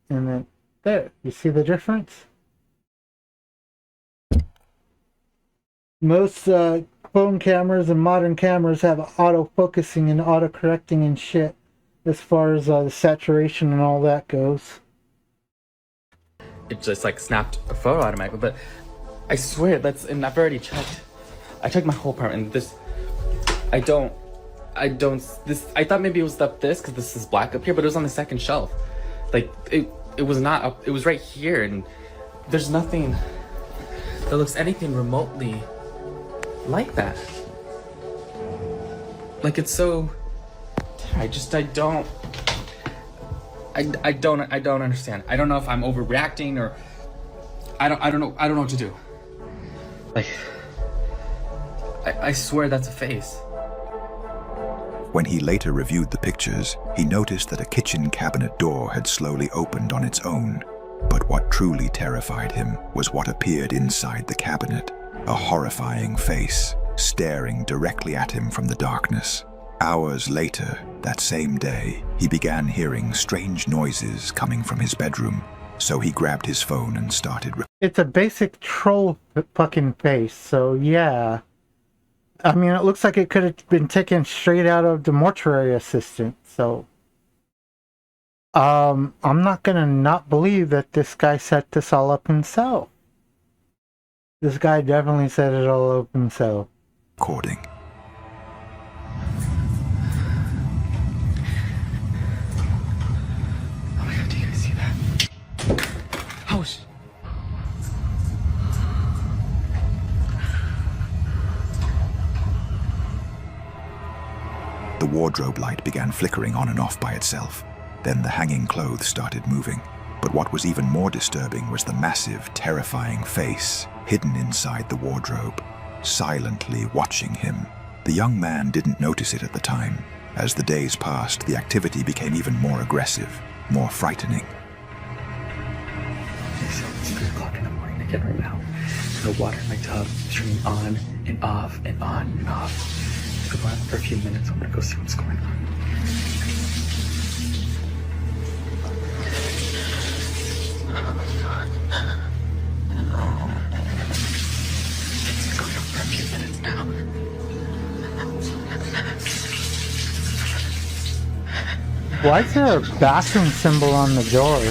Speaker 1: and then there. You see the difference? Most phone cameras and modern cameras have auto-focusing and auto-correcting and shit as far as the saturation and all that goes.
Speaker 14: it just like snapped a photo automatically, but I swear that's, and I've already checked. I checked my whole apartment, and this, I thought maybe it was up this, because this is black up here, but it was on the second shelf. Like, it was not up, it was right here, and there's nothing that looks anything remotely like that. Like, it's so, I don't understand. I don't know if I'm overreacting, or I don't know what to do. Like, I swear that's a face.
Speaker 2: When he later reviewed the pictures, he noticed that a kitchen cabinet door had slowly opened on its own. But what truly terrified him was what appeared inside the cabinet, a horrifying face staring directly at him from the darkness. Hours later, that same day, he began hearing strange noises coming from his bedroom, so he grabbed his phone and started.
Speaker 1: It's a basic troll fucking face, so yeah. I mean, it looks like it could have been taken straight out of the mortuary assistant, so... I'm not gonna not believe that this guy set this all up himself. This guy definitely set it all up himself.
Speaker 2: Recording.
Speaker 14: Oh my god, do you guys see that? Oh,
Speaker 2: The wardrobe light began flickering on and off by itself. Then the hanging clothes started moving. But what was even more disturbing was the massive, terrifying face hidden inside the wardrobe, silently watching him. The young man didn't notice it at the time. As the days passed, the activity became even more aggressive, more frightening.
Speaker 14: It's 3 o'clock in the morning again right now. The water in my tub is turning on and off and on and off. It's going on for a few minutes. I'm gonna go see what's going on. It's going on for a few minutes now.
Speaker 1: Why is there a bathroom symbol on the door?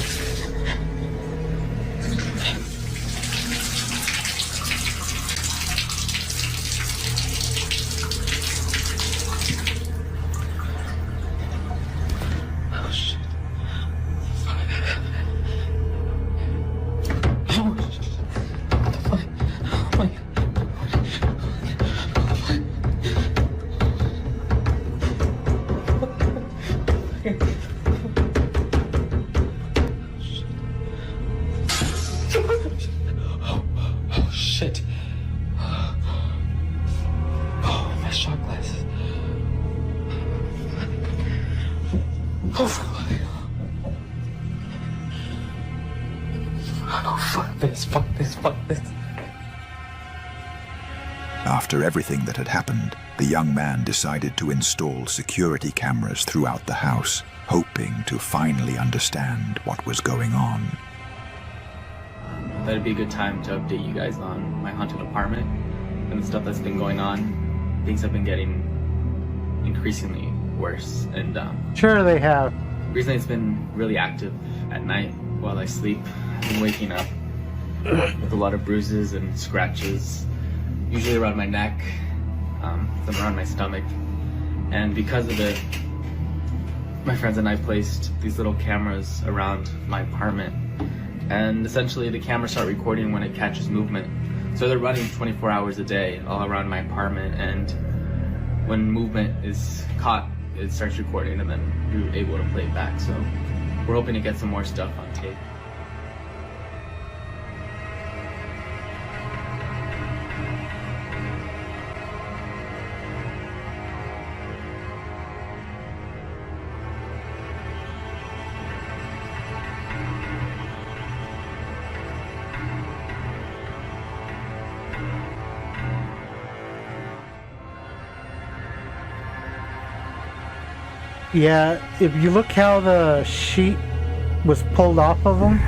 Speaker 14: Oh shit. Oh, my shot glasses. Oh, fuck this, fuck this, fuck this.
Speaker 2: After everything that had happened, the young man decided to install security cameras throughout the house, hoping to finally understand what was going on.
Speaker 14: That'd be a good time to update you guys on my haunted apartment and the stuff that's been going on. Things have been getting increasingly worse, and
Speaker 1: Sure they have.
Speaker 14: recently it's been really active at night while I sleep. I've been waking up with a lot of bruises and scratches, usually around my neck, some around my stomach. And because of it, my friends and I placed these little cameras around my apartment. And essentially the cameras start recording when it catches movement. So they're running 24 hours a day all around my apartment, and when movement is caught, it starts recording and then you're able to play it back. So we're hoping to get some more stuff on tape.
Speaker 1: Yeah, if you look how the sheet was pulled off of him.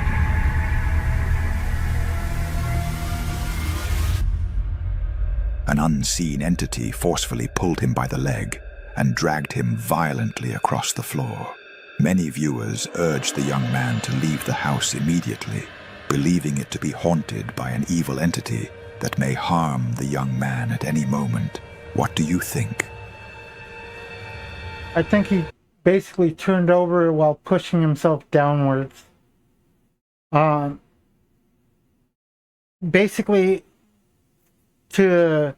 Speaker 2: An unseen entity forcefully pulled him by the leg and dragged him violently across the floor. Many viewers urged the young man to leave the house immediately, believing it to be haunted by an evil entity that may harm the young man at any moment. What do you think?
Speaker 1: I think he basically turned over while pushing himself downwards. Basically, to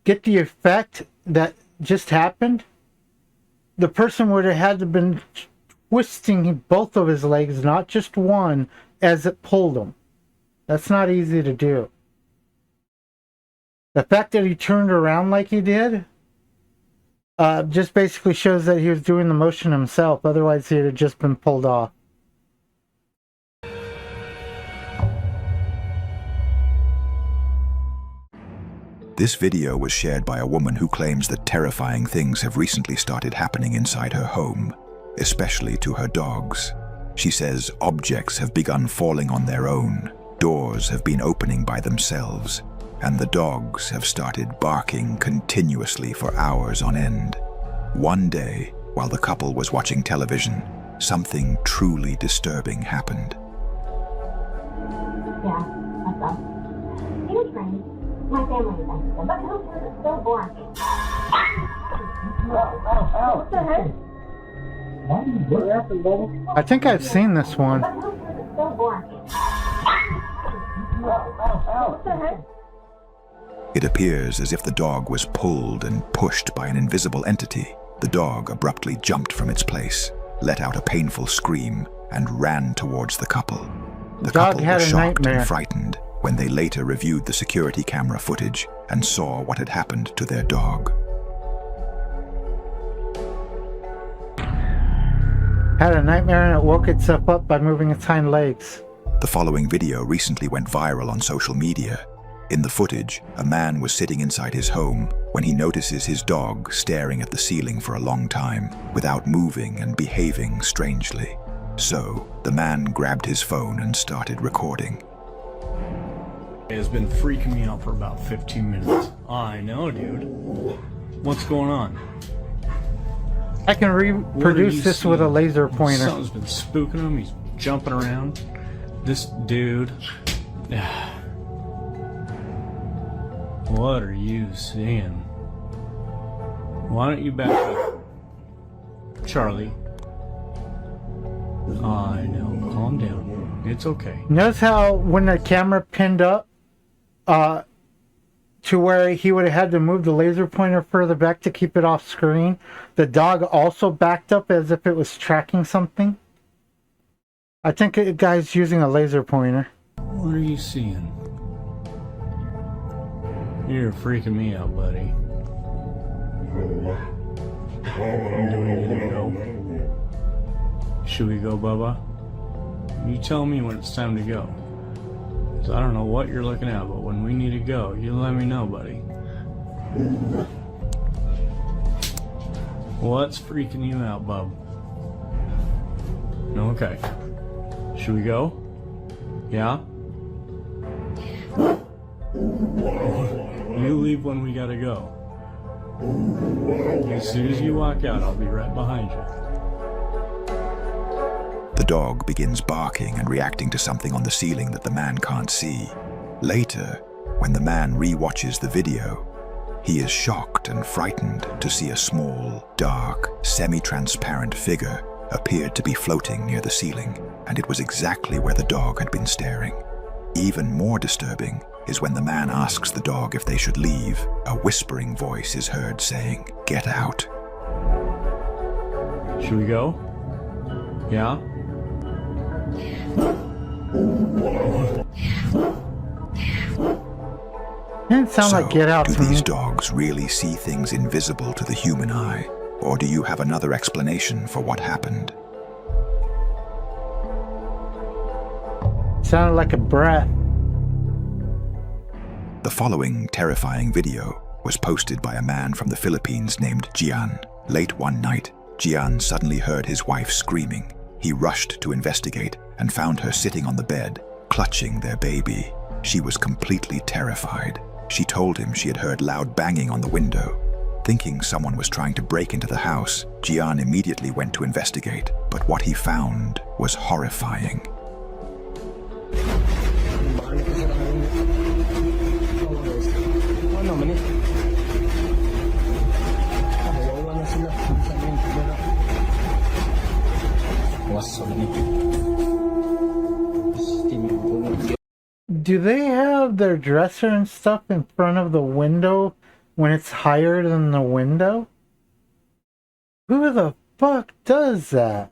Speaker 1: get the effect that just happened, the person would have had to been twisting both of his legs, not just one, as it pulled him. That's not easy to do. The fact that he turned around like he did just basically shows that he was doing the motion himself. Otherwise, he'd have just been pulled off.
Speaker 2: This video was shared by a woman who claims that terrifying things have recently started happening inside her home, especially to her dogs. She says objects have begun falling on their own, doors have been opening by themselves, and the dogs have started barking continuously for hours on end. One day, while the couple was watching television, something truly disturbing happened.
Speaker 16: Yeah, that's us. You know, friends, my family is extra, but no food is so boring. What the heck?
Speaker 1: I think I've seen this one.
Speaker 16: But no food is so boring. What the heck?
Speaker 2: It appears as if the dog was pulled and pushed by an invisible entity. The dog abruptly jumped from its place, let out a painful scream, and ran towards the couple. The couple were shocked and frightened when they later reviewed the security camera footage and saw what had happened to their dog.
Speaker 1: Had a nightmare and it woke itself up by moving its hind legs.
Speaker 2: The following video recently went viral on social media. In the footage, a man was sitting inside his home when he notices his dog staring at the ceiling for a long time without moving and behaving strangely. So, the man grabbed his phone and started recording.
Speaker 15: It has been freaking me out for about 15 minutes. I know, dude. What's going on?
Speaker 1: I can reproduce this with a laser pointer.
Speaker 15: Something's been spooking him. He's jumping around. This dude. What are you seeing? Why don't you back up? Charlie. I know. Calm down. It's okay.
Speaker 1: Notice how when the camera pinned up to where he would have had to move the laser pointer further back to keep it off screen, the dog also backed up as if it was tracking something. I think the guy's using a laser pointer.
Speaker 15: What are you seeing? You're freaking me out, buddy. Do we need to go? Should we go, Bubba? You tell me when it's time to go. 'Cause I don't know what you're looking at, but when we need to go, you let me know, buddy. What's freaking you out, bub? Okay. Should we go? Yeah? You leave when we gotta go. As soon as you walk out, I'll be right behind you.
Speaker 2: The dog begins barking and reacting to something on the ceiling that the man can't see. Later, when the man re-watches the video, he is shocked and frightened to see a small, dark, semi-transparent figure appeared to be floating near the ceiling, and it was exactly where the dog had been staring. Even more disturbing is when the man asks the dog if they should leave, a whispering voice is heard saying, "Get out."
Speaker 15: Should we go? Yeah?
Speaker 1: Didn't sound like get out
Speaker 2: do
Speaker 1: to me.
Speaker 2: these dogs really see things invisible to the human eye? Or do you have another explanation for what happened?
Speaker 1: Sounded like a breath.
Speaker 2: The following terrifying video was posted by a man from the Philippines named Gian. Late one night, Gian suddenly heard his wife screaming. He rushed to investigate and found her sitting on the bed, clutching their baby. She was completely terrified. She told him she had heard loud banging on the window. Thinking someone was trying to break into the house, Gian immediately went to investigate, but what he found was horrifying.
Speaker 1: Do they have their dresser and stuff in front of the window when it's higher than the window? Who the fuck does that?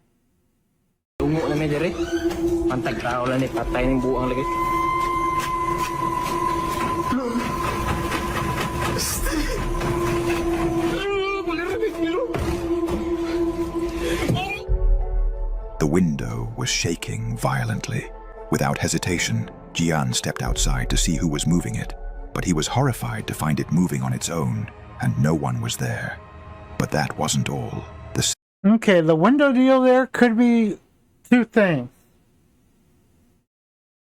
Speaker 2: window was shaking violently. Without hesitation, Jian stepped outside to see who was moving it, but he was horrified to find it moving on its own, and no one was there. But that wasn't all.
Speaker 1: Okay, the window deal there could be two things.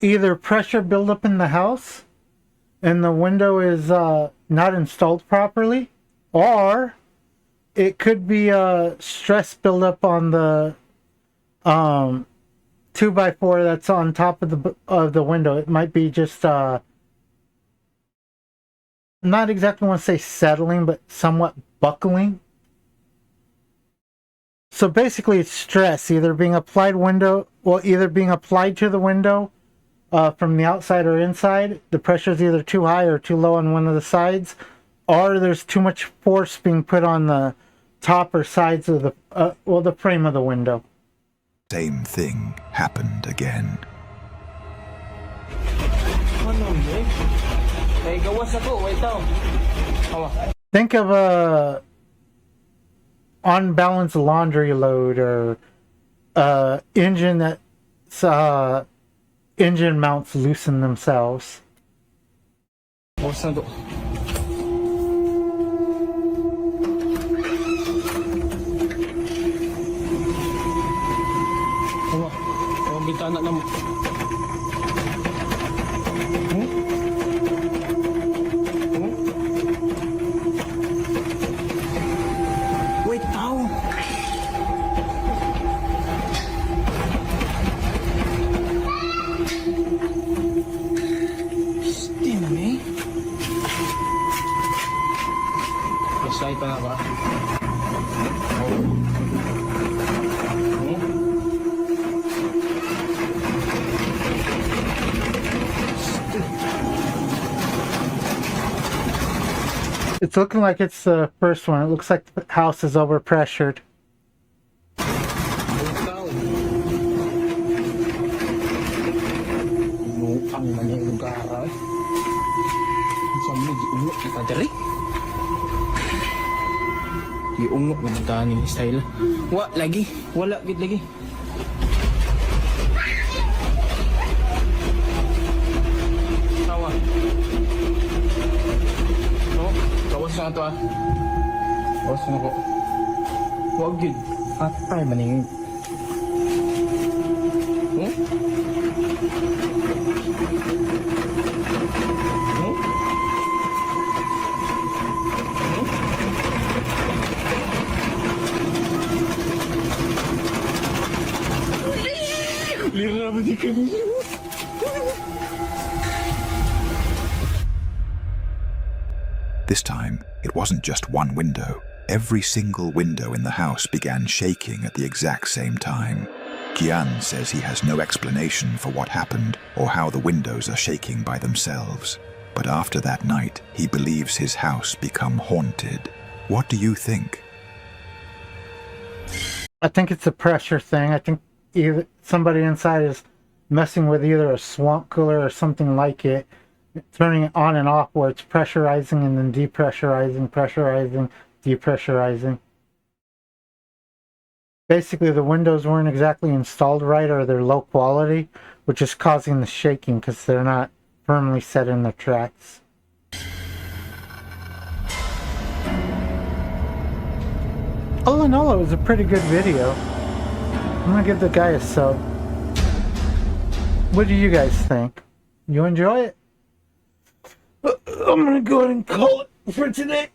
Speaker 1: Either pressure buildup in the house, and the window is not installed properly, or it could be a stress buildup on the 2x4 that's on top of the window. It might be just not exactly want to say settling, but somewhat buckling. So basically, it's stress either being applied to the window from the outside or inside. The pressure is either too high or too low on one of the sides, or there's too much force being put on the top or sides of the frame of the window.
Speaker 2: Same thing happened again.
Speaker 1: Think of a unbalanced laundry load or engine that's engine mounts loosen themselves.
Speaker 22: Wait, tao. Still na eh. Masay pa nga ba?
Speaker 1: It's looking like it's the first one. It looks like the house is overpressured.
Speaker 22: Giungok na buntahan ni style. Lagi. Wala gid lagi. Tawa. Kawas na ito Kawas na ko. Wag gid. Atay maning.
Speaker 2: This time, it wasn't just one window. Every single window in the house began shaking at the exact same time. Gian says he has no explanation for what happened or how the windows are shaking by themselves. But after that night, he believes his house become haunted. What do you think?
Speaker 1: I think it's a pressure thing. I think either somebody inside is messing with either a swamp cooler or something like it, turning it on and off where it's pressurizing and then depressurizing, pressurizing, depressurizing. Basically, the windows weren't exactly installed right, or they're low quality, which is causing the shaking because they're not firmly set in their tracks. All in all, it was a pretty good video. I'm gonna give the guy a sub. What do you guys think? You enjoy it? I'm gonna go ahead and call it for today.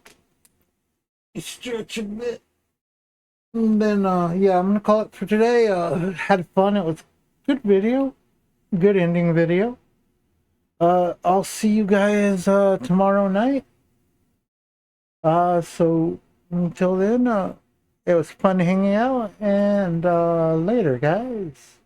Speaker 1: Stretch a bit. And then, yeah, I'm gonna call it for today. Had fun. It was a good video. Good ending video. I'll see you guys tomorrow night. So until then, it was fun hanging out, and later, guys.